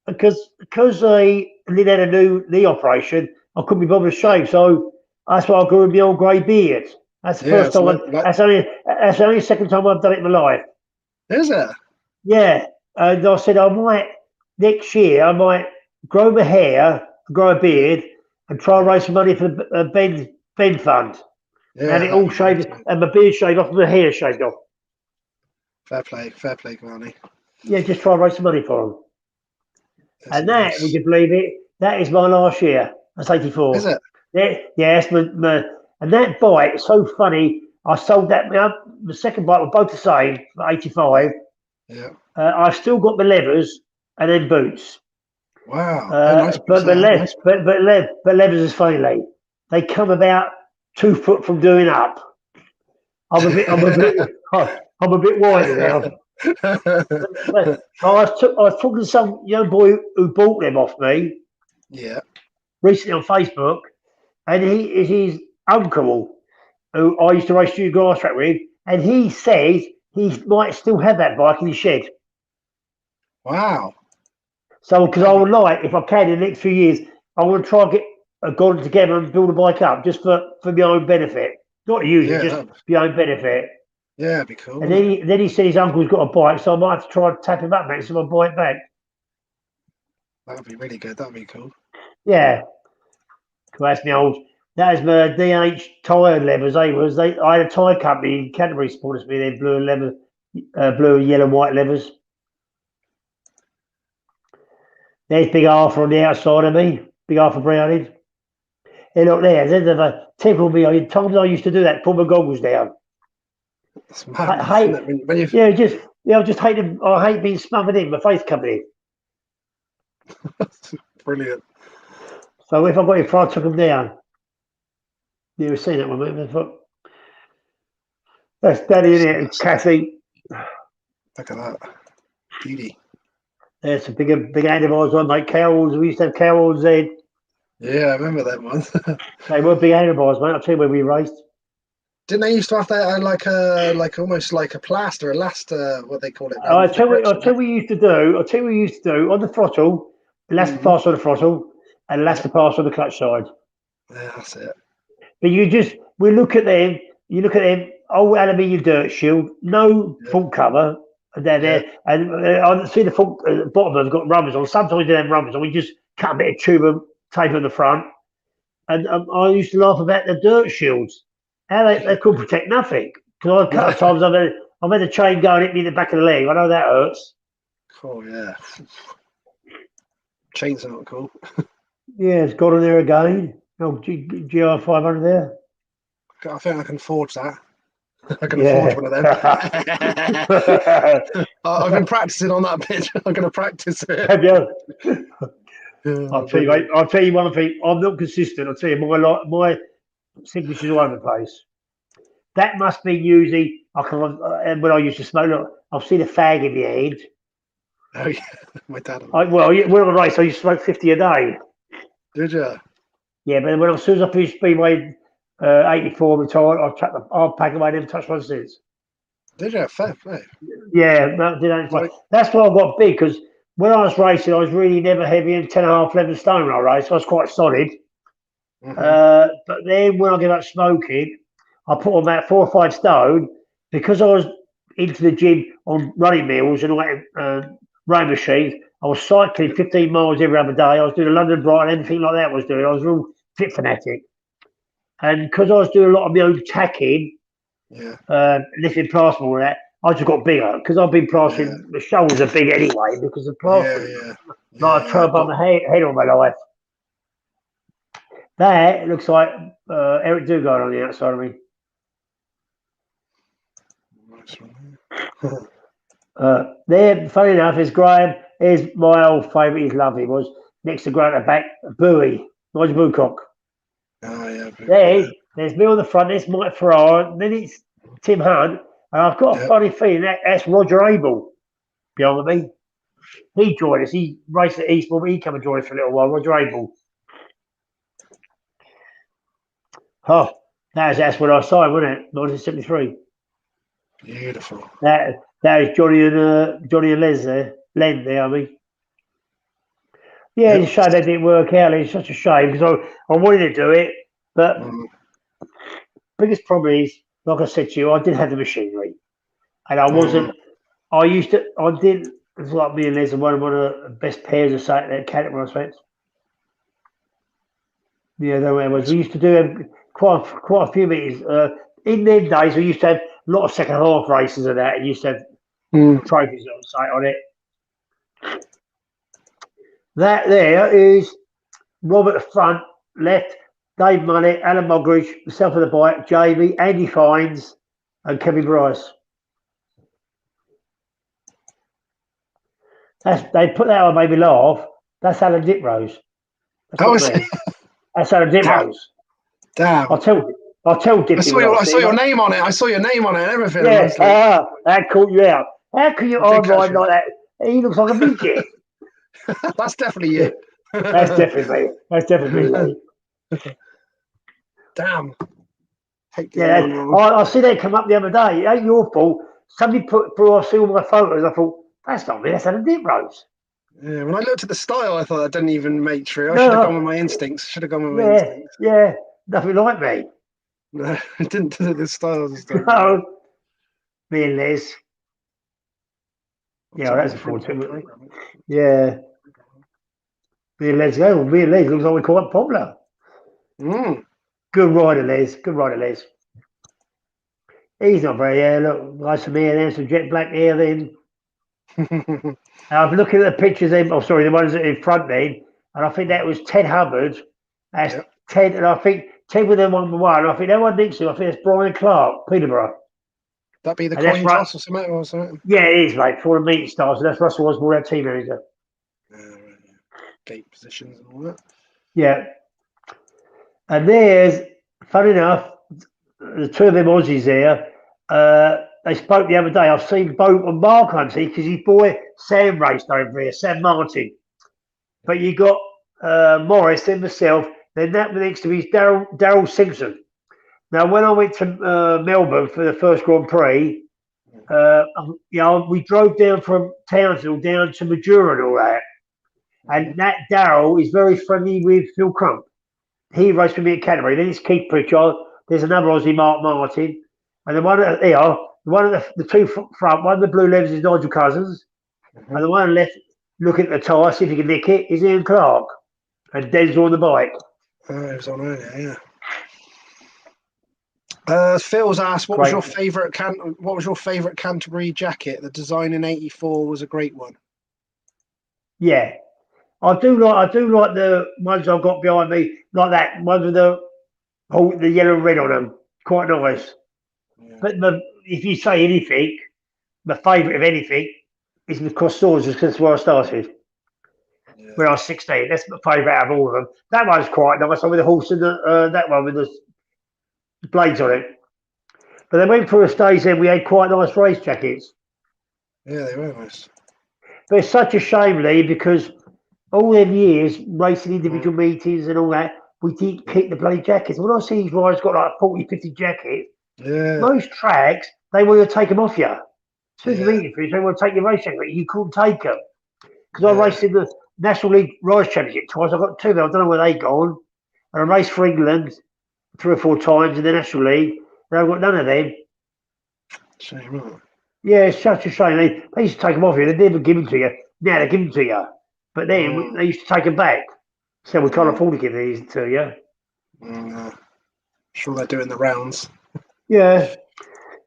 because I did had a new knee operation. I couldn't be bothered to shave, so that's why I grew my old grey beard. That's the first time. That's only the second time I've done it in my life. Is it? Yeah, and I said next year I might grow my hair, grow a beard, and try and raise some money for the Ben Fund. Yeah, and it all shaved, and my beard shaved off, and my hair shaved off. Fair play, Barney. Yeah, just try and raise some money for them. And that, would you believe it? That is my last year. That's 84. Is it? Yeah, that's and that bike, so funny. I sold that. The second bike were both the same for 85. Yeah. I've still got the levers and then boots. Wow. Nice but levers is funny, Lee. They come about 2 foot from doing up. I'm a bit wider now. I was talking to some young boy who bought them off me. Yeah. Recently on Facebook, and he is his uncle who I used to race to grass track with, and he says he might still have that bike in his shed. Wow. So, because I would like, if I can, in the next few years, I want to try and get got together and build a bike up just for my own benefit. Not to use it, just for my own benefit. Yeah, it'd be cool. And then he said his uncle's got a bike, so I might have to try and tap him up next to my bike back. That would be really good. That would be cool. Yeah. That's my old. That is my DH tyre levers. I had a tyre company in Canterbury supported me. They blue and yellow and white levers. There's Big Arthur on the outside of me. Big Arthur Browning. Hey, look there. There's a tickle me. Times I used to do that. Pull my goggles down. That's mad. I hate being smothered in. My face coming in. Brilliant. So if I got in front, I took them down. You ever seen that one, mate? That's Daddy in it, and Kathy. Look at that. Beauty. There's some big handlebars on, mate. Cowls. We used to have cowls then. Yeah, I remember that one. They were big handlebars, mate. I'll tell you where we raced. Didn't they used to have that like almost like a plaster, what they call it? I'll tell you what we used to do on the throttle, elaster pass on the throttle, and elaster pass on the clutch side. Yeah, that's it. But we look at them, old aluminium dirt shield, no front cover, and they're there. And I see the front, bottom of them got rubbers on. Sometimes they have rubbers on. We just cut a bit of tube and tape on the front. And I used to laugh about the dirt shields. How they couldn't protect nothing. Because a couple of times I've had a chain going hit me in the back of the leg. I know that hurts. Cool, yeah. Chains are not cool. Yeah, it's got on there again. Oh, GR 500 there. I think I can forge that. I can forge one of them. I've been practicing on that pitch. I'm going to practice it. Have you? I'll tell you one thing. I'm not consistent. I'll tell you, my signature's all over the place. That must be usually, when I used to smoke, look, I'll see the fag in the head. Oh, yeah. My dad. When on a race, I used to smoke 50 a day. Did you? Yeah, but when I was up in Speedway 84 retired, I'll pack away, never touched one since. Did you? Fair play. Yeah, that's why I got big, because when I was racing, I was really never heavier than 10.5, 11 stone when I raced. So I was quite solid. But then when I gave up smoking, I put on about 4 or 5 stone because I was into the gym on running meals and all that row machines. I was cycling 15 miles every other day. I was doing a London Brighton, anything like that I was doing. I was a real fit fanatic. And because I was doing a lot of my own tacking, Yeah. lifting plaster and all that, I just got bigger because I've been plastering. The shoulders are big anyway because of plastering. Yeah. Like I try to bump my head all my life. That looks like Eric Dugard on the outside of me. Nice one. There, funny enough, is Graham. Is my old favourite. He's lovely. Was next to Grant at the back, Bowie, Nigel Boocock. Oh yeah. There's me on the front. There's Mike Farrar. Then it's Tim Hunt, and I've got a funny feeling that's Roger Abel behind me. He joined us. He raced at Eastbourne, but he came and joined us for a little while. Roger Abel. Oh, that's when I signed, wasn't it? 1973. Beautiful. That is Johnny and Les there. Len there, I mean. Yeah, it's a shame that didn't work out. It's such a shame because I wanted to do it, but biggest problem is, like I said to you, I didn't have the machinery, and I wasn't. I did. It was like me and Les are one of the best pairs of something at Canterbury, I suppose. Yeah, that way it was. We used to do quite a few meetings. In them days, we used to have a lot of second half races and that, and used to have trophies on site on it. That there is Rob at the front, left, Dave Munnett, Alan Mogridge, myself at the bike, Jamie, Andy Fines, and Kevin Bryce. They put that on, made me laugh. That's Alan Diprose. That's Alan Diprose. Damn. I'll tell Dippy. I saw your name on it. I saw your name on it and everything. Yeah, that caught you out. How can you ride like that? He looks like a midget. That's definitely you. That's definitely me. Damn. I see that come up the other day. It ain't your fault. Somebody I see all my photos. I thought, that's not me. That's Alan Diprose. Yeah, when I looked at the style, I thought I didn't even make true. I should have gone with my instincts. Yeah, nothing like me. No, I didn't do the styles and stuff. No. Me and Les. Yeah, that's a full too. Yeah. Me and Les looks like we're quite popular. Good rider, Les. He's not very, look, nice to me, and there's some jet black hair then. I'm looking at the pictures, the ones in front then, and I think that was Ted Hubbard. That's Ted, and I think Ted with them 1-1. I think that one next to him, I think it's Brian Clark, Peterborough. That be the coin toss or something? Yeah, it is, mate, for the meeting stars. And that's Russell Osborne, our team manager. Gate positions and all that. Yeah. And there's, funny enough, the two of them Aussies there, they spoke the other day. I've seen both on Mark Hunty because his boy Sam raced over here, Sam Martin. But you got Morris, then myself, then that next to me is Daryl Simpson. Now, when I went to Melbourne for the first Grand Prix, we drove down from Townsville down to Madura and all that. And that Daryl is very friendly with Phil Crump. He raced with me at Canterbury. Then it's Keith Pritchard. There's another Aussie, Mark Martin. And the one at the two front, one of the blue levers is Nigel Cousins. And the one left, looking at the tyre, see if he can nick it, is Ian Clark. And Denzel on the bike. Oh, he was on earlier, yeah. Phil's asked, what was your favourite Canterbury jacket? The design in '84 was a great one. Yeah, I do like the ones I've got behind me, like that ones with the yellow and red on them. Quite nice. Yeah. But if you say anything, my favourite of anything is the cross swords, because that's where I started. Yeah. When I was 16, that's my favourite out of all of them. That one's quite nice. With the horse and that one with the blades on it. But they went through a stage then we had quite nice race jackets. Yeah, they were nice. But it's such a shame, Lee, because all them years racing individual meetings and all that, we didn't keep the bloody jackets. When I see these riders got like 40, 50 jackets, most tracks, they want to take them off you. As soon as you meet you, they want to take your race jacket. You couldn't take them. Because I raced in the National League Riders Championship twice. I got two of them. I don't know where they gone. And I raced for England 3 or 4 times in the National League. And I've got none of them. Shame, right? Yeah, it's such a shame. They used to take them off you. They never give them to you. Now they give them to you. But then they used to take them back. So we can't afford to give these to you. Sure, they're doing the rounds. Yeah.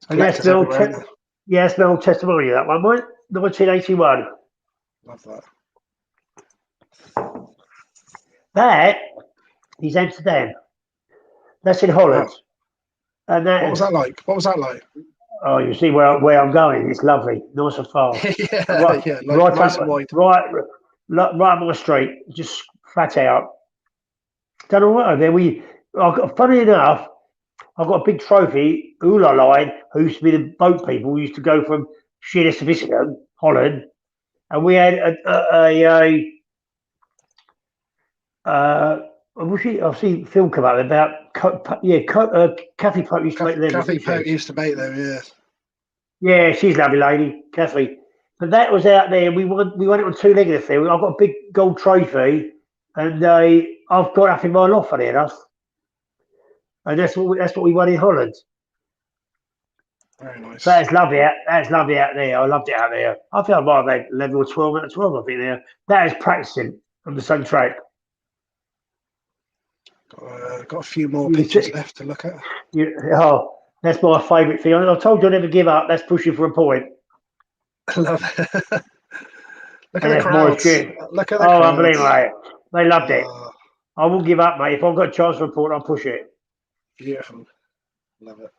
And that's Collectors the old, everywhere. that's the old testimony, that one, right? 1981. Love that. That is Amsterdam. That's in Holland. Wow. And What was that like? What was that like? oh, you see where I'm going. It's lovely, nice and fast. Yeah, yeah, like nice and wide. Right up my street, just flat out. Done all right over there. Funny enough, I've got a big trophy. Ula line, who used to be the boat people, who used to go from Sheerness to Vissingen, Holland, and we had I've seen film come out about Kathy Pope used to make them. Kathy Pope used to make them, yeah. Yeah, she's a lovely lady, Kathy. But that was out there. We won it on two-legged affair. I've got a big gold trophy, and I've got up in my loft, funny enough. And that's what we won in Holland. Very nice. That's lovely out there. I loved it out there. I think I might have had 11 or 12 out of 12, I think there. That is practicing on the same track. Got a few more pictures left to look at. That's my favourite thing. I told you I'll never give up. That's pushing for a point. I love it. Look at the crowds. Look at the crowds. Unbelievable, mate. They loved it. I won't give up, mate. If I've got a chance for a point, I'll push it. Beautiful. Love it.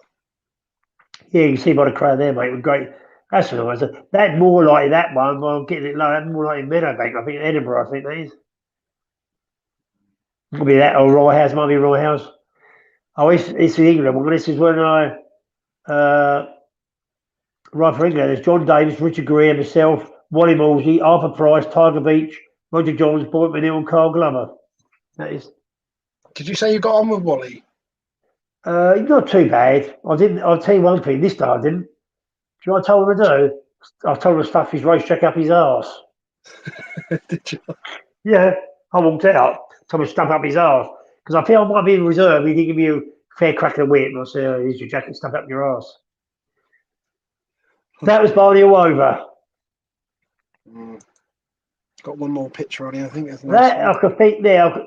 Yeah, you can see by the crowd there, mate. It was great. That's what I was. That's more like that one. I'm getting it low. That's more like in Meadowbank. I think Edinburgh. I think that is. Could be that or Roy House. Might be Roy House. Oh, it's in England. Well, this is when I right for England. There's John Davis, Richard Greer, myself, Wally Morsey, Arthur Price, Tiger Beach, Roger Johns, Boyd McNeil, and Carl Glover. That is. Did you say you got on with Wally? Not too bad. I'll tell you one thing. This time I didn't. Do you know what I told him to do? I told him to stuff his racetrack up his arse. Did you? Yeah, I walked out. Told him to stuff up his arse because I feel I might be in reserve. He didn't give me a fair crack of the whip. And I said, "Oh, here's your jacket, stuff up your arse." That was Barney over. Got one more picture on here, I think. I could think there.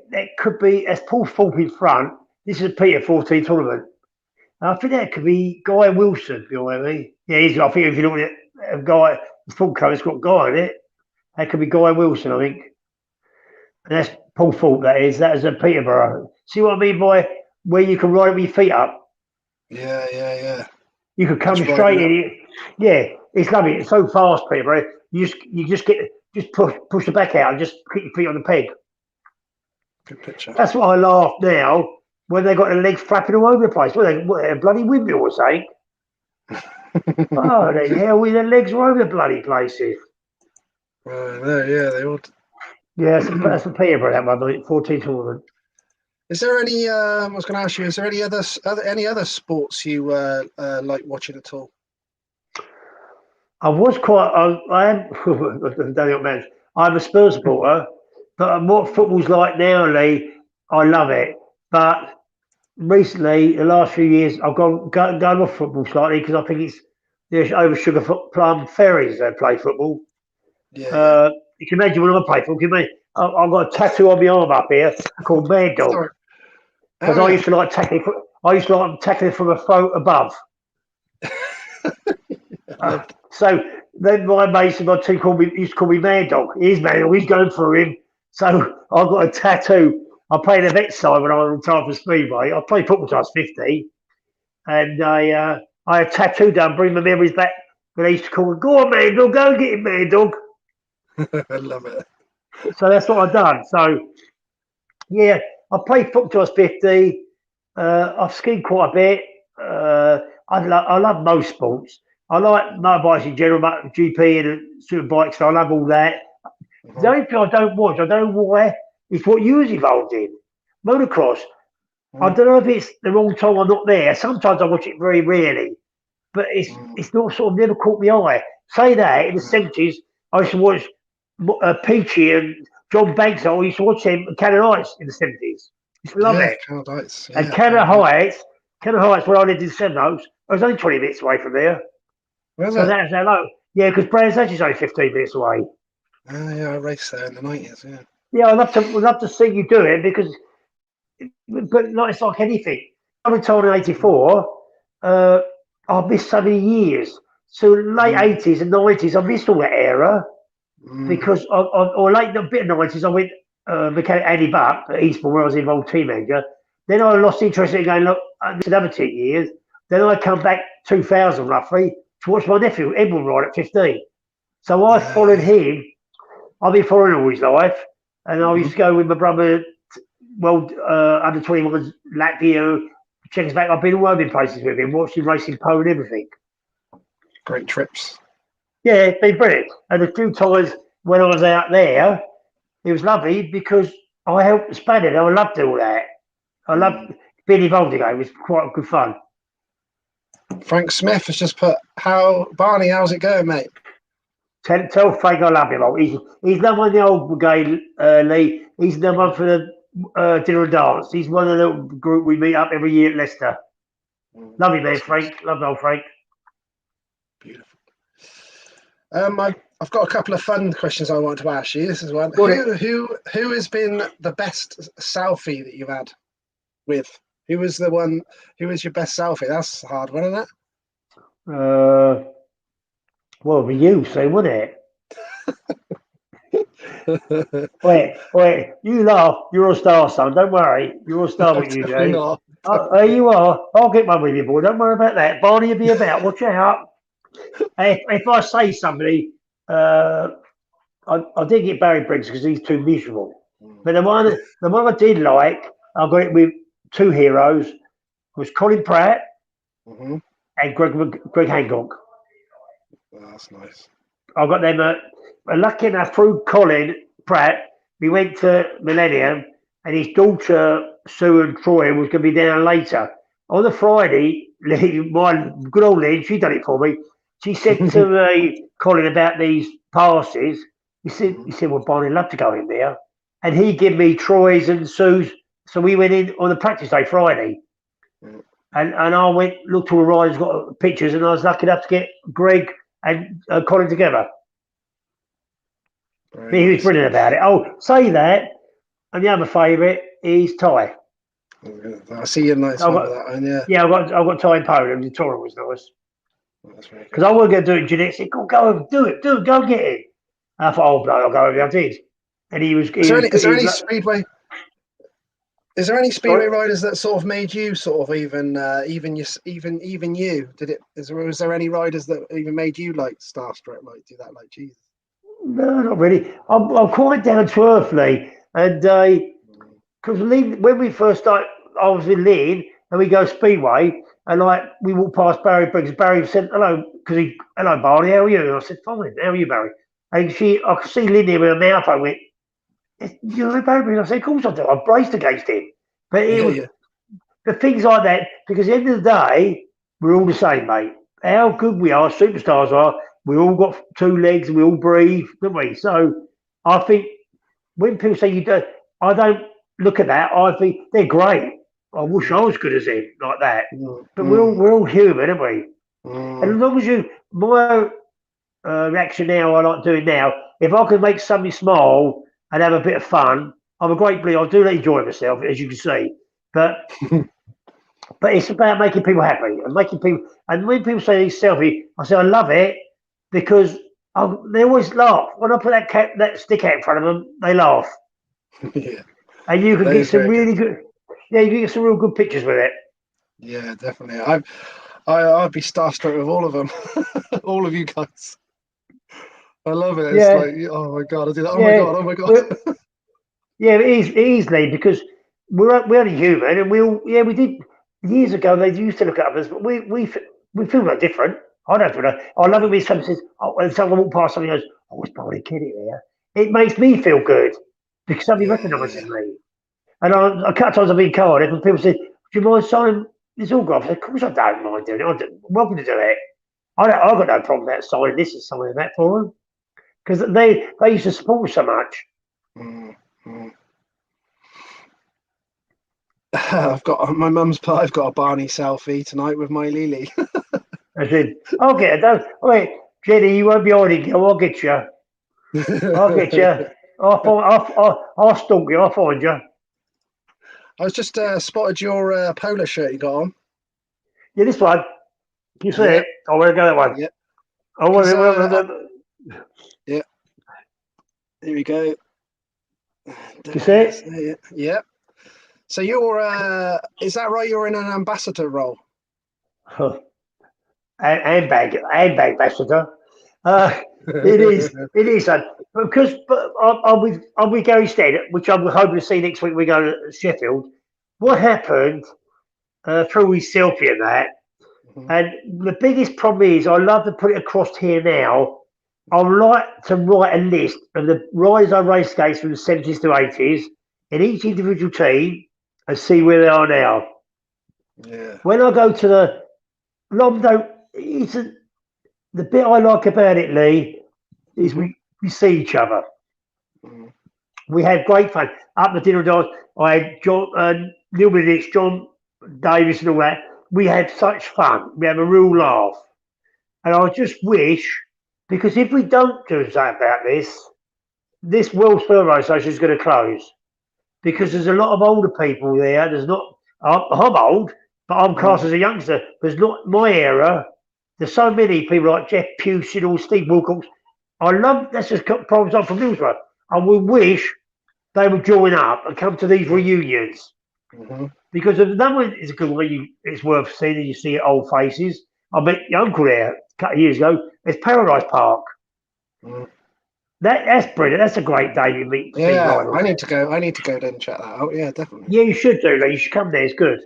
That could be as Paul Thorpe in front. This is a Peter 14 tournament. And I think that could be Guy Wilson. You know what I mean? Yeah, I think if you look at a guy, the full colour's got Guy in it. That could be Guy Wilson, I think. And that's Paul Thorpe. That is a Peterborough. See what I mean by where you can ride with your feet up? Yeah. You could come straight in it. Yeah, it's lovely. It's so fast, Peterborough. You just push the back out and just keep your feet on the peg. Good picture. That's why I laugh now when they got their legs flapping all over the place. What, a bloody windmill or something? Oh, the hell, with their legs all over the bloody places. Yeah, they all. Yeah, that's a Peterborough, that one, 14 tournament. Is there any? I was going to ask you. Is there any other sports you like watching at all? I was quite. I am. I'm a Spurs supporter, but what football's like now, Lee, I love it. But recently, the last few years, I've gone off football slightly because I think there's over sugar plum fairies that play football. Yeah. You can imagine when I play football. I've got a tattoo on my arm up here called Mad Dog because I used to like tackling. I used to like tackling from a throat above. So then my mates and my team used to call me Mad Dog. He's Mad Dog. He's going for him. So I've got a tattoo. I played the vet side when I was retired for Speedway. I played football till I was 50, and I had a tattoo done, bring my memories back. But they used to call me, "Go on, Mad Dog, go and get him, Mad Dog." I love it. So that's what I've done. So yeah, I played football till I was 50. I've skied quite a bit. I love most sports. I like motorbikes in general, GP and super bikes. So I love all that. The only thing I don't watch, I don't know why, is what you was involved in. Motocross. I don't know if it's the wrong time I'm not there. Sometimes I watch it very rarely, but it's not sort of never caught my eye. Say that in the 70s, I used to watch Peachy and John Banks. I used to watch them at Canada Heights in the 70s. Used to love it. Canada Heights. And Canada Heights, where I lived in Sevenoaks, I was only 20 minutes away from there. Where's so it? That's hello. Yeah, because Brands Hatch is only 15 minutes away. Yeah, I raced there in the 90s. Yeah, I'd love to see you do it but it's like anything. I retired in '84. I missed so many years. So late '80s and '90s, I missed all that era because or late a bit of '90s, I went became Andy Buck at Eastbourne where I was involved team manager. Then I lost interest in going. Look, I missed another 10 years. Then I come back 2000 roughly to watch my nephew Edward ride at 15. So I followed him. I've been following all his life, and I used to go with my brother. Under 21s, Latvia, Czechoslovakia. I've been all over places with him, watching racing pole and everything. Great trips. Yeah, it's been brilliant. And a few times when I was out there, it was lovely because I helped span it. I loved all that. I loved being involved again. It was quite good fun. Frank Smith has just put, Barney, how's it going, mate? Tell Frank I love him. He's number one in the old brigade, Lee. He's number one for the dinner and dance. He's one of the little group we meet up every year at Leicester. Love you, man, Frank. Love old Frank. Beautiful. I've got a couple of fun questions I want to ask you. This is one. Who has been the best selfie that you've had with? Who was your best selfie? That's a hard one, isn't it? Well, for you, say, wouldn't it? wait, you laugh. You're a star, son. Don't worry. You're a star what you do. There you are. I'll get one with you, boy. Don't worry about that. Barney will be about. Watch out. If I say somebody, I did get Barry Briggs because he's too miserable. But the one I did like, I got it with two heroes, was Colin Pratt and Greg Hancock. Oh, that's nice. I got them. Lucky enough, through Colin Pratt, we went to Millennium, and his daughter Sue and Troy was going to be down later. On the Friday, my good old Lynn, she done it for me. She said to me, Colin, about these passes. He said, well, Barney, I'd love to go in there. And he gave me Troy's and Sue's. So we went in on the practice day, Friday. And I went, looked all the riders, got pictures, and I was lucky enough to get Greg and Colin together. He was brilliant about it. Oh, say that. And the other favourite is Ty. I see you nice one with that one, yeah. Yeah, I've got Ty in Poland. The touring was nice. Because I wasn't going to do it. Jeanette said, go do it, go get it. And I thought, oh, no, I'll go over. I did. And he was. Is there any Speedway? Is there any Speedway riders that sort of made you sort of even you? Was there any riders that even made you like starstruck, like do that, like Jesus? No, not really. I'm quite down to earth, Lee. And because when we first started, I was in Lynn and we go Speedway, and like we walked past Barry Briggs. Barry said hello hello Barney, how are you? And I said fine, how are you, Barry? And I could see Lynn here with her mouth. I went, you know Barry Briggs? I said, of course I do. I braced against him, but it was the things like that. Because at the end of the day, we're all the same, mate. How good we are, superstars are. We all got two legs and we all breathe, don't we? So I think when people say you do, I don't look at that. I think they're great. I wish I was good as him like that. But we're all human, aren't we? And as long as my reaction now, I like doing now, if I can make somebody smile and have a bit of fun, I'm a great believer. I do enjoy myself, as you can see. But it's about making people happy and making people. And when people say these selfie, I say I love it because they always laugh when I put that stick out in front of them. They laugh, and you can get some really good. Yeah, you can get some real good pictures with it. Yeah, definitely. I'd be starstruck with all of them, all of you guys. I love it. It's like, oh my god, I do that. Oh my god. Yeah, it is, Lee, because we're only human, and we did years ago. They used to look at us, but we feel no different. I don't feel that. I love it when someone says, when someone walks past something and goes, "Oh, it's Barney Kennett here." It makes me feel good because somebody recognises me. And a couple of times I've been called and people say, "Do you mind signing this autograph?" I said, "Of course I don't mind doing it. I'm welcome to do it. I've got no problem about signing this and signing that for them because they used to support so much." I've got a Barney selfie tonight with my Lily. I said, "I'll get it. Wait, Jenny, you won't be hiding, girl. I'll get you. I'll get you. I'll stalk you. I'll find you." I was just spotted your polo shirt you got on. Yeah, this one. Can you see Yeah. it? I want to go that one. Yeah. Oh, Yeah. Here we go. Can you see it? Yeah. So you're, is that right? You're in an ambassador role. Handbag ambassador. It is. It is. Because I'm with Gary Stead, which I'm hoping to see next week. We go to Sheffield. What happened through his selfie and that? Mhm. And the biggest problem is, I love to put it across here now. I like to write a list of the riders I race skates from the 70s to 80s in each individual team and see where they are now. Yeah. When I go to the Lomdo, the bit I like about it, Lee, is we see each other. Mhm. We had great fun. Up the dinner doors, I had Neil Middich, John Davis, and all that. We had such fun. We had a real laugh. And I just wish, because if we don't do something about this World Speedway Association is going to close. Because there's a lot of older people there. There's not, I'm old, but I'm classed as a youngster. There's not my era. There's so many people like Jeff Pusey or Steve Wilcox. I love, that's just problems I'm from Middlesbrough. I would wish they would join up and come to these reunions. Mm-hmm. Because if no one is a good way, it's worth seeing, and you see old faces. I met your uncle there a couple of years ago. It's Paradise Park. Mm-hmm. That's brilliant. That's a great day to meet Steve Yeah, Riders. I need to go there and check that out. Yeah, definitely. Yeah, you should do that. You should come there. It's good.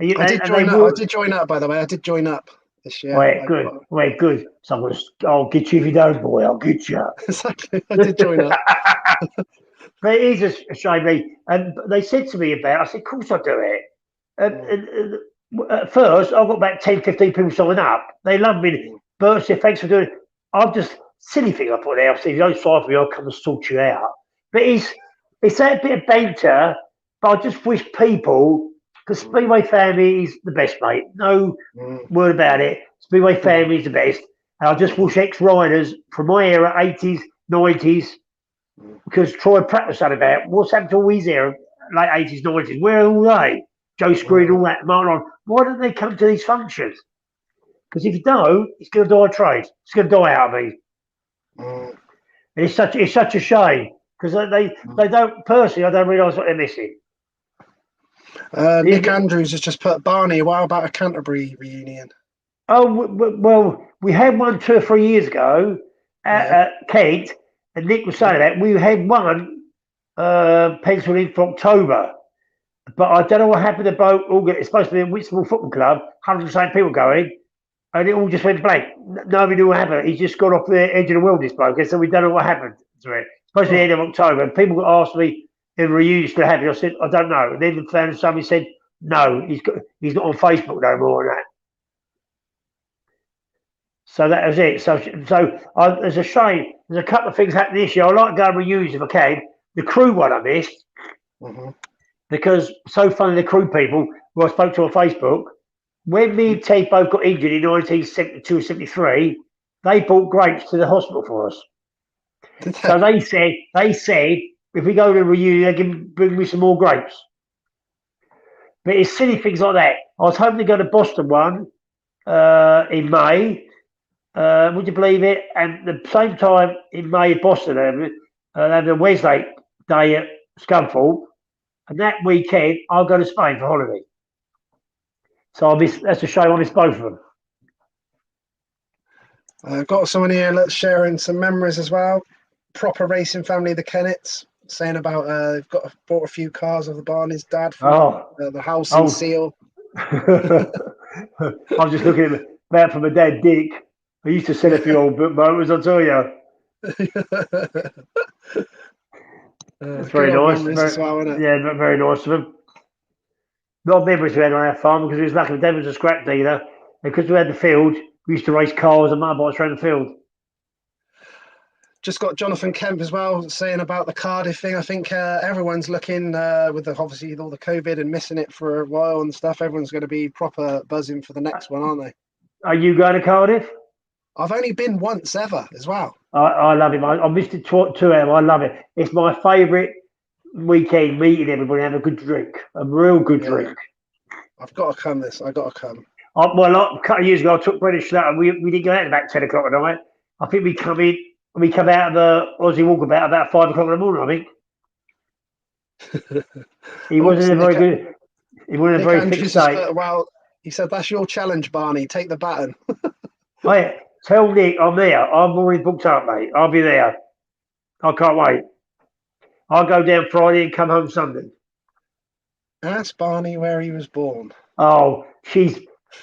I did join up, by the way. I did join up this year. Wait, good. Wait, good. I'll get you if you don't, boy. I'll get you. Exactly. I did join up. But it is a shame. And they said to me about it. I said, of course I'll do it. At first, I've got about 10, 15 people sign up. They love me. Bert said, thanks for doing it. I'm just, silly thing I put there. I said, if you don't sign for me, I'll come and sort you out. But it's that bit of banter. But I just wish people, because Speedway family is the best, mate. No word about it. Speedway family is the best. And I just wish ex-riders from my era, 80s, 90s, because Troy Pratt was saying about what's happened to all these era, late 80s, 90s. Where are all they? Joe Screen, all that, Marlon. Why don't they come to these functions? Because if you don't, it's going to die a trade. It's going to die out of me. And it's such a shame because they don't, personally, I don't realise what they're missing. Nick Andrews has just put Barney. What about a Canterbury reunion? Oh, well, we had one 2 or 3 years ago at Kent, and Nick was saying that. We had one penciled in for October, but I don't know what happened. The boat it's supposed to be a Whitstable Football Club, 100% people going, and it all just went blank. Nobody knew what happened. He's just got off the edge of the world, this bloke, so we don't know what happened to it. Supposed to be the end of October, and people asked me if the reunion still happening. I said, I don't know. And then the fan somebody said, no, he's not on Facebook no more and that. So that was it. So there's a shame. There's a couple of things happening this year. I like going to reuse if I can. The crew one I missed because so funny the crew people who I spoke to on Facebook. When me and Ted both got injured in 1972 73, they brought grapes to the hospital for us. So they said if we go to a reunion, they can bring me some more grapes. But it's silly things like that. I was hoping to go to Boston one in May. Would you believe it? And the same time in May, Boston, they have a Wednesday day at Scunthorpe, and that weekend I'll go to Spain for holiday. So that's a shame. I missed both of them. I've got someone here sharing some memories as well. Proper racing family, the Kennetts, saying about they've bought a few cars of the Barney's dad from the house in Seal. I was just looking at that from my dad, Dick. I used to sell a few old motors, I'll tell you. That's very nice. Yeah, very nice of them. Not memories we had on our farm because we was lucky. Dad was a scrap dealer. And because we had the field, we used to race cars and motorbikes around the field. Just got Jonathan Kemp as well saying about the Cardiff thing. I think everyone's looking with obviously all the COVID and missing it for a while and stuff. Everyone's going to be proper buzzing for the next one, aren't they? Are you going to Cardiff? I've only been once ever as well. I love it. I missed it too. I love it. It's my favourite weekend meeting everybody, have a good drink, a real good drink. I've got to come. I got to come. Well, a couple of years ago, I took British Slut, and we didn't go out about 10 o'clock at night. I think we come out of the Aussie Walkabout about 5 o'clock in the morning. I think he wasn't a very good. He wasn't a very fit state. Well, he said that's your challenge, Barney. Take the baton. Wait, tell Nick I'm there. I'm already booked up, mate. I'll be there. I can't wait. I'll go down Friday and come home Sunday. Ask Barney where he was born. Oh,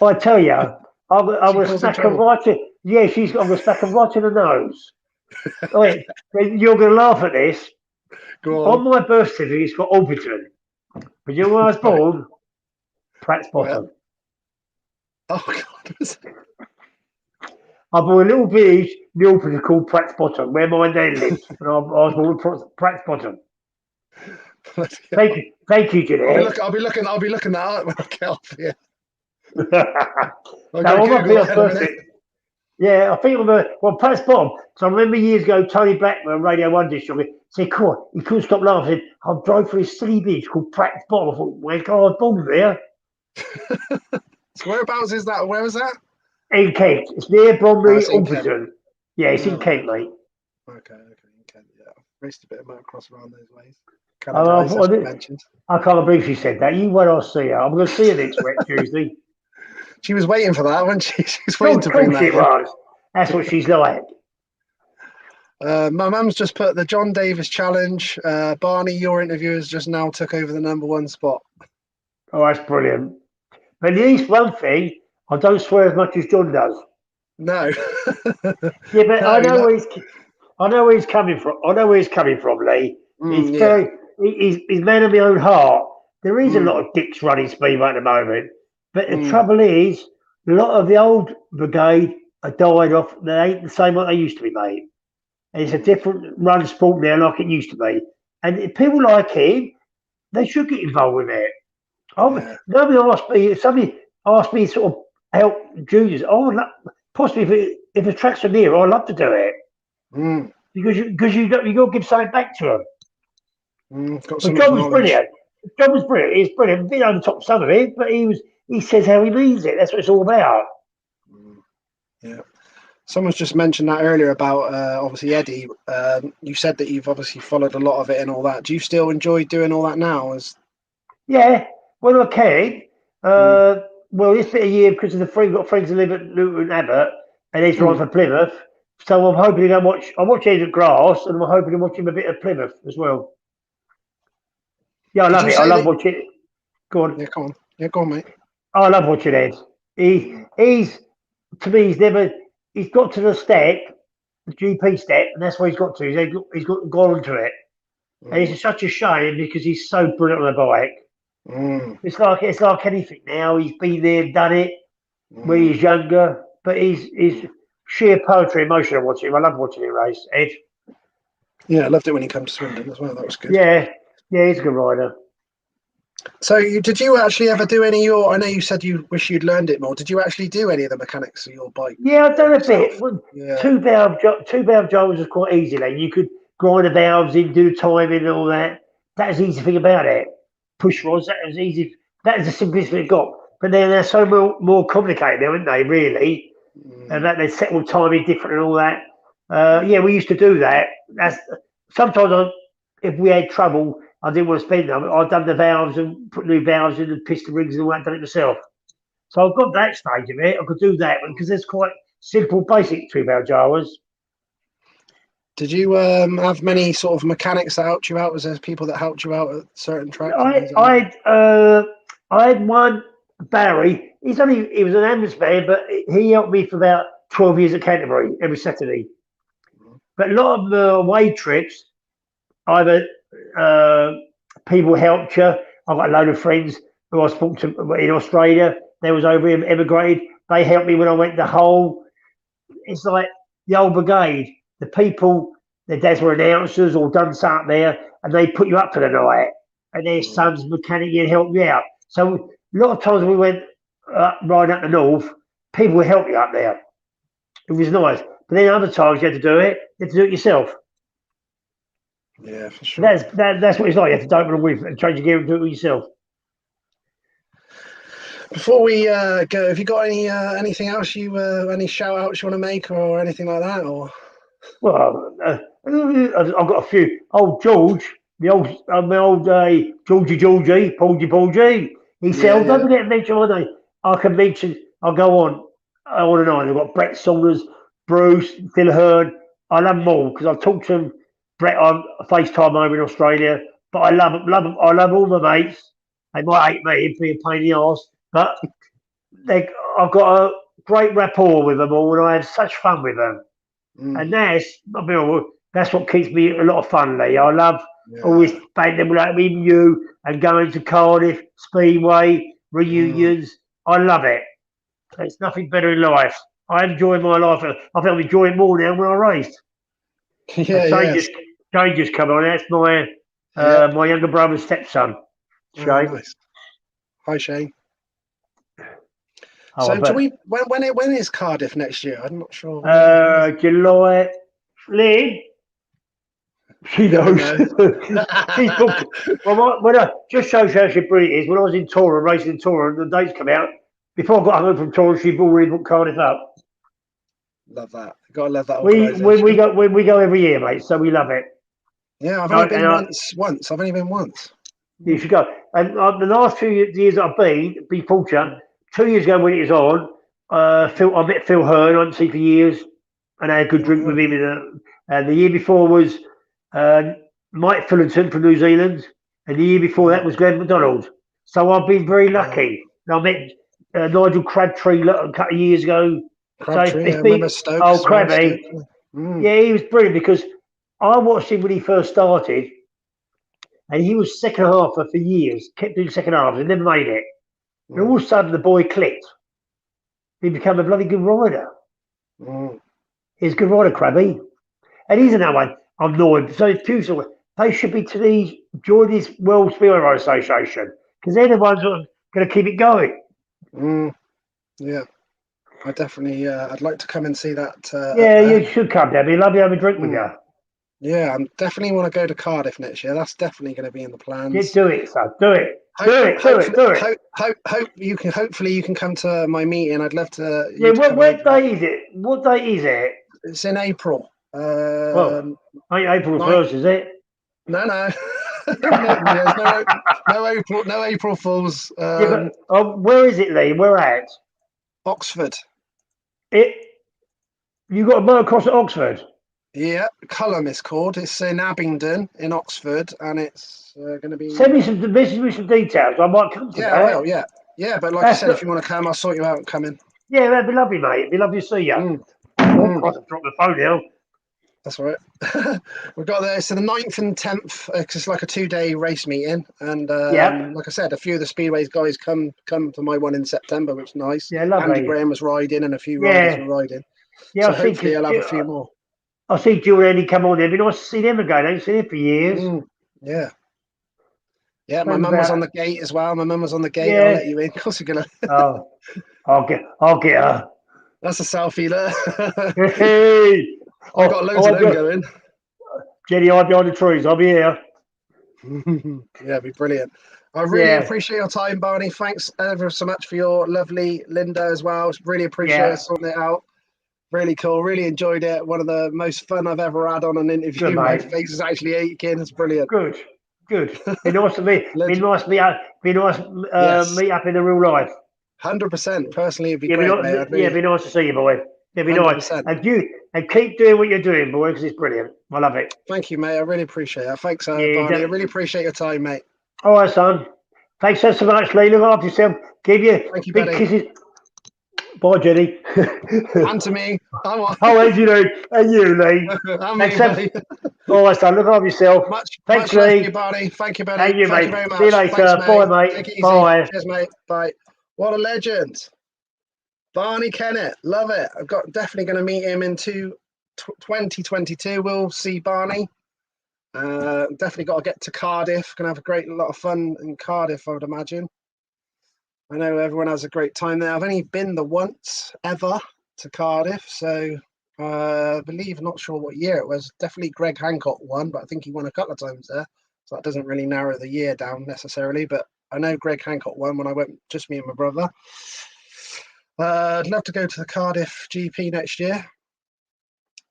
I tell you, I'm going to smack her right in. Yeah, I'm going to smack her right in the nose. Wait, you're going to laugh at this. Go on my birth certificate, it's got Albiton. But you know where I was born? Pratt's Bottom. Oh, God. I'm born in a little village in Albiton called Pratt's Bottom, where my dad lived. And I was born in Pratt's Bottom. Thank you, Jeanette. I'll be looking that up when I get off here. Yeah, I think Pratt's Bottom. So I remember years ago, Tony Blackman, Radio 1 disc jockey, said, "Come on," he couldn't stop laughing. I drove through this silly village called Pratt's Bottom. I thought, well, God, I was born there. So whereabouts is that? Where was that? In Kent. It's near Bromley, Albiton. Yeah, it's in Kent, mate. Okay, in Kent, yeah. Raced a bit of motocross around those ways. I can't believe she said that. You wait, I'll see her. I'm going to see her next week, Tuesday. She was waiting for that, wasn't she? She's waiting to bring that in. Was. That's what she's like. My mum's just put the John Davis challenge. Barney, your interviewers just now took over the #1 spot. Oh, that's brilliant. But at least one thing, I don't swear as much as John does. No. Yeah, but I know where he's coming from. I know where he's coming from, Lee. He's man of my own heart. There is a lot of dicks running Speedway at the moment. But the trouble is, a lot of the old brigade are died off. They ain't the same like they used to be, mate. And it's a different run sport now like it used to be. And if people like him, they should get involved with it. Somebody asked me to sort of help juniors. Possibly if the tracks are near, I'd love to do it. Because you got to give something back to them. The job was brilliant. It's brilliant. Been over the top some of it, but he says how he means it. That's what it's all about. Yeah. Someone's just mentioned that earlier about obviously Eddie. You said that you've obviously followed a lot of it and all that. Do you still enjoy doing all that now? Yeah, when I can. Well, this bit of year because of got friends who live at Luton Abbott, and he's right for Plymouth. So I'm hoping to watch. I watch Ed at Grass, and I'm hoping to watch him a bit of Plymouth as well. Yeah, I love it. I love watching it. Go on. Yeah, go on, mate. I love watching Ed. He's to me. He's got to the step, the GP step, and that's where he's got to. He's gone to it, and it's such a shame because he's so brilliant on the bike. It's like anything now. He's been there and done it when he's younger, but he's sheer poetry emotion watching him. I love watching him race, Ed. Yeah, I loved it when he came to Swindon as well. That was good. Yeah, he's a good rider. So did you actually ever do any of your, I know you said you wish you'd learned it more. Did you actually do any of the mechanics of your bike? Yeah, I've done a bit. Two valve jobs was quite easy. Like you could grind the valves in, do the timing and all that. That was the easy thing about it. Push rods, that was easy. That is the simplest thing it got. But then they're so more complicated now, aren't they, really? And that they settle timing different and all that. Yeah, we used to do that. Sometimes if we had trouble, I didn't want to spend them. I'd done the valves and put new valves in and piston rings and all that, done it myself. So I've got that stage of it. I could do that because there's quite simple, basic 2-valve Jawas. Did you have many sort of mechanics that helped you out? Was there people that helped you out at certain tracks? I had one, Barry. He was an ambulance man, but he helped me for about 12 years at Canterbury every Saturday. But a lot of the away trips, either people helped you. I've got a load of friends who I spoke to in Australia. They was over here, emigrated. They helped me when I went to Hull. It's like the old brigade. The people, their dads were announcers or done something there, and they put you up for the night. And their son's mechanic and help you out. So a lot of times we went riding up the north, people would help you up there. It was nice. But then other times you had to do it yourself. Yeah, for sure. That's what it's like. You have to open a whiff and change your gear and do it yourself. Before we go, have you got anything else any shout outs you want to make or anything like that? Or Well, I've got a few. Old George, my old Georgie, Porgy. He said, yeah, "Oh, don't yeah, forget to mention my name." I can mention. I'll go on and on. I've got Brett Saunders, Bruce, Phil Hearn. I love them all because I've talked to them. Brett on FaceTime over in Australia, but I love them. I love all my mates. They might hate me and be a pain in the arse, but they, I've got a great rapport with them all, and I have such fun with them. And that's what keeps me a lot of fun, Lee. I love always yeah. banging them like me and you and going to Cardiff, Speedway, reunions. I love it. There's nothing better in life. I enjoy my life. I think I'm enjoying more now when I raced. And Yeah, yes, Shane just come on. That's my yeah. my younger brother's stepson, Oh, Shane. nice. Hi, Shane. Oh, I So, do bet. we when is Cardiff next year? I'm not sure. July. Lynn, she Never knows. know. She's booked. Well, when I just shows how she brilliant is. When I was in Torah, racing in Torah, and the dates come out, before I got home from Torah, she'd already booked Cardiff up. Love that. Gotta love that We organisation. go every year, mate, so we love it. Yeah, I've No, only and been once. I've only been once. you should go. And the last 2 years I've been fortunate. 2 years ago when it was on, I met Phil Hearn. I hadn't seen for years, and I had a good drink with him. And the year before was uh, Mike Fullerton from New Zealand, and the year before that was Glenn McDonald. So I've been very lucky. And I met Nigel Crabtree a couple of years ago. So Crabtree, it's I been remember Stokes as well. Crabby. Stokes. Mm. Yeah, he was brilliant because I watched him when he first started, and he was second halfer for years, kept doing second halves and never made it. And all of a sudden, the boy clicked. He became a bloody good rider. Mm. He's a good rider, Crabby. And he's another one. I'm annoyed. So if people say, they should be join this World Speedway Rider Association because they're the ones that are going to keep it going. Mm. Yeah, I definitely. I'd like to come and see that up Yeah, there. you should come down. We'd love to have a drink with you. Yeah, I definitely want to go to Cardiff next year. That's definitely going to be in the plans. Do it, son. Do it. Hope you can. Hopefully, you can come to my meeting. I'd love to. Yeah, You to come what over. day is it? What day is it? It's in April. Well, ain't April Nine. 1st, is it? No, no. There's no April Fools. Yeah, but where is it, Lee? Where at? Oxford. It. You got a motocross at Oxford? Yeah, Cullum it's called. It's in Abingdon in Oxford, and it's going to be. Send me some details. I might come to Yeah, I that. will. Yeah, yeah. But like I That's said, if you want to come, I'll sort you out and come in. yeah, that'd be lovely, mate. It'd be lovely to see you. Mm, Oh, mm, Christ, I've dropped the phone now. that's all right. We've got there. So the 9th and 10th, it's like a 2-day race meeting, and Yep. like I said, a few of the Speedways guys come to my one in September, which is nice. Yeah, Andy lovely. Graham was riding, and a few riders Yeah. were riding. Yeah, So hopefully, I'll have a few more. I see Jill and Andy come on there. It'd be nice to see them again. I ain't seen them for years. Yeah. Yeah, my Round mum was on about. the gate as well. My mum was on the gate. I'll Yeah. let you in. Of course, you're gonna. Oh, I'll get her. That's a selfie there. Hey. I got loads of them going. Jenny, I'll be on the trees. I'll be here. Yeah, it'd be brilliant. I really Yeah. appreciate your time, Barney. Thanks ever so much for your lovely Linda as well. Really appreciate Yeah. sorting it out. Really cool. Really enjoyed it. One of the most fun I've ever had on an Good, interview. My mate. face is actually aching. It's brilliant. Good. Be nice to meet. Be Legend. nice. Be nice. Yes, Meet up in the real life. 100%. Personally, it'd be Yeah, great, mate. I'd really, be nice to see you, boy. Yeah, be nice. 100%. And keep doing what you're doing, boy, because it's brilliant. I love it. Thank you, mate. I really appreciate it. Thanks, Yeah, Barney. I really appreciate your time, mate. all right, son. Thanks so much, Lee. Look after yourself. Give you Thank you, big buddy. kisses. Bye, Jenny. And to me. Oh, and you, Lee. And you, Lee. And me, Thanks, buddy. all right, son. Look after yourself. Thanks, Much love to Lee. you, Barney. Thank you, buddy. And you, Thank you mate. very much. See you later. Thanks, Bye, mate. mate. Take it easy. Bye. Cheers, mate. Bye. What a legend. Barney Kennett. Love it. I've got definitely going to meet him in 2022. We'll see Barney. Definitely got to get to Cardiff. Going to have a great lot of fun in Cardiff, I would imagine. I know everyone has a great time there. I've only been the once ever to Cardiff, so I believe, not sure what year it was. Definitely Greg Hancock won, but I think he won a couple of times there. So that doesn't really narrow the year down necessarily. But I know Greg Hancock won when I went, just me and my brother. I'd love to go to the Cardiff GP next year.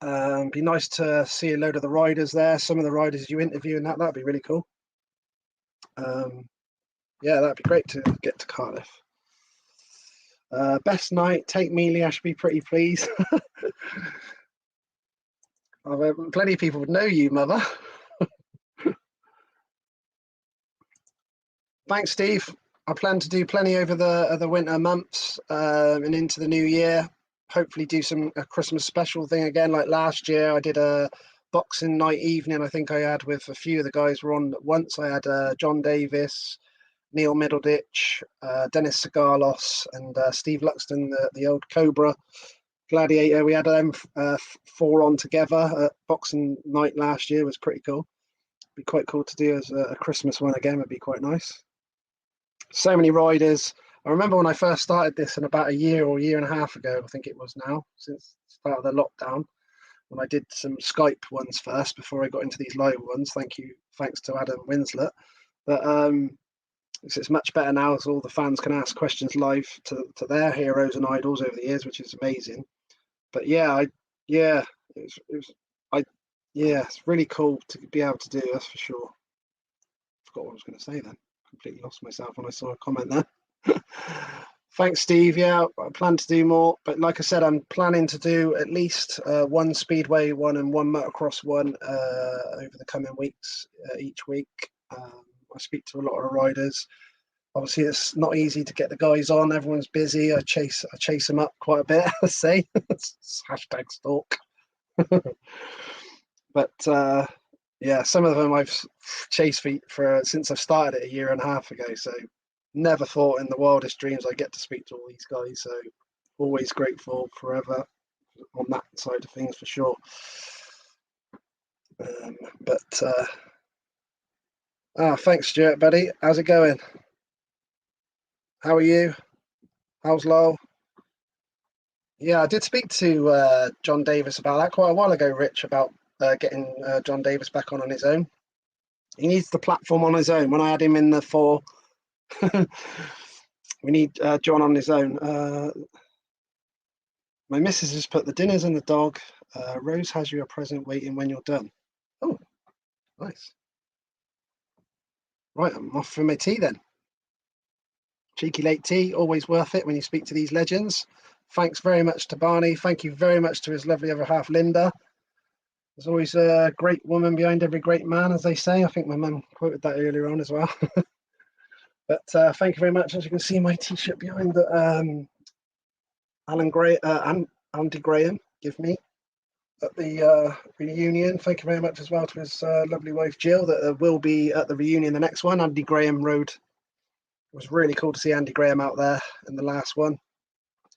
Be nice to see a load of the riders there. Some of the riders you interview and that'd be really cool. Yeah, that'd be great to get to Cardiff. Best night, take Mealy Ashby, pretty please. Plenty of people would know you, mother. Thanks, Steve. I plan to do plenty over the winter months and into the new year. Hopefully do a Christmas special thing again like last year. I did a boxing night evening. I think I had with a few of the guys were on at once. I had John Davis, Neil Middleditch, Dennis Sigalos, and Steve Luxton, the old Cobra Gladiator. We had them 4 on together at boxing night last year. It was pretty cool. Be quite cool to do as a Christmas one again. Would be quite nice. So many riders. I remember when I first started this in about a year or year and a half ago, I think it was now, since the start of the lockdown, when I did some Skype ones first before I got into these live ones. Thanks to Adam Winslet. But it's much better now, as all the fans can ask questions live to their heroes and idols over the years, which is amazing. But it's really cool to be able to do, that's for sure. Forgot what I was going to say then. Completely lost myself when I saw a comment there. Thanks, Steve. Yeah, I plan to do more, but like I said, I'm planning to do at least one Speedway one and one motocross one over the coming weeks, each week. I speak to a lot of riders. Obviously, it's not easy to get the guys on. Everyone's busy. I chase them up quite a bit. I say hashtag stalk. But yeah, some of them I've chased for since I've started it a year and a half ago. So never thought in the wildest dreams I'd get to speak to all these guys. So always grateful forever on that side of things for sure. Thanks, Stuart, buddy. How's it going? How are you? How's Lowell? Yeah, I did speak to John Davis about that quite a while ago, Rich, about getting John Davis back on his own. He needs the platform on his own. When I had him in the 4, we need John on his own. My missus has put the dinners and the dog. Rose has you a present waiting when you're done. Oh, nice. Right, I'm off for my tea then. Cheeky late tea, always worth it when you speak to these legends. Thanks very much to Barney. Thank you very much to his lovely other half, Linda. There's always a great woman behind every great man, as they say. I think my mum quoted that earlier on as well. But thank you very much. As you can see, my T-shirt behind that Andy Graham give me at the reunion. Thank you very much as well to his lovely wife Jill, that will be at the reunion, the next one. Andy Graham rode. It was really cool to see Andy Graham out there in the last one.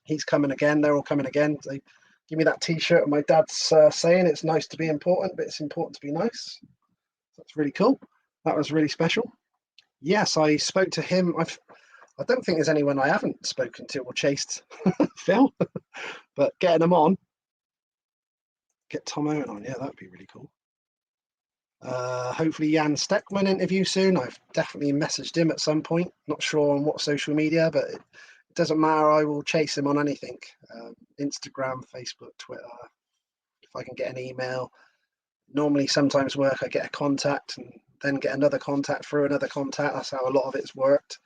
He's coming again. They're all coming again. They give me that T-shirt, and my dad's saying it's nice to be important, but it's important to be nice. That's really cool. That was really special. Yes, I spoke to him. I don't think there's anyone I haven't spoken to or chased, Phil. But getting them on, get Tom Owen on. Yeah, that'd be really cool. Hopefully Jan Steckman interview soon. I've definitely messaged him at some point. Not sure on what social media, but it doesn't matter. I will chase him on anything. Instagram, Facebook, Twitter. If I can get an email. Normally sometimes work, I get a contact and then get another contact through another contact. That's how a lot of it's worked.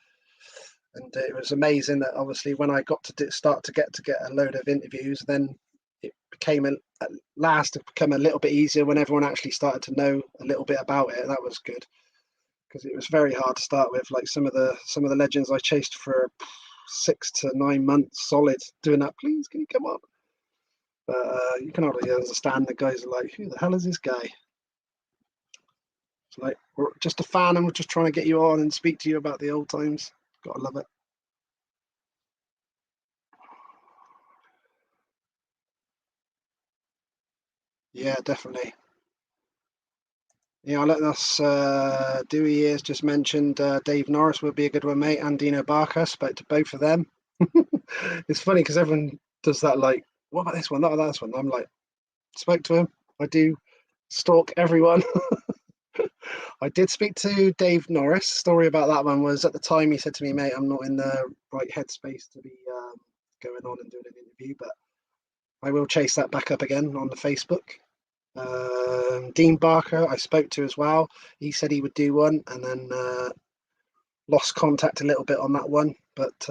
And it was amazing that obviously when I got to start to get a load of interviews, then it became at last it became a little bit easier when everyone actually started to know a little bit about it. That was good, because it was very hard to start with. Like some of the legends I chased for 6 to 9 months solid, doing that. Please, can you come on? But you can hardly understand. The guys are like, who the hell is this guy? It's like, we're just a fan and we're just trying to get you on and speak to you about the old times. Gotta love it. Yeah, definitely. Yeah, let us Dewey has just mentioned Dave Norris would be a good one, mate, and Dino Barker. Spoke to both of them. It's funny because everyone does that, like, what about this one? That this one. I'm like, spoke to him. I do stalk everyone. I did speak to Dave Norris. Story about that one was, at the time he said to me, mate, I'm not in the right headspace to be going on and doing an interview, but I will chase that back up again on the Facebook. Dean Barker I spoke to as well. He said he would do one, and then lost contact a little bit on that one. But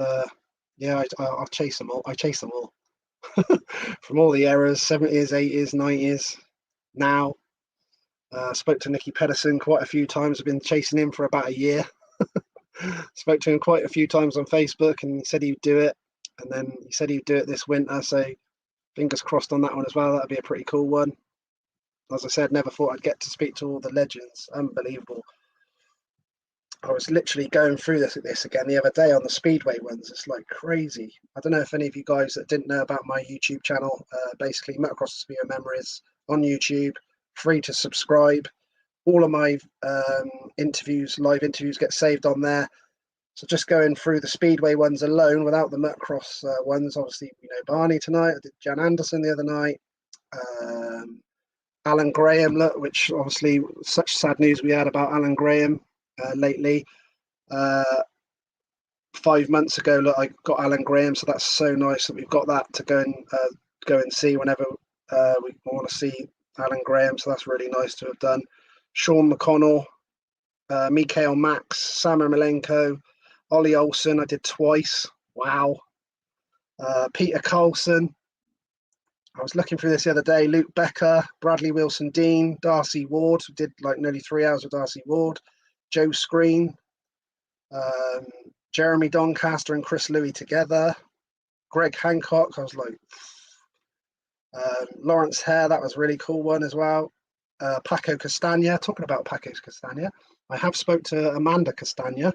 yeah, I'll chase them all. I chase them all. From all the errors, 70s, 80s, 90s, now. Spoke to Nicky Pedersen quite a few times. I've been chasing him for about a year. Spoke to him quite a few times on Facebook, and he said he'd do it. And then he said he'd do it this winter. So fingers crossed on that one as well. That'd be a pretty cool one. As I said, never thought I'd get to speak to all the legends. Unbelievable. I was literally going through this again the other day on the Speedway ones. It's like crazy. I don't know if any of you guys that didn't know about my YouTube channel, basically Motocross and Speedway Memories on YouTube, free to subscribe. All of my interviews, live interviews, get saved on there. So just going through the Speedway ones alone, without the Motocross ones, obviously, Barney tonight. I did Jan Anderson the other night. Alan Graham, look, which obviously such sad news we had about Alan Graham lately. 5 months ago, look, I got Alan Graham, so that's so nice that we've got that to go and see whenever we want to see Alan Graham. So that's really nice to have done. Sean McConnell, Mikhail Max, Samer Malenko, Ollie Olsen, I did twice. Wow. Peter Carlson. I was looking through this the other day. Luke Becker, Bradley Wilson Dean, Darcy Ward. We did like nearly 3 hours with Darcy Ward. Joe Screen, Jeremy Doncaster and Chris Louis together. Greg Hancock. I was like, Lawrence Hare. That was a really cool one as well. Paco Castagna. Talking about Paco Castagna, I have spoke to Amanda Castagna,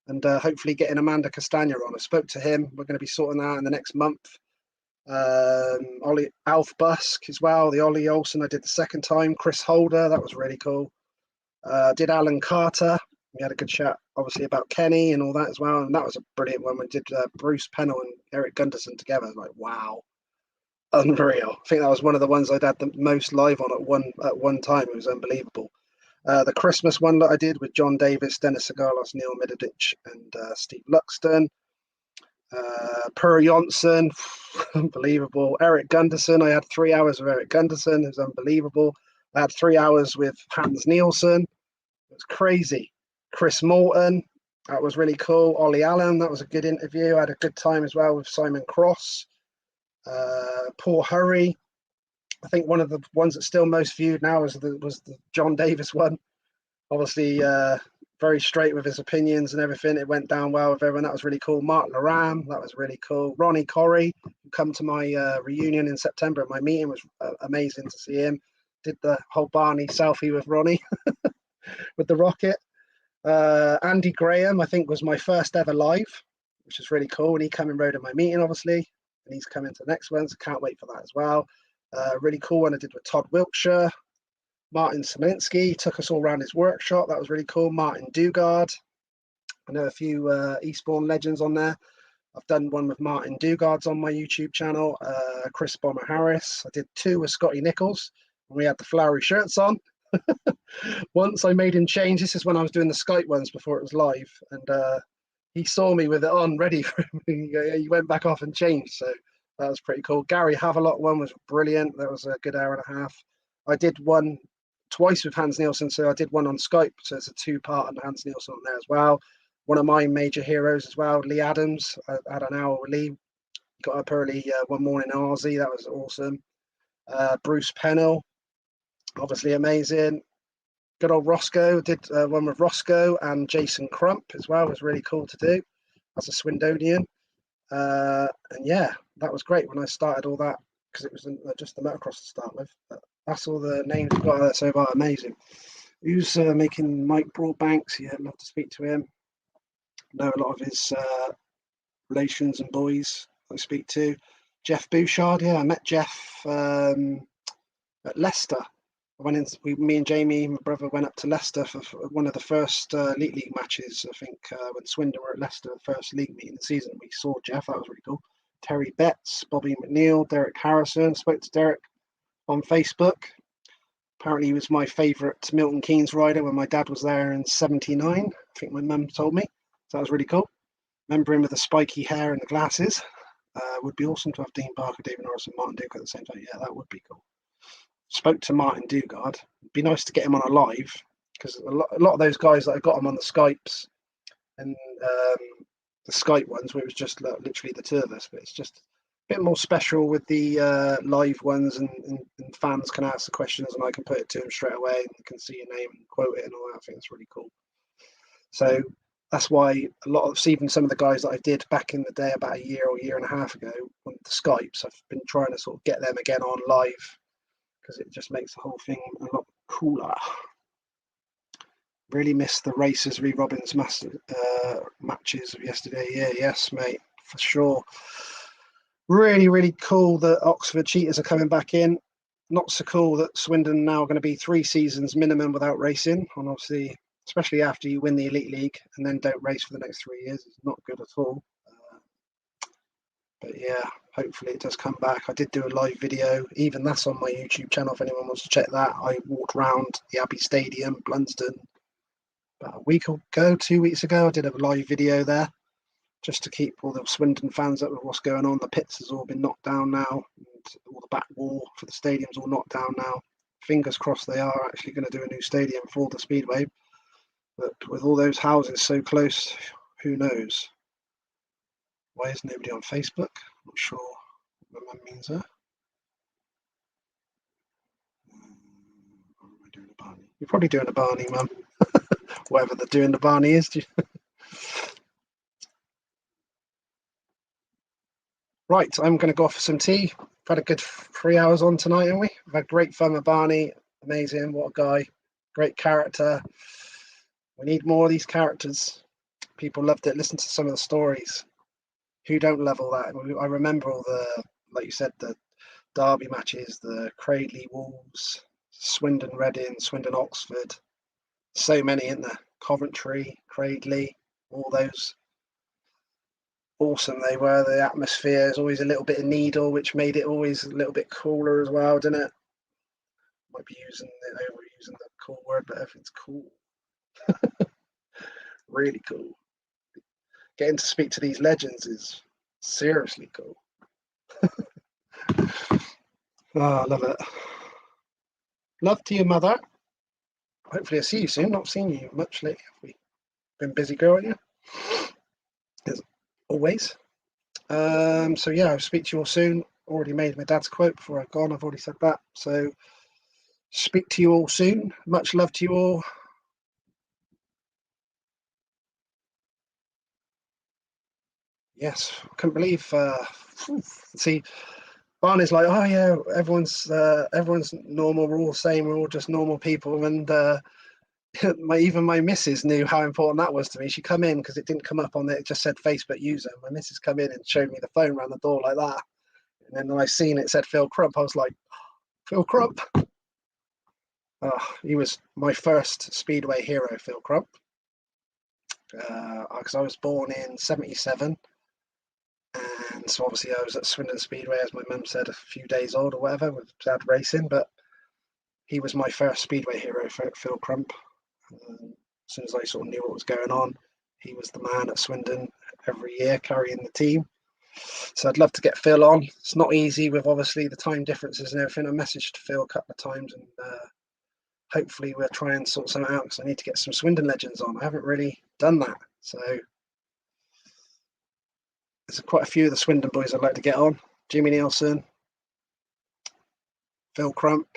and hopefully getting Amanda Castagna on. I spoke to him. We're going to be sorting that out in the next month. Ollie Alf Busk as well. The Ollie Olsen I did the second time. Chris Holder, that was really cool. Did Alan Carter. We had a good chat, obviously, about Kenny and all that as well. And that was a brilliant one. We did Bruce Pennell and Eric Gunderson together. Like, wow, unreal. I think that was one of the ones I'd had the most live on at one time. It was unbelievable. The Christmas one that I did with John Davis, Dennis Sigalos, Neil Middleditch, and Steve Luxton. Per Jonsson, unbelievable. Eric Gunderson, I had 3 hours with Eric Gunderson. It was unbelievable. I had 3 hours with Hans Nielsen. It was crazy. Chris Morton, that was really cool. Ollie Allen, that was a good interview. I had a good time as well with Simon Cross. Paul Hurry. I think one of the ones that's still most viewed now was the John Davis one. Obviously, very straight with his opinions and everything. It went down well with everyone. That was really cool. Mark Laram, that was really cool. Ronnie Corrie, who come to my reunion in September at my meeting, was amazing to see him. Did the whole Barney selfie with Ronnie with the rocket. Andy Graham, I think, was my first ever live, which is really cool. And he came and rode at my meeting, obviously. And he's coming to the next one, so can't wait for that as well. Really cool one I did with Todd Wiltshire. Martin Smolinski took us all around his workshop. That was really cool. Martin Dugard. I know a few Eastbourne legends on there. I've done one with Martin Dugard's on my YouTube channel. Chris Bomber Harris. I did 2 with Scotty Nichols. And we had the flowery shirts on. Once I made him change. This is when I was doing the Skype ones before it was live. And he saw me with it on, ready for him. He went back off and changed. So that was pretty cool. Gary Havelock one was brilliant. That was a good hour and a half. I did one twice with Hans Nielsen. So I did one on Skype. So it's a 2-part on Hans Nielsen on there as well. One of my major heroes as well, Lee Adams. I had an hour with Lee. Got up early one morning in Aussie. That was awesome. Bruce Pennell, obviously amazing. Good old Roscoe. Did one with Roscoe and Jason Crump as well. It was really cool to do as a Swindonian. And yeah, that was great when I started all that, because it was just the motocross to start with. But that's all the names we've got so far. Amazing. Who's making Mike Broadbanks? Yeah, I'd love to speak to him. Know a lot of his relations and boys I speak to. Jeff Bouchard, yeah, I met Jeff at Leicester. I went in. Me and Jamie, my brother, went up to Leicester for one of the first Elite League matches. I think when Swindon were at Leicester, first league meeting of the season, we saw Jeff. That was really cool. Terry Betts, Bobby McNeil, Derek Harrison. Spoke to Derek on Facebook. Apparently he was my favourite Milton Keynes rider when my dad was there in '79. I think my mum told me. So that was really cool. Remember him with the spiky hair and the glasses. Would be awesome to have Dean Barker, David Norris and Martin Dugard at the same time. Yeah, that would be cool. Spoke to Martin Dugard. It'd be nice to get him on a live, because a lot of those guys that I got him on the Skypes and the Skype ones where it was just literally the two of us, but it's just a bit more special with the live ones, and fans can ask the questions and I can put it to them straight away and can see your name and quote it and all that. I think it's really cool. So that's why a lot of, even some of the guys that I did back in the day about a year or year and a half ago on the Skypes, I've been trying to sort of get them again on live, because it just makes the whole thing a lot cooler. Really missed the Racers v Robbins matches of yesterday. Yeah, yes, mate, for sure. Really, really cool that Oxford Cheetahs are coming back in. Not so cool that Swindon now are going to be 3 seasons minimum without racing. And obviously, especially after you win the Elite League and then don't race for the next 3 years, it's not good at all. But yeah, hopefully it does come back. I did do a live video. Even that's on my YouTube channel if anyone wants to check that. I walked around the Abbey Stadium, Blunsdon, about a week ago, 2 weeks ago. I did a live video there just to keep all the Swindon fans up with what's going on. The pits has all been knocked down now, and all the back wall for the stadium's all knocked down now. Fingers crossed they are actually going to do a new stadium for the Speedway. But with all those houses so close, who knows? Why is nobody on Facebook? Not sure what that means there. What am I doing a Barney? You're probably doing a Barney, Mum. Whatever they're doing the Barney is. Right, I'm going to go off for some tea. We've had a good 3 hours on tonight, haven't we? We've had great fun with Barney. Amazing, what a guy. Great character. We need more of these characters. People loved it. Listen to some of the stories. Who don't love all that? I remember all the, like you said, the derby matches, the Cradley Wolves, Swindon Reading, Swindon Oxford. So many in there. Coventry, Cradley, all those. Awesome they were. The atmosphere is always a little bit of needle, which made it always a little bit cooler as well, didn't it? Might be overusing the cool word, but everything's cool. Really cool. Getting to speak to these legends is seriously cool. I love it. Love to you, mother. Hopefully I'll see you soon. Not seen you much lately. Have we been busy girl, yeah? As always. So yeah, I'll speak to you all soon. Already made my dad's quote before I've gone. I've already said that. So speak to you all soon. Much love to you all. Yes, I couldn't believe. See, Barney's like, oh yeah, everyone's normal. We're all the same. We're all just normal people. And even my missus knew how important that was to me. She come in because it didn't come up on it. It just said Facebook user. My missus come in and showed me the phone around the door like that. And then when I seen it said Phil Crump, I was like, Phil Crump. He was my first Speedway hero, Phil Crump. Because I was born in '77. And so obviously I was at Swindon Speedway, as my mum said, a few days old or whatever, with dad racing. But he was my first Speedway hero, Phil Crump. As soon as I sort of knew what was going on, he was the man at Swindon every year carrying the team. So I'd love to get Phil on. It's not easy with obviously the time differences and everything. I messaged Phil a couple of times, and hopefully we'll try and sort something out, because I need to get some Swindon legends on. I haven't really done that. So there's quite a few of the Swindon boys I'd like to get on. Jimmy Nielsen, Phil Crump.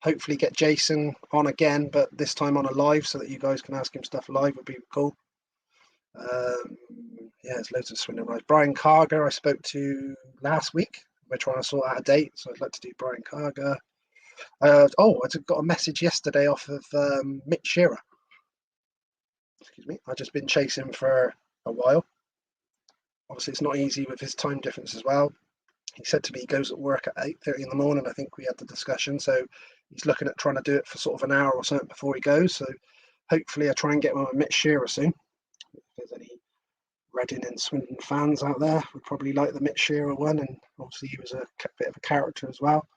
Hopefully get Jason on again, but this time on a live, so that you guys can ask him stuff live. Would be cool. Yeah, there's loads of Swindon guys. Brian Carger I spoke to last week. We're trying to sort out a date, so I'd like to do Brian Carger. I got a message yesterday off of Mick Shearer. Excuse me. I've just been chasing for a while. Obviously, it's not easy with his time difference as well. He said to me he goes at work at 8:30 in the morning. I think we had the discussion. So he's looking at trying to do it for sort of an hour or something before he goes. So hopefully I try and get one with Mick Shearer soon. If there's any Reading and Swindon fans out there, would probably like the Mick Shearer one. And obviously he was a bit of a character as well.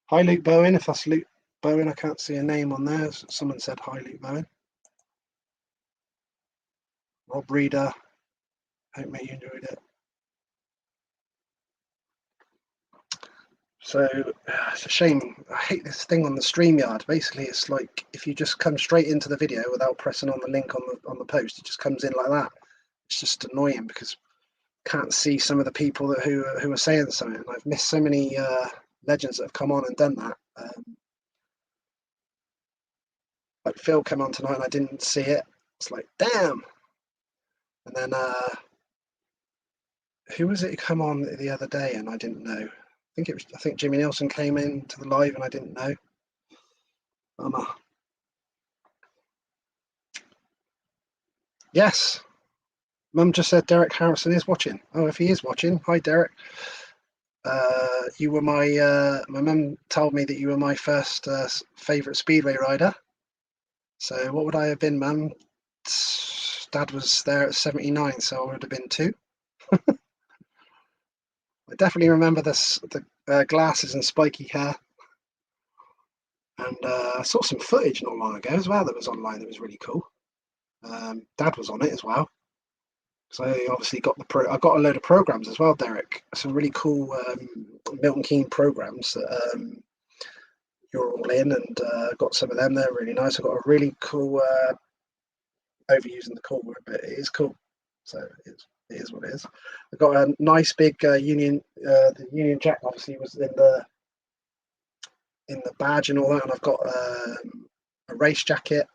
Hi, Luke Bowen. If that's Luke Bowen, I can't see a name on there. Someone said hi, Luke Bowen. Rob Reader. Hope mate you enjoyed it. So it's a shame. I hate this thing on the StreamYard. Basically, it's like if you just come straight into the video without pressing on the link on the post, it just comes in like that. It's just annoying because I can't see some of the people who are saying something. And I've missed so many legends that have come on and done that. Like Phil came on tonight and I didn't see it. It's like damn. And then who was it who come on the other day and I didn't know? I think Jimmy Nielsen came in to the live and I didn't know. Yes. Mum just said Derek Harrison is watching. Oh, if he is watching, hi Derek. You were my mum told me that you were my first favourite Speedway rider. So what would I have been, Mum? Dad was there at 79, so I would have been 2. I definitely remember the glasses and spiky hair. And I saw some footage not long ago as well that was online that was really cool. Dad was on it as well. So I obviously got I got a load of programs as well, Derek. Some really cool Milton Keynes programs that you're all in, and got some of them. They're really nice. I got a really cool, overusing the cool word, but it is cool. So it is what it is. I got a nice big Union. The Union Jack obviously was in the badge and all that, and I've got a race jacket.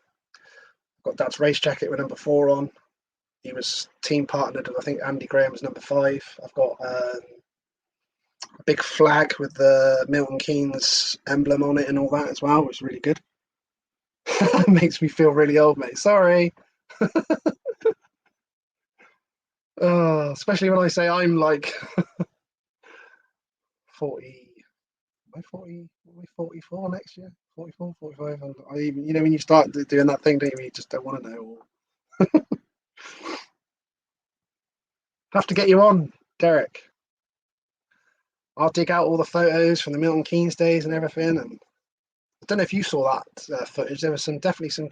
I've got Dad's race jacket with number 4 on. He was team partnered with, I think Andy Graham was number 5. I've got a big flag with the Milton Keynes emblem on it and all that as well, which is really good. It makes me feel really old, mate. Sorry. Especially when I say I'm like 40. Am I 40? Am I 44 next year? 44, 45? I even, when you start doing that thing, don't you just don't want to know. Have to get you on, Derek. I'll dig out all the photos from the Milton Keynes days and everything. And I don't know if you saw that footage. There was definitely some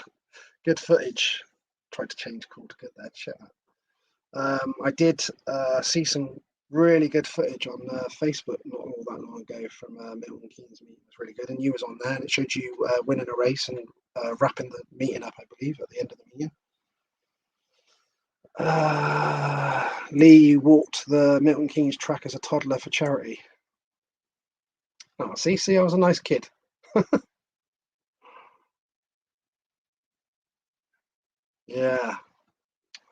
good footage. Tried to change cool to good there. Shit. I did see some really good footage on Facebook not all that long ago from Milton Keynes meeting. It was really good, and you was on there, and it showed you winning a race and wrapping the meeting up, I believe, at the end of the meeting. Lee walked the Milton Keynes track as a toddler for charity. Oh, see, I was a nice kid. Yeah.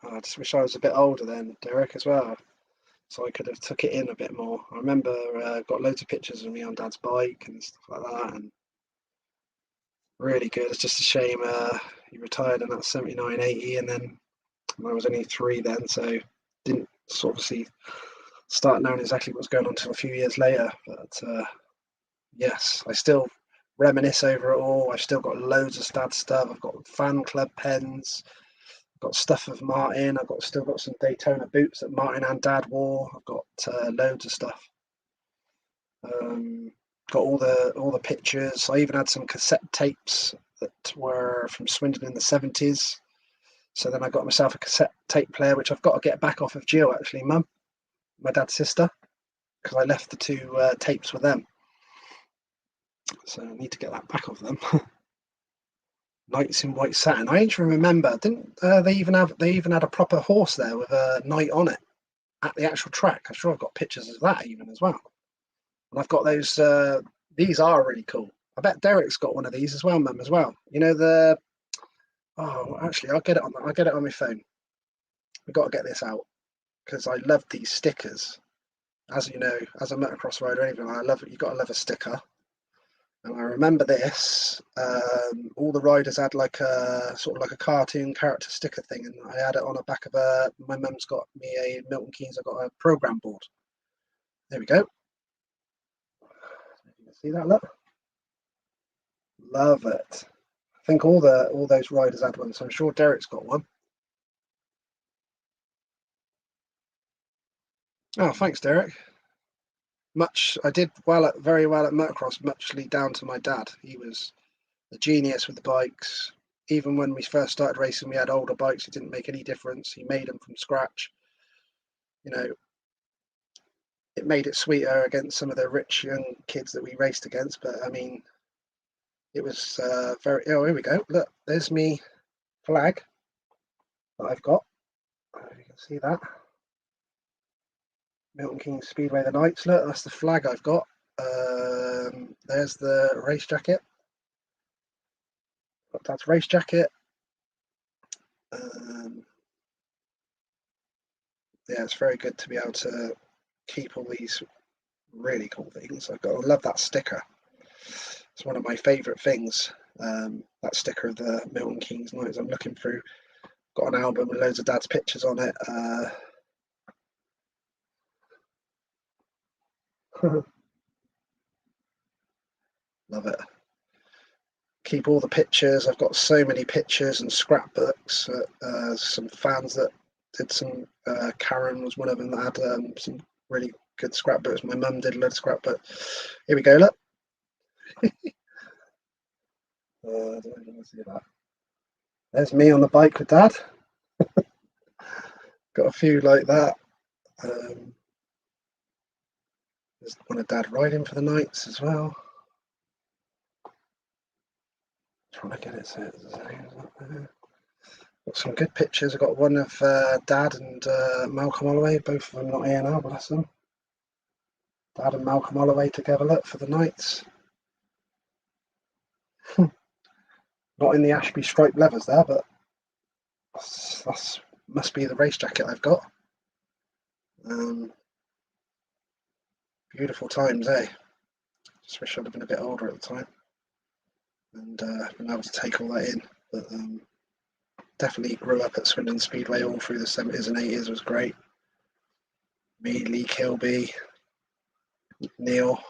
I just wish I was a bit older then, Derek, as well, so I could have took it in a bit more. I remember got loads of pictures of me on Dad's bike and stuff like that, and really good. It's just a shame he retired in that 79, 80, and then I was only 3 then, so didn't sort of start knowing exactly what was going on until a few years later. But yes, I still reminisce over it all. I've still got loads of Dad stuff. I've got fan club pens. I've got stuff of Martin. I've still got some Daytona boots that Martin and Dad wore. I've got loads of stuff. Got all the pictures. I even had some cassette tapes that were from Swindon in the 70s. So then I got myself a cassette tape player, which I've got to get back off of Jill, actually, Mum, my dad's sister, because I left the 2 tapes with them. So I need to get that back off them. Knights in white satin. I actually remember. Didn't they even had a proper horse there with a knight on it at the actual track? I'm sure I've got pictures of that even as well. And I've got those. These are really cool. I bet Derek's got one of these as well, Mum, as well. Oh, actually, I'll get it on my phone. We've got to get this out because I love these stickers. As you know, as a motocross rider, anything, you've got to love a sticker. And I remember this. All the riders had like a sort of like a cartoon character sticker thing, and I had it on the back of my mum's got me a Milton Keynes. I got a program board. There we go. See that? Look, love it. I think all those riders had one, so I'm sure Derek's got one. Oh, thanks, Derek. I did very well at motocross, muchly down to my dad. He was a genius with the bikes. Even when we first started racing, we had older bikes. It didn't make any difference. He made them from scratch. You know, it made it sweeter against some of the rich young kids that we raced against. But I mean, it was very. Oh, here we go. Look, there's me flag that I've got. You can see that. Milton Keynes Speedway the Knights. Look, that's the flag I've got. There's the race jacket. Got Dad's race jacket. Yeah, it's very good to be able to keep all these really cool things. I love that sticker. It's one of my favourite things. That sticker of the Milton Keynes Knights. I'm looking through. Got an album with loads of Dad's pictures on it. Love it. Keep all the pictures. I've got so many pictures and scrapbooks. Some fans that did some. Karen was one of them that had some really good scrapbooks. My mum did a load of scrapbooks. Here we go. Look. I don't know if you can see that. There's me on the bike with Dad. Got a few like that. There's one of Dad riding for the Knights as well. Trying to get it so it's got some good pictures. I've got one of Dad and Malcolm Holloway, both of them not here now, bless them. Dad and Malcolm Holloway together, look, for the Knights. Not in the Ashby striped leathers there, but that's must be the race jacket I've got. Beautiful times, eh? Just wish I'd have been a bit older at the time and been able to take all that in. But definitely grew up at Swindon Speedway all through the 70s and 80s. It was great. Me, Lee Kilby, Neil,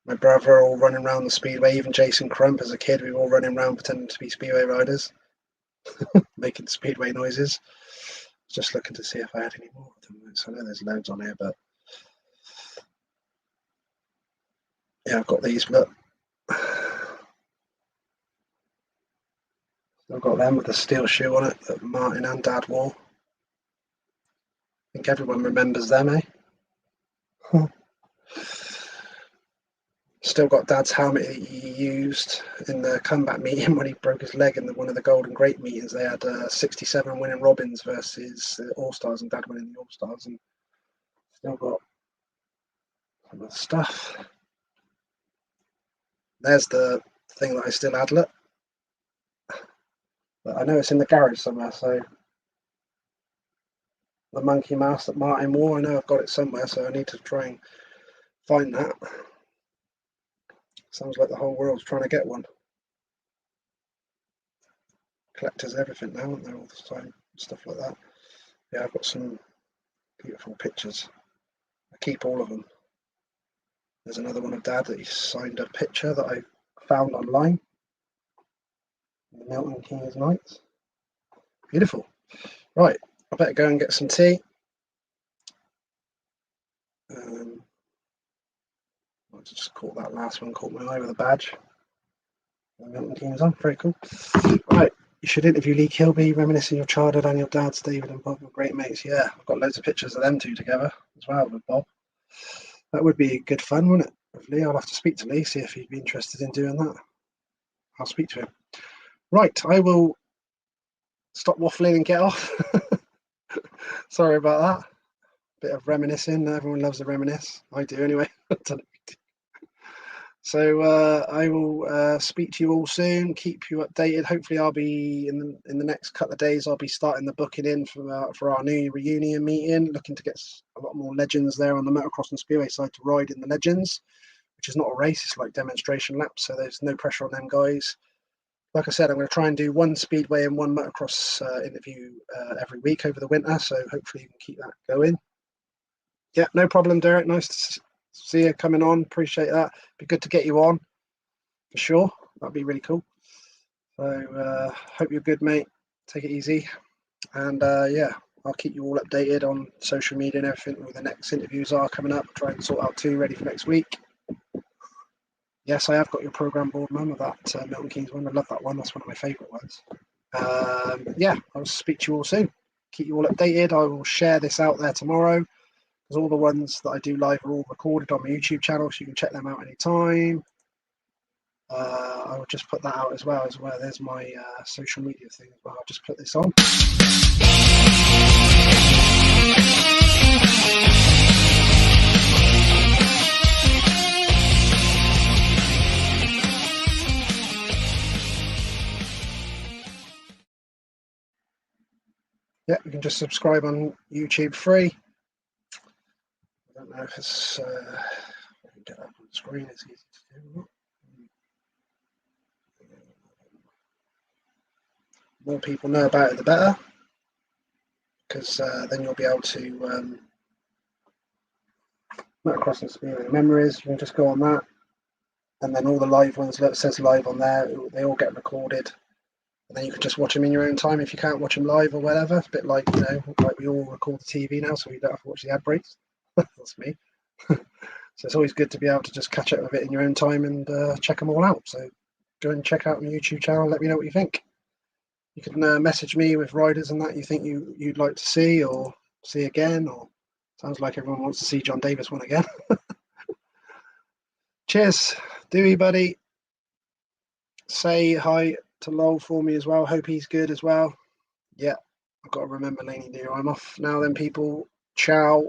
my brother, all running around the Speedway. Even Jason Crump as a kid, we were all running around pretending to be Speedway riders, making Speedway noises. Just looking to see if I had any more of them. So I know there's loads on here, but yeah, I've got these. Look, I've got them with the steel shoe on it that Martin and Dad wore. I think everyone remembers them, eh? Still got Dad's helmet that he used in the comeback meeting when he broke his leg in one of the Golden Great meetings. They had 67 winning Robins versus All-Stars and Dad winning the All-Stars. And still got some of the stuff. There's the thing that I still had, look. But I know it's in the garage somewhere, so the monkey mask that Martin wore, I know I've got it somewhere, so I need to try and find that. Sounds like the whole world's trying to get one. Collectors everything now, aren't they, all the time? Stuff like that. Yeah, I've got some beautiful pictures. I keep all of them. There's another one of Dad that he signed a picture that I found online. The Milton Keynes Knights. Beautiful. Right, I better go and get some tea. I just caught that last one, caught my eye with a badge. The Milton Keynes on, very cool. Right, you should interview Lee Kilby, reminiscing your childhood and your dad's. David and Bob were great mates. Yeah, I've got loads of pictures of them two together as well with Bob. That would be good fun, wouldn't it? With Lee, I'll have to speak to Lee, see if he'd be interested in doing that. I'll speak to him. Right, I will stop waffling and get off. Sorry about that. Bit of reminiscing. Everyone loves to reminisce. I do anyway. So I will speak to you all soon. Keep you updated. Hopefully, I'll be in the next couple of days. I'll be starting the booking in for our new reunion meeting. Looking to get a lot more legends there on the motocross and speedway side to ride in the legends, which is not a race. It's like demonstration laps. So there's no pressure on them guys. Like I said, I'm going to try and do one speedway and one motocross interview every week over the winter. So hopefully you can keep that going. Yeah, no problem, Derek. Nice to see you coming on. Appreciate that. Be good to get you on for sure. That'd be really cool. So hope you're good, mate. Take it easy. And yeah, I'll keep you all updated on social media and everything where the next interviews are coming up. I'll try and sort out 2 ready for next week. Yes, I have got your programme board, Mum, of that Milton Keynes one. I love that one. That's one of my favourite ones. Yeah, I'll speak to you all soon. Keep you all updated. I will share this out there tomorrow, because all the ones that I do live are all recorded on my YouTube channel, so you can check them out anytime. I will just put that out as well. There's my social media thing as well. I'll just put this on. Yeah, you can just subscribe on YouTube free. I don't know if it's get up on the screen. It's easy to do. More people know about it, the better, because then you'll be able to look across the screen where the memories. You can just go on that, and then all the live ones that says live on there, they all get recorded. And then you can just watch them in your own time if you can't watch them live or whatever. It's a bit like, like we all record the TV now, so we don't have to watch the ad breaks. That's me. So it's always good to be able to just catch up with it in your own time and check them all out. So go and check out my YouTube channel and let me know what you think. You can message me with riders and that you think you'd like to see or see again, or sounds like everyone wants to see John Davis one again. Cheers. Dewey, buddy. Say hi to Lowell for me as well. Hope he's good as well. Yeah, I've got to remember Laney dear. I'm off now then, people. Ciao.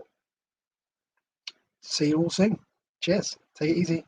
See you all soon. Cheers. Take it easy.